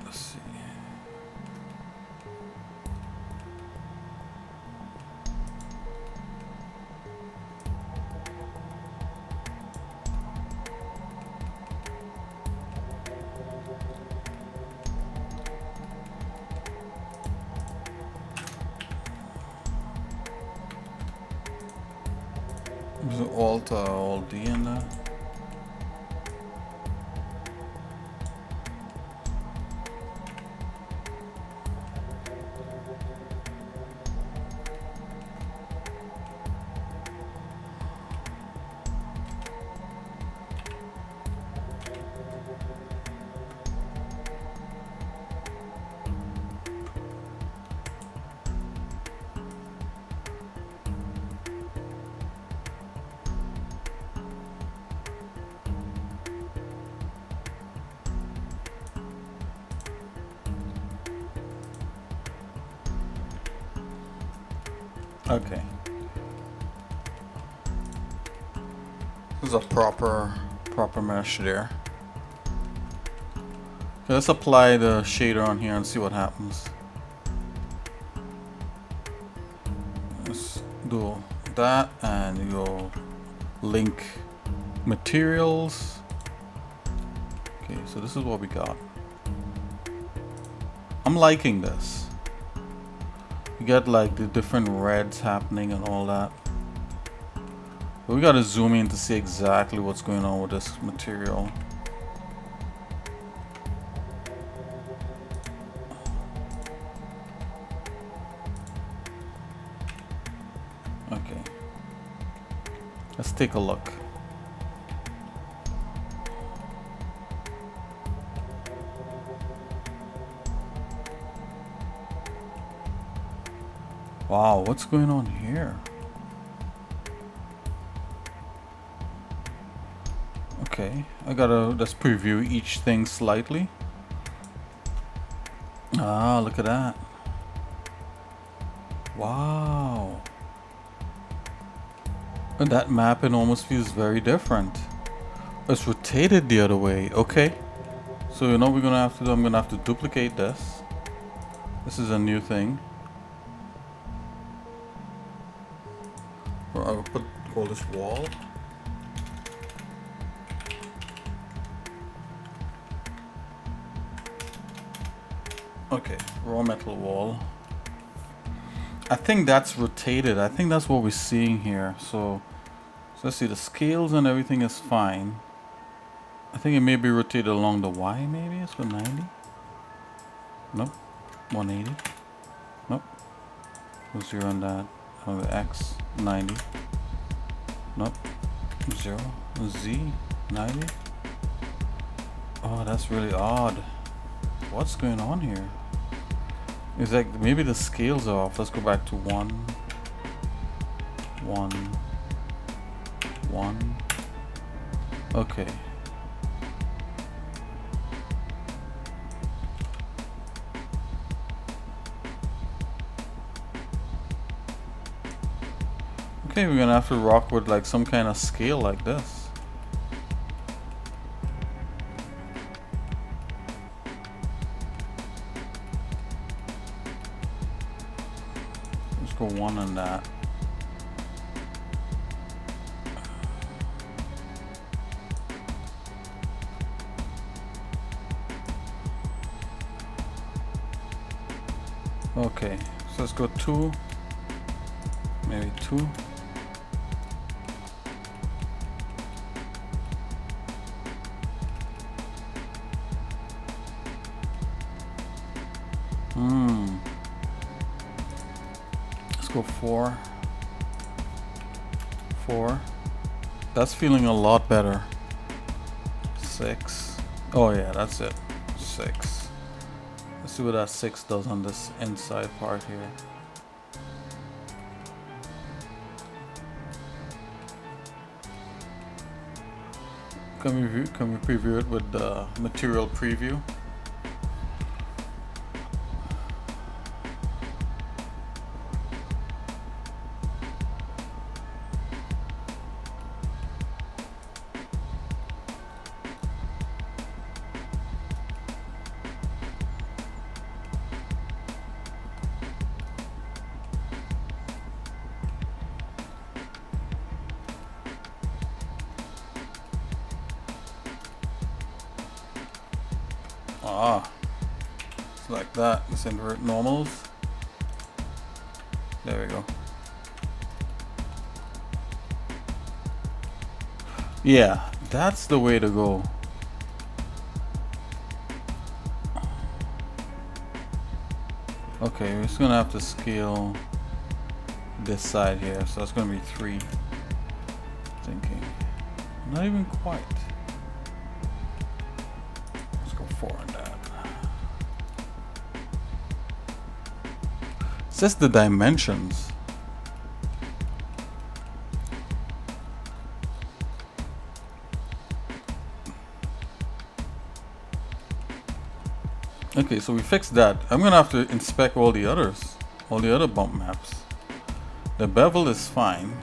Let's see. There's an Alt D in there. Okay. This is a proper mesh there. Okay, let's apply the shader on here and see what happens. Let's do that, and you'll link materials. Okay, so this is what we got. I'm liking this. You get like the different reds happening and all that. But we gotta zoom in to see exactly what's going on with this material. Okay. Let's take a look. Wow, what's going on here? Okay, I gotta just preview each thing slightly. Ah, look at that. Wow. And that mapping almost feels very different. It's rotated the other way. Okay. So you know what we're gonna have to do? I'm gonna have to duplicate this. This is a new thing. I'll call this wall. Okay, raw metal wall. I think that's rotated. I think that's what we're seeing here. So let's see, the scales and everything is fine. I think it may be rotated along the Y, maybe it's for 90. Nope. 180. Nope. No 0 on that. On the X, 90. Nope. 0. Z, 90. Oh, that's really odd. What's going on here? Is that maybe the scales are off? Let's go back to 1, 1, 1. Okay. Okay, we're gonna have to rock with like some kind of scale like this. Let's go 1 on that. Okay, so let's go 2, maybe 2. Let's go 4. 4. That's feeling a lot better. 6. Oh yeah, that's it. 6. Let's see what that 6 does on this inside part here. Can we preview it with the material preview? Ah, it's like that. Let's invert normals. There we go. Yeah, that's the way to go. Okay, we're just gonna have to scale this side here. So it's gonna be 3. Thinking. Not even quite. 4 on that. It's just the dimensions. Okay, so we fixed that. I'm gonna have to inspect all the others, all the other bump maps. The bevel is fine.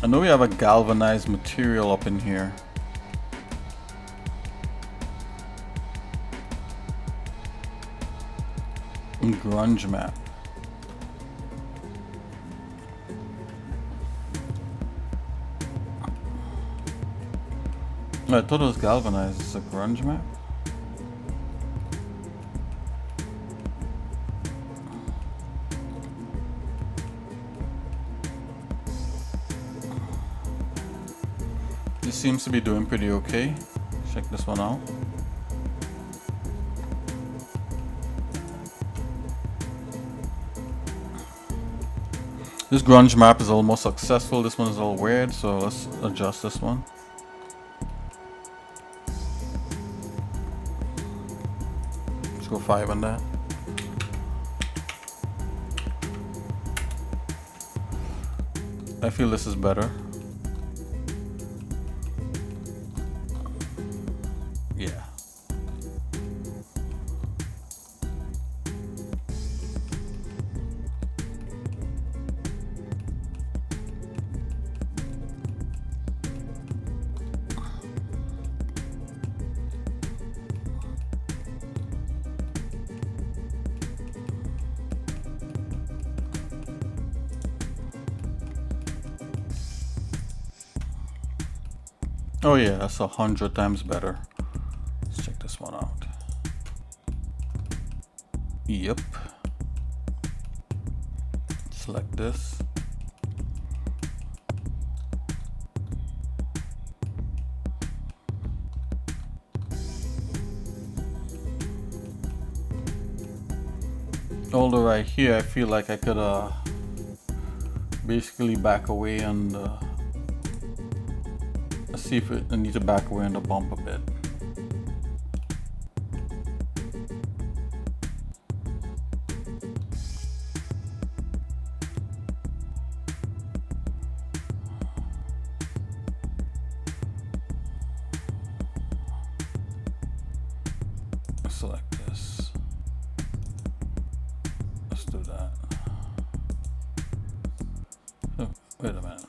I know we have a galvanized material up in here. Grunge map. I thought it was galvanized. It's a grunge map. This seems to be doing pretty okay. Check this one out. This grunge map is almost successful. This one is all weird, so let's adjust this one. Let's go 5 on that. I feel this is better. Yeah. Oh yeah, that's 100 times better. Let's check this one out. Yep. Select this. Although right here, I feel like I could basically back away and let's see if I need to back away on the bump a bit. Select this. Let's do that. Oh, wait a minute.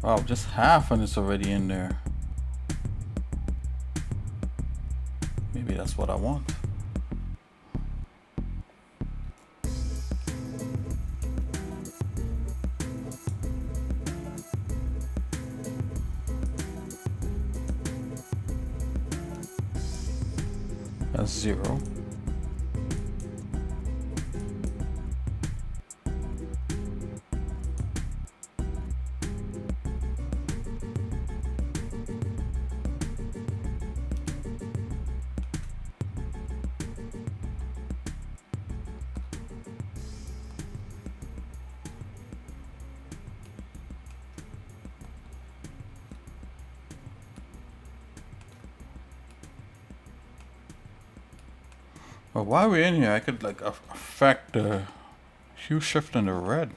Wow, just half and it's already in there. Maybe that's what I want. That's 0. But while we're in here, I could like affect the hue shift in the red.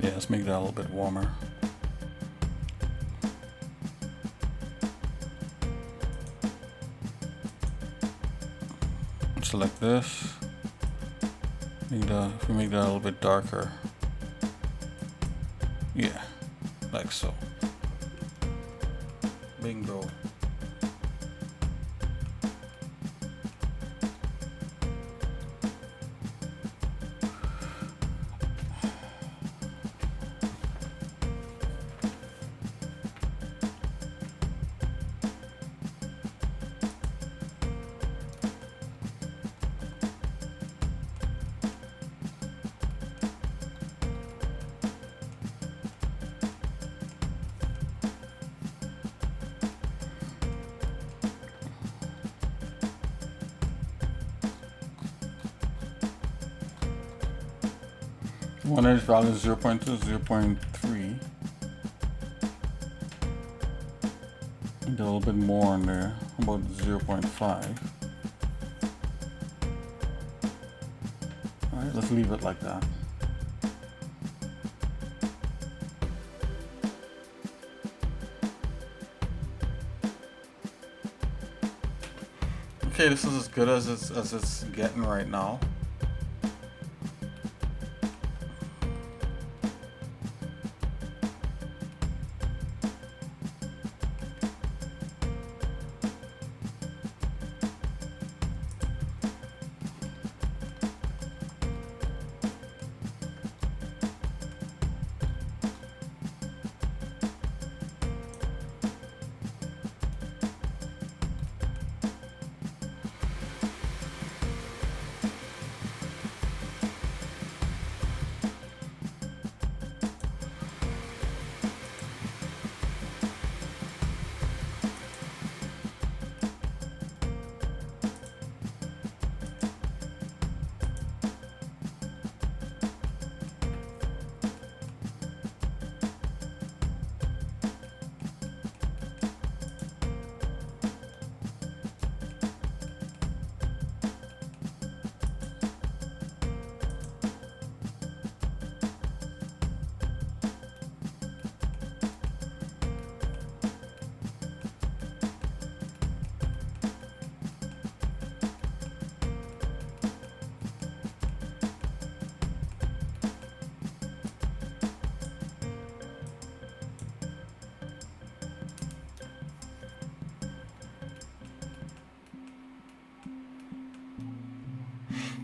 Yeah, let's make that a little bit warmer. Select this. If we make that a little bit darker. Yeah, like so. Bingo. One edge value is 0.2, 0.3. A little bit more in there, about 0.5. Alright, let's leave it like that. Okay, this is as good as it's getting right now.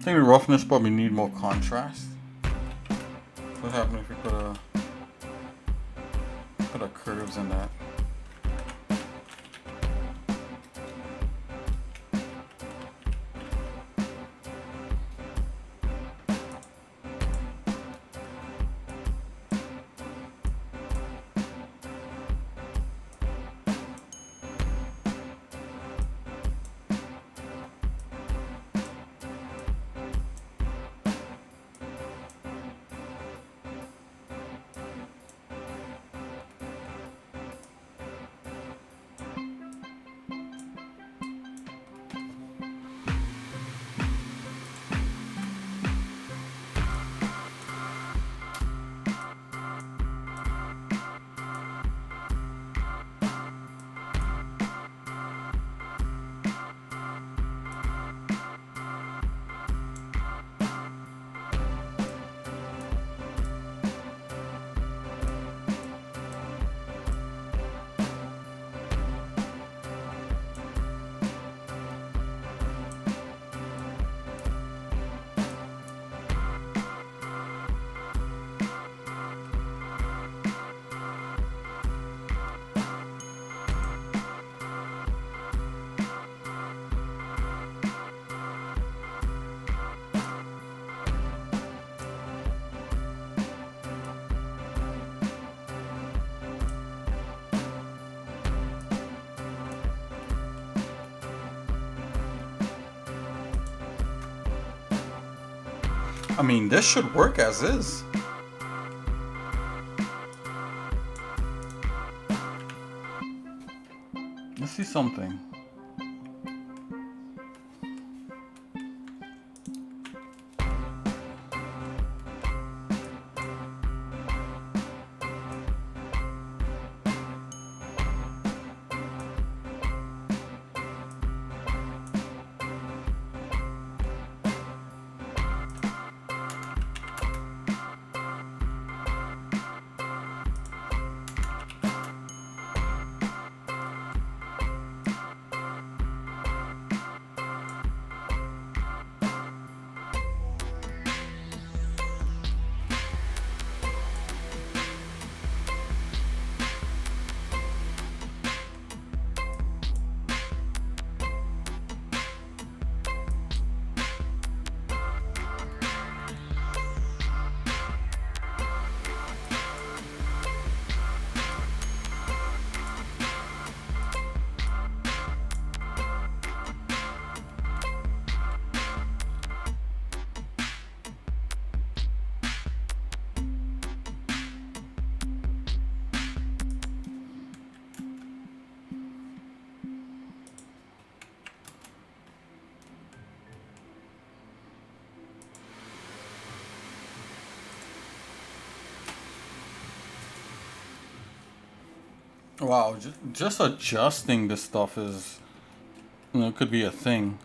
I think the roughness probably need more contrast. What happens if we put a curves in that? I mean, this should work as is. Let's see something. Wow, just adjusting this stuff is, could be a thing.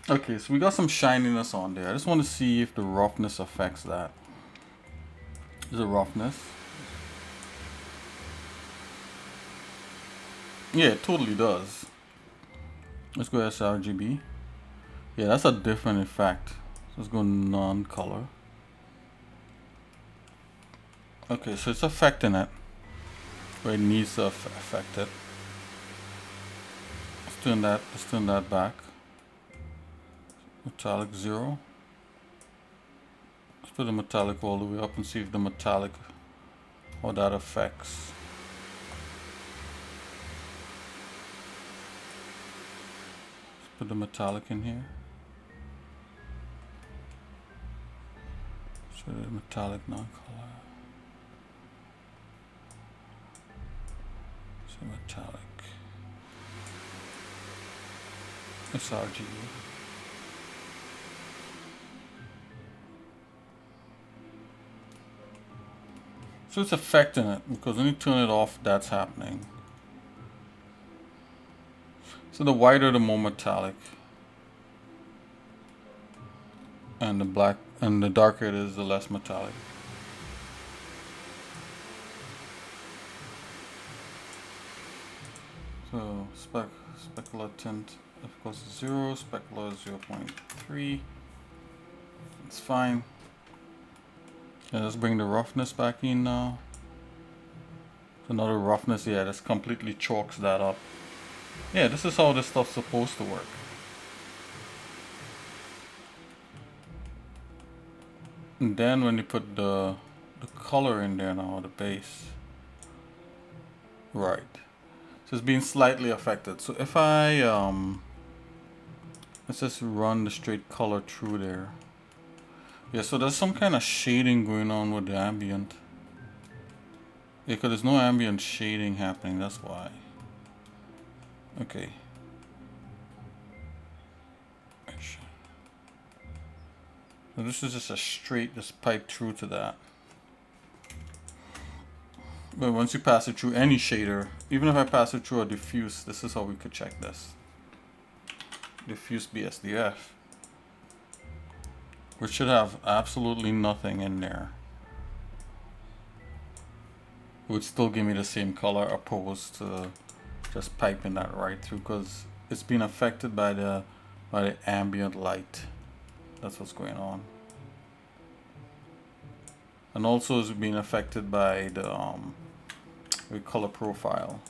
Okay, so we got some shininess on there. I just want to see if the roughness affects that. Is it roughness? Yeah, it totally does. Let's go sRGB. Yeah, that's a different effect. Let's go non-color. Okay, so it's affecting it. Where it needs to affect it. Let's turn that back. Metallic 0. Let's put the metallic all the way up and see if the metallic, how that affects. Let's put the metallic in here. So the metallic non-color. Metallic. sRGB. So it's affecting it because when you turn it off, that's happening. So the whiter, the more metallic, and the black, and the darker it is, the less metallic. So specular tint, of course, 0. Specular 0.3. It's fine. Yeah, let's bring the roughness back in now. So now the roughness, yeah, this completely chalks that up. Yeah, this is how this stuff's supposed to work. And then when you put the color in there now, the base. Right. So it's being slightly affected. So if I, let's just run the straight color through there. Yeah, so there's some kind of shading going on with the ambient. Yeah, because there's no ambient shading happening, that's why. Okay. So this is just a straight, just pipe through to that. But once you pass it through any shader, even if I pass it through a diffuse, this is how we could check this. Diffuse BSDF. Which should have absolutely nothing in there. It would still give me the same color opposed to just piping that right through because it's being affected by the ambient light. That's what's going on. And also it's being affected by the color profile.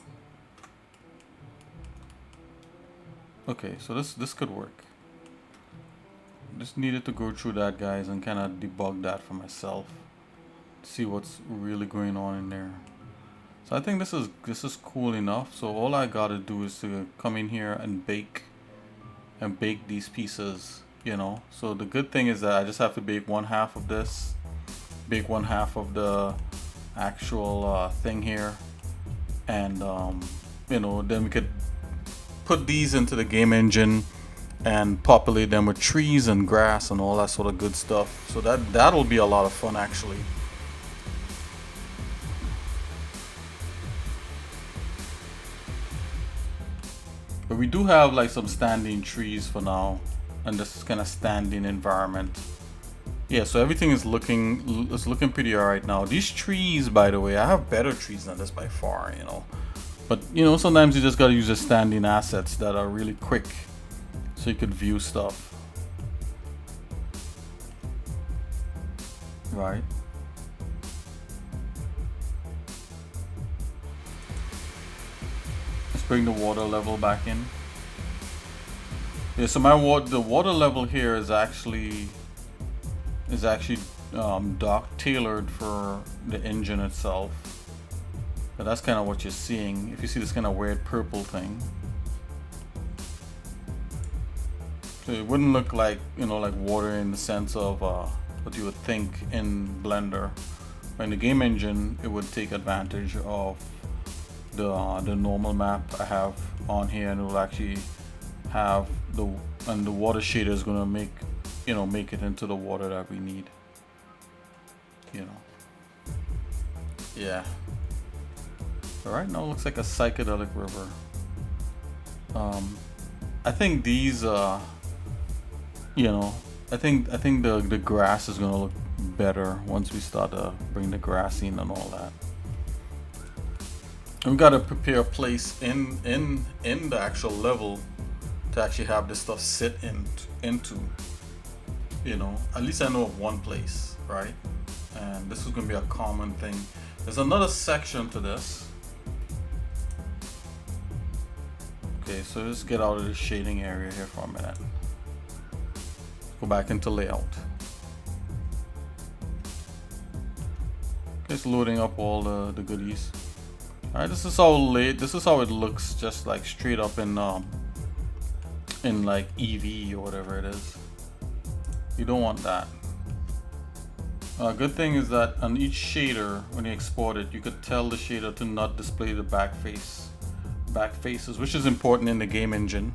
Okay, so this could work. Just needed to go through that, guys, and kind of debug that for myself. See what's really going on in there. So I think this is cool enough. So all I gotta do is to come in here and bake these pieces, you know. So the good thing is that I just have to bake 1/2 of this, bake 1/2 of the actual thing here, and you know, then we could put these into the game engine and populate them with trees and grass and all that sort of good stuff. So that'll be a lot of fun, actually. But we do have like some standing trees for now, and this is kind of standing environment. Yeah, so everything is looking pretty alright now. These trees, by the way, I have better trees than this by far, you know. But you know, sometimes you just gotta use the standing assets that are really quick, so you could view stuff. Right. Let's bring the water level back in. Yeah, so the water level here is actually tailored for the engine itself. But that's kind of what you're seeing. If you see this kind of weird purple thing. So it wouldn't look like, you know, like water in the sense of what you would think in Blender. But in the game engine, it would take advantage of the normal map I have on here, and it will actually have the water shader is gonna make it into the water that we need. You know. Yeah. All right, now it looks like a psychedelic river. I think these you know, I think the grass is gonna look better once we start to bring the grass in and all that. And we gotta prepare a place in the actual level to actually have this stuff sit into. You know, at least I know of one place, right? And this is gonna be a common thing. There's another section to this. Okay, so let's get out of the shading area here for a minute. Go back into layout. Okay, it's loading up all the goodies. Alright, this is how it looks, just like straight up in like EV or whatever it is. You don't want that. Good thing is that on each shader, when you export it, you could tell the shader to not display the back face. back faces, which is important in the game engine.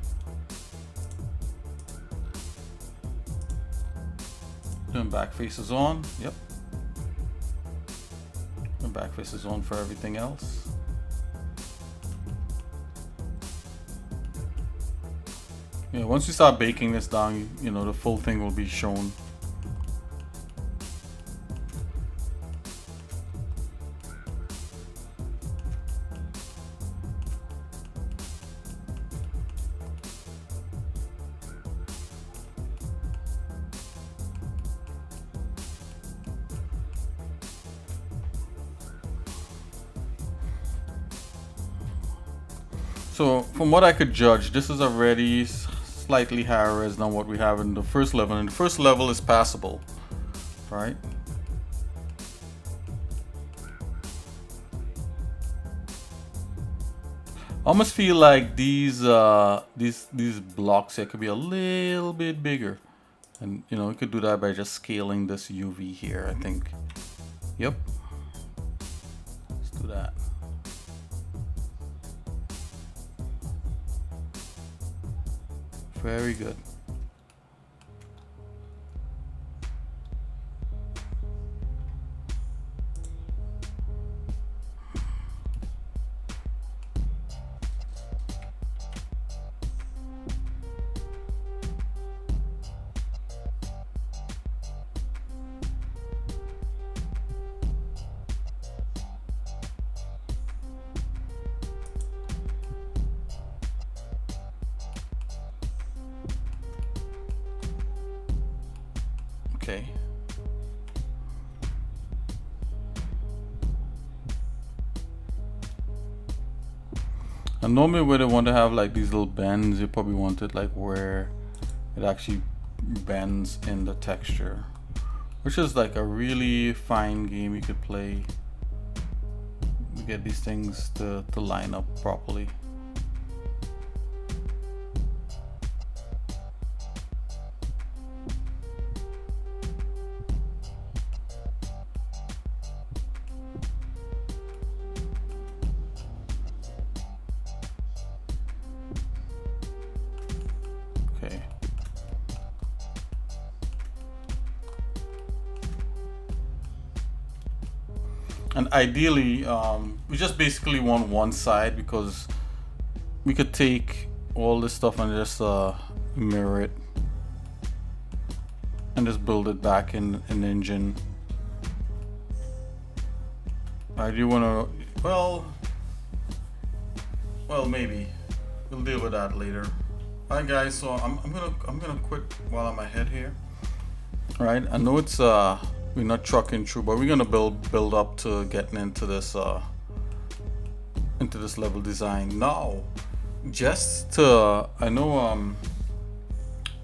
Turn back faces on. Yep. Turn back faces on for everything else. Yeah, once you start baking this down, you know, the full thing will be shown. So from what I could judge, this is already slightly higher res than what we have in the first level, and the first level is passable, right? I almost feel like these blocks here could be a little bit bigger, and you know, we could do that by just scaling this UV here, I think. Yep. Let's do that. Very good. Okay. And normally where they want to have like these little bends, you probably want it like where it actually bends in the texture, which is like a really fine game you could play to get these things to line up properly. Okay. And ideally, we just basically want one side, because we could take all this stuff and just mirror it and just build it back in an engine. I do want to, well, maybe we'll deal with that later. Alright guys, so I'm gonna quit while I'm ahead here. Alright, I know it's we're not trucking through, but we're gonna build up to getting into this level design now. Just to I know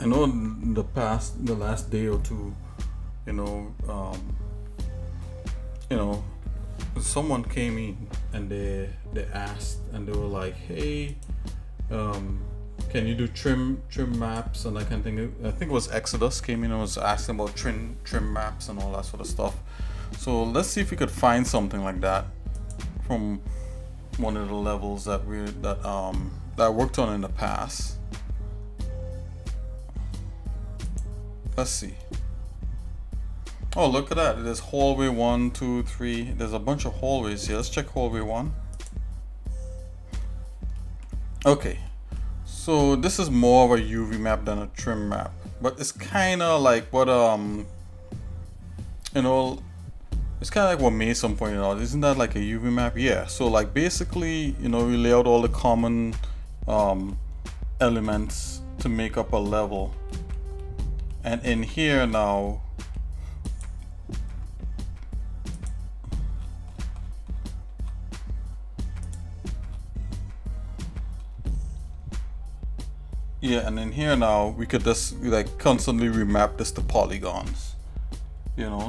in the last day or two, someone came in and they asked, and they were like, hey, can you do trim maps and that kind of thing. I think it was Exodus came in and was asking about trim maps and all that sort of stuff. So let's see if we could find something like that from one of the levels that I worked on in the past. Let's see. Oh, look at that. There's hallway 1, 2, 3. There's a bunch of hallways here. Let's check hallway 1. Okay. So this is more of a UV map than a trim map. But it's kind of like what, it's kind of like what Mason pointed out. Isn't that like a UV map? Yeah. So like basically, we lay out all the common elements to make up a level. And in here now, yeah, and in here now we could just like constantly remap this to polygons,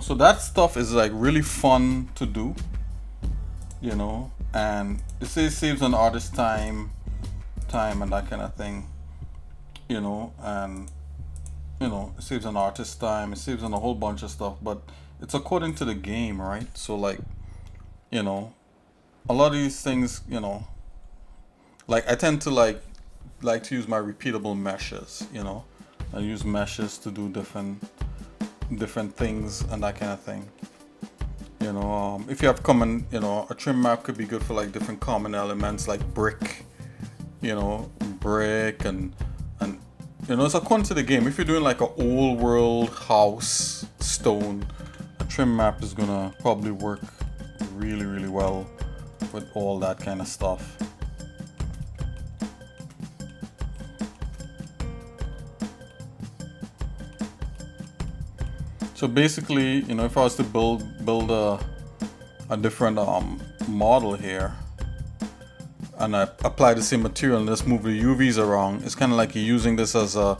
so that stuff is like really fun to do, and it saves an artist time and that kind of thing, and it saves an artist time, it saves on a whole bunch of stuff, but it's according to the game, right? So like, a lot of these things, Like I tend to like to use my repeatable meshes, you know. I use meshes to do different things and that kind of thing. You know, if you have common, you know, a trim map could be good for like different common elements like brick, you know, brick and you know, it's according to the game. If you're doing like an old world house stone, a trim map is gonna probably work really well with all that kind of stuff. So basically, you know, if I was to build a different model here, and I apply the same material and just move the UVs around, it's kind of like you're using this as a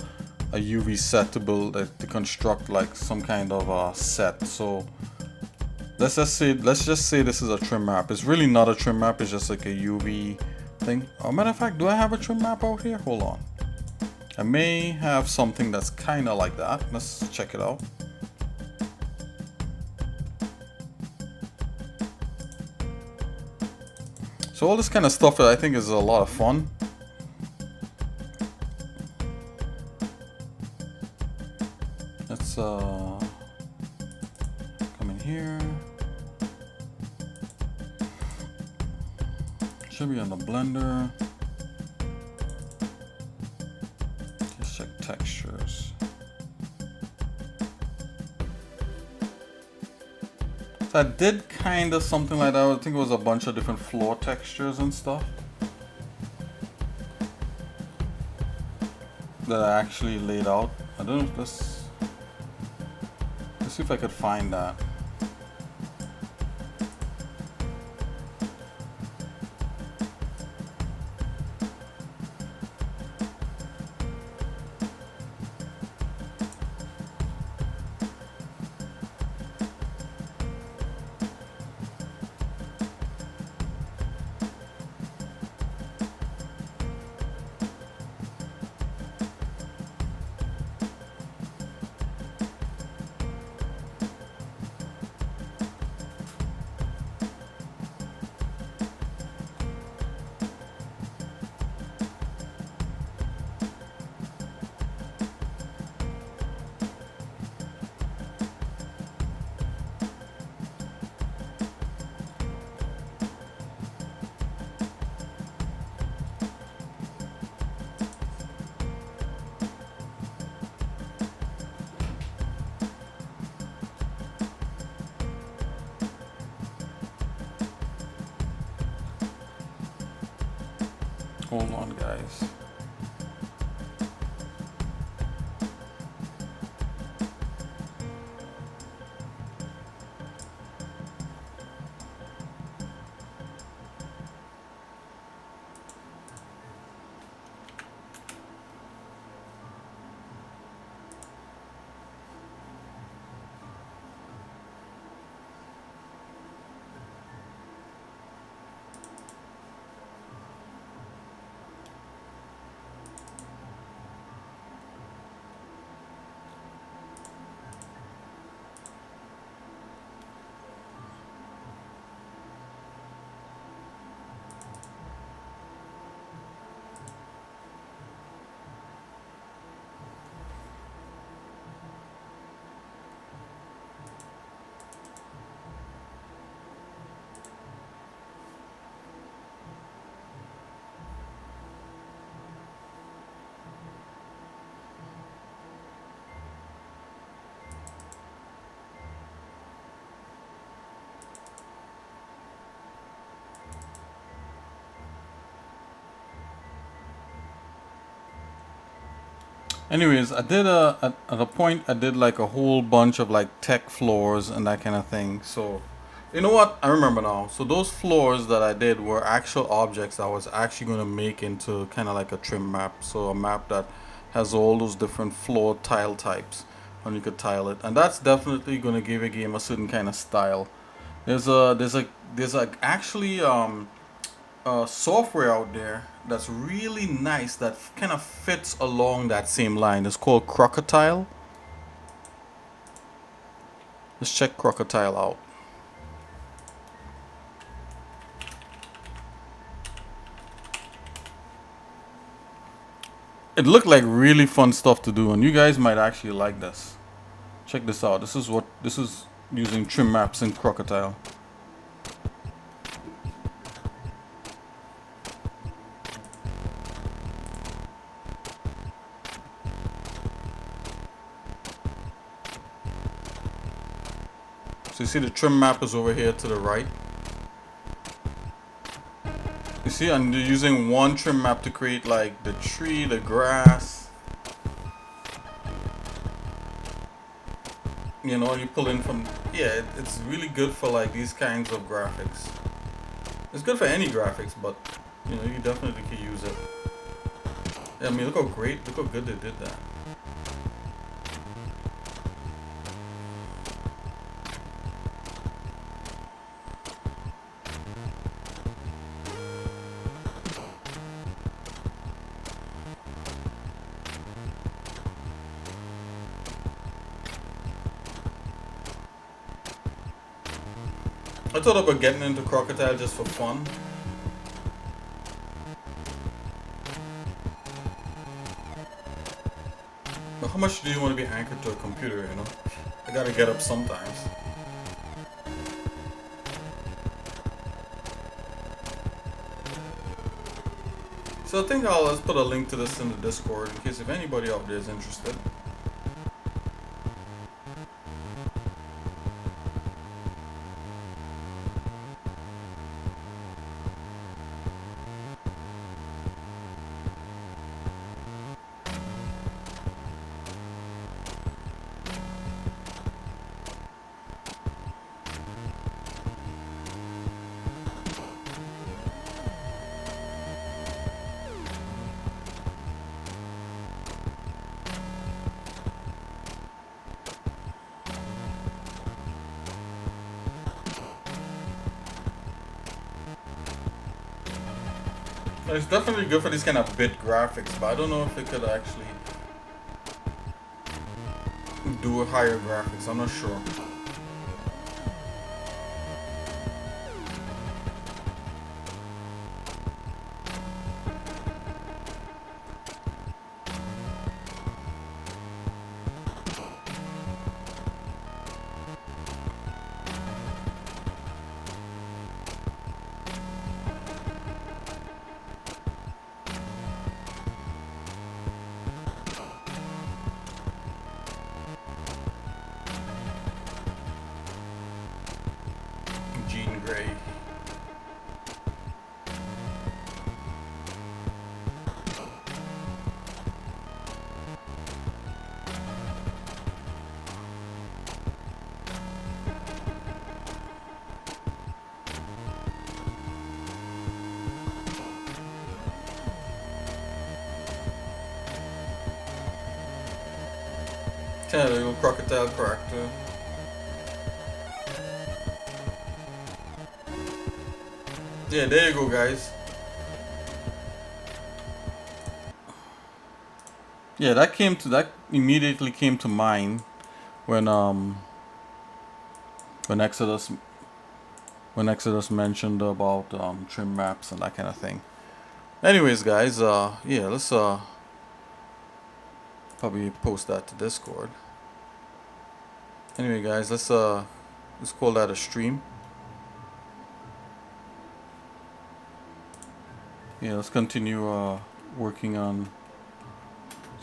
UV set to build to construct like some kind of set. So let's just say this is a trim map. It's really not a trim map. It's just like a UV thing. Matter of fact, do I have a trim map out here? Hold on. I may have something that's kind of like that. Let's check it out. So all this kind of stuff I think is a lot of fun. Let's come in here. Should be on the blender. Let's check textures. So I did kind of something like that. I think it was a bunch of different floor textures and stuff that I actually laid out. I don't know if this. Let's see if I could find that. Hold on, guys. Anyways, I did at a point I did like a whole bunch of like tech floors and that kind of thing. So you know what? I remember now. So those floors that I did were actual objects I was actually going to make into kind of like a trim map. So a map that has all those different floor tile types and you could tile it. And that's definitely going to give a game a certain kind of style. There's actually software out there that's really nice that kind of fits along that same line. It's called Crocodile. Let's check Crocodile out. It looked like really fun stuff to do, and you guys might actually like this. Check this out. This is using trim maps in Crocodile. So you see the trim map is over here to the right. You see, I'm using one trim map to create like the tree, the grass. You know, you pull in from, yeah, it's really good for like these kinds of graphics. It's good for any graphics, but you know, you definitely can use it. Yeah, I mean, look how good they did that. I thought about getting into Crocodile just for fun. But how much do you want to be anchored to a computer, you know? I gotta get up sometimes. So I think let's put a link to this in the Discord in case if anybody out there is interested. It's definitely good for these kind of bit graphics, but I don't know if it could actually do higher graphics. I'm not sure. Jean Grey. Kind of a little crocodile character. Yeah, there you go, guys. Yeah, that immediately came to mind when when Exodus mentioned about trim maps and that kind of thing. Anyways, guys, yeah, let's probably post that to Discord. Anyway, guys, let's call that a stream. Yeah, let's continue working on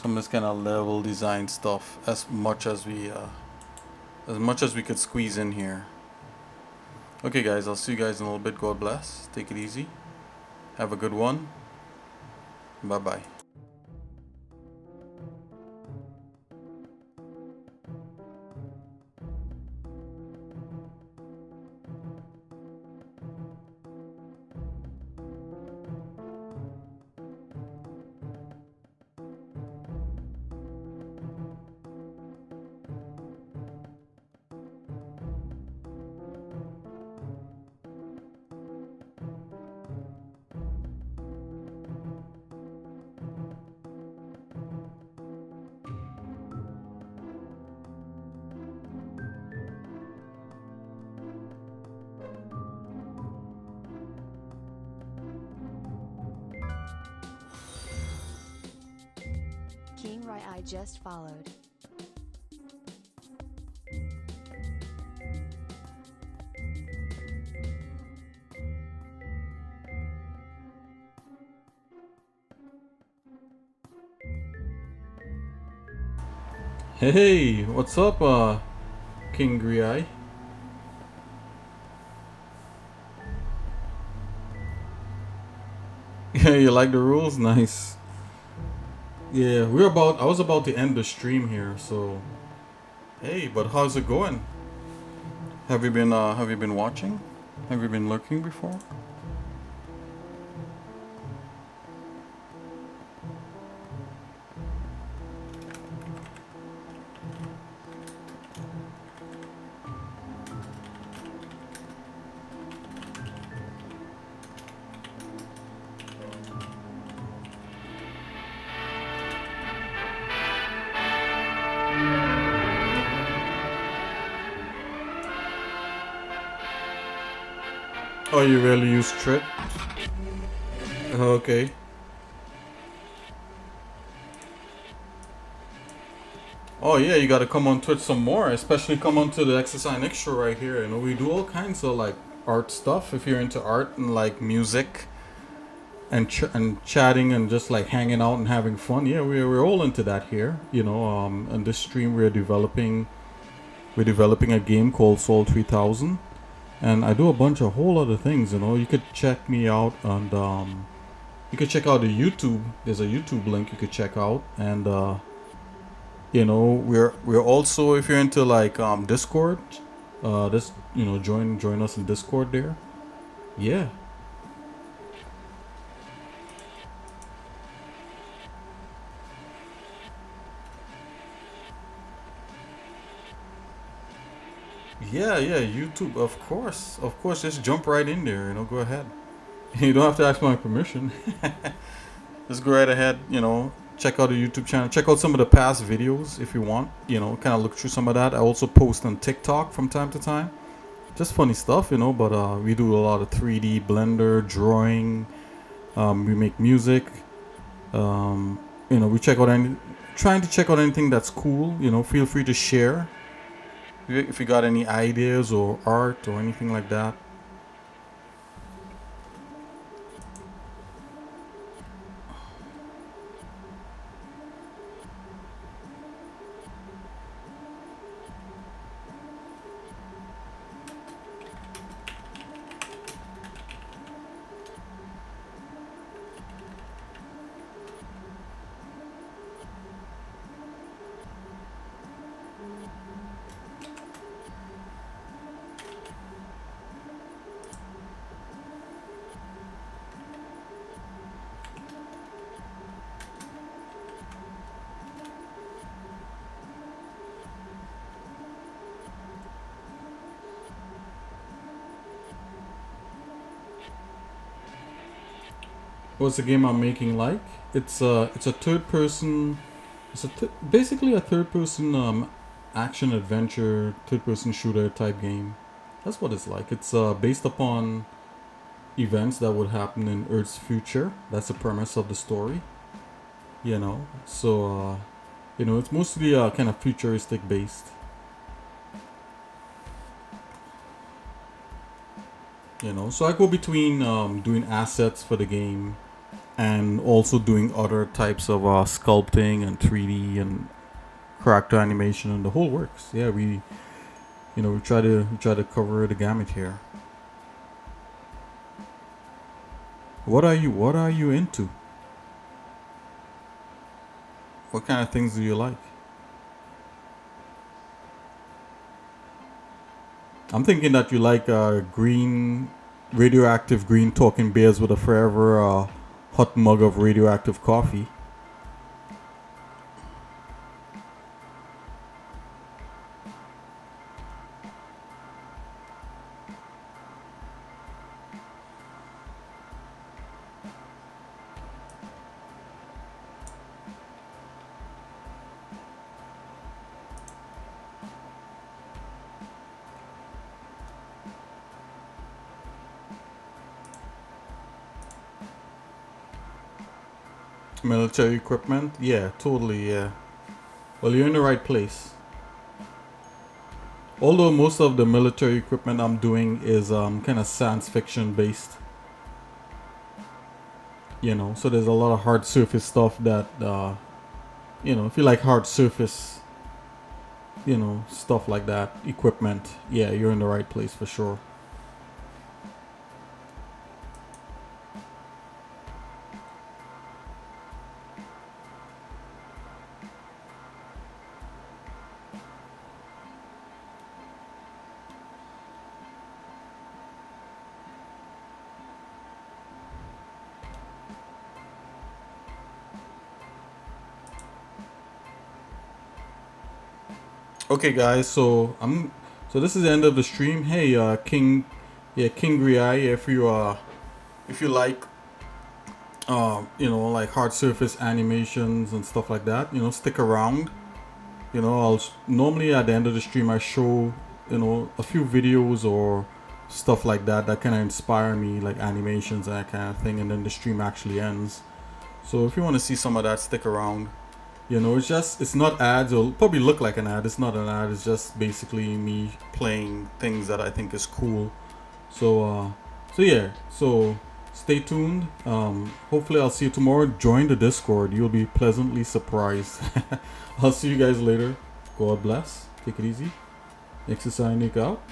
some of this kind of level design stuff as much as we could squeeze in here. Okay, guys, I'll see you guys in a little bit. God bless. Take it easy. Have a good one. Bye bye. guy I just followed. Hey, what's up, King Griai? Yeah, you like the rules? Nice. Yeah, I was about to end the stream here, so hey, but how's it going? Have you been watching? Have you been lurking before? Oh, you rarely use Trip? Okay. Oh yeah, you gotta come on Twitch some more, especially come on to the Exercise Extra right here. You know, we do all kinds of like art stuff if you're into art and like music and and chatting and just like hanging out and having fun. Yeah, we're all into that here. You know, on this stream we're developing a game called Soul 3000, and I do a bunch of whole other things. You know, you could check me out and you could check out the YouTube. There's a YouTube link you could check out, and you know, we're also, if you're into like Discord, this, you know, join us in Discord there. Yeah. Yeah, YouTube, of course, just jump right in there, you know, go ahead. You don't have to ask my permission. Just go right ahead, you know, check out the YouTube channel, check out some of the past videos if you want, you know, kind of look through some of that. I also post on TikTok from time to time, just funny stuff, you know, but we do a lot of 3D Blender, drawing, we make music, you know, trying to check out anything that's cool, you know, feel free to share if you got any ideas or art or anything like that. What's the game I'm making like? It's a third person. Basically a third person action adventure, third person shooter type game. That's what it's like. It's based upon events that would happen in Earth's future. That's the premise of the story. You know, so you know, it's mostly kind of futuristic based. You know, so I go between doing assets for the game and also doing other types of sculpting and 3D and character animation and the whole works. Yeah, you know, we try to cover the gamut here. What are you into? What kind of things do you like? I'm thinking that you like radioactive green talking bears with a forever hot mug of radioactive coffee. Military equipment? Yeah, totally, yeah. Well, you're in the right place. Although most of the military equipment I'm doing is kind of science fiction based. You know, so there's a lot of hard surface stuff that, you know, if you like hard surface, you know, stuff like that, equipment, yeah, you're in the right place for sure. Okay, guys, so this is the end of the stream. Hey, King Griai, if you like you know, like hard surface animations and stuff like that, you know, stick around. You know, normally at the end of the stream I show, you know, a few videos or stuff like that that kind of inspire me, like animations and that kind of thing, and then the stream actually ends. So if you want to see some of that, stick around. You know, it's not ads. It'll probably look like an ad. It's not an ad. It's just basically me playing things that I think is cool. So yeah. So stay tuned. Hopefully I'll see you tomorrow. Join the Discord. You'll be pleasantly surprised. I'll see you guys later. God bless. Take it easy. Exercise Nick out.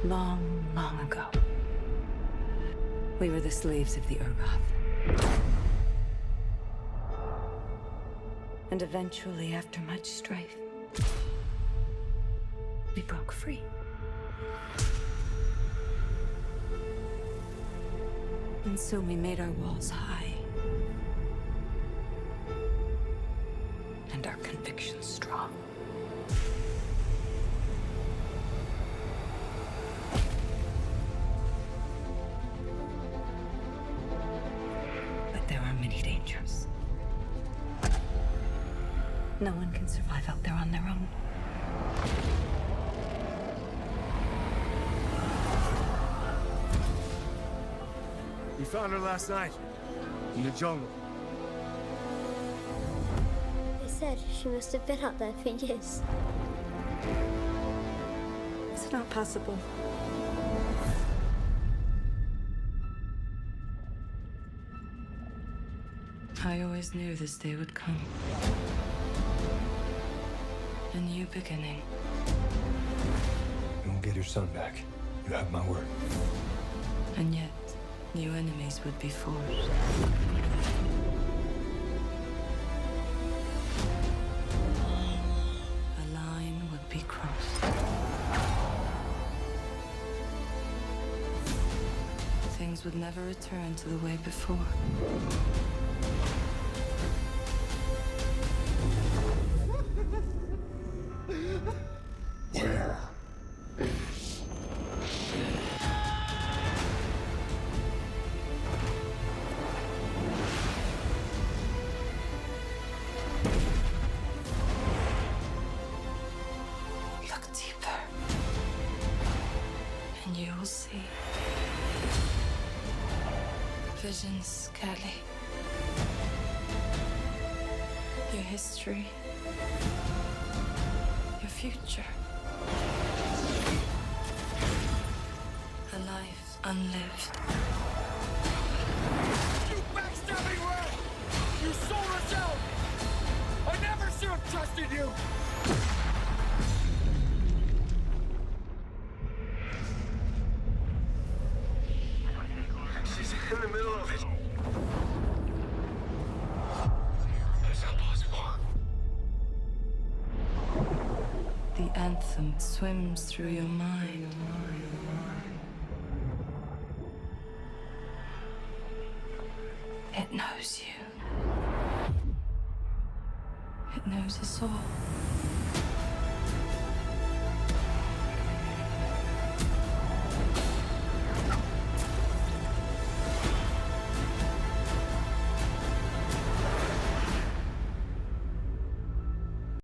Long, long ago, we were the slaves of the Urgoth. And eventually, after much strife, we broke free. And so we made our walls high. And our convictions strong. There are many dangers. No one can survive out there on their own. We found her last night, in the jungle. They said she must have been out there for years. It's not possible. I always knew this day would come. A new beginning. You won't get your son back. You have my word. And yet, new enemies would be forged. A line would be crossed. Things would never return to the way before. Look deeper, and you will see visions, Kelly. Your history, your future. A life unlived. You backstabbing rat! You sold us out! I never should have trusted you! She's in the middle of it. That's not possible. It swims through your mind. It knows you. It knows us all.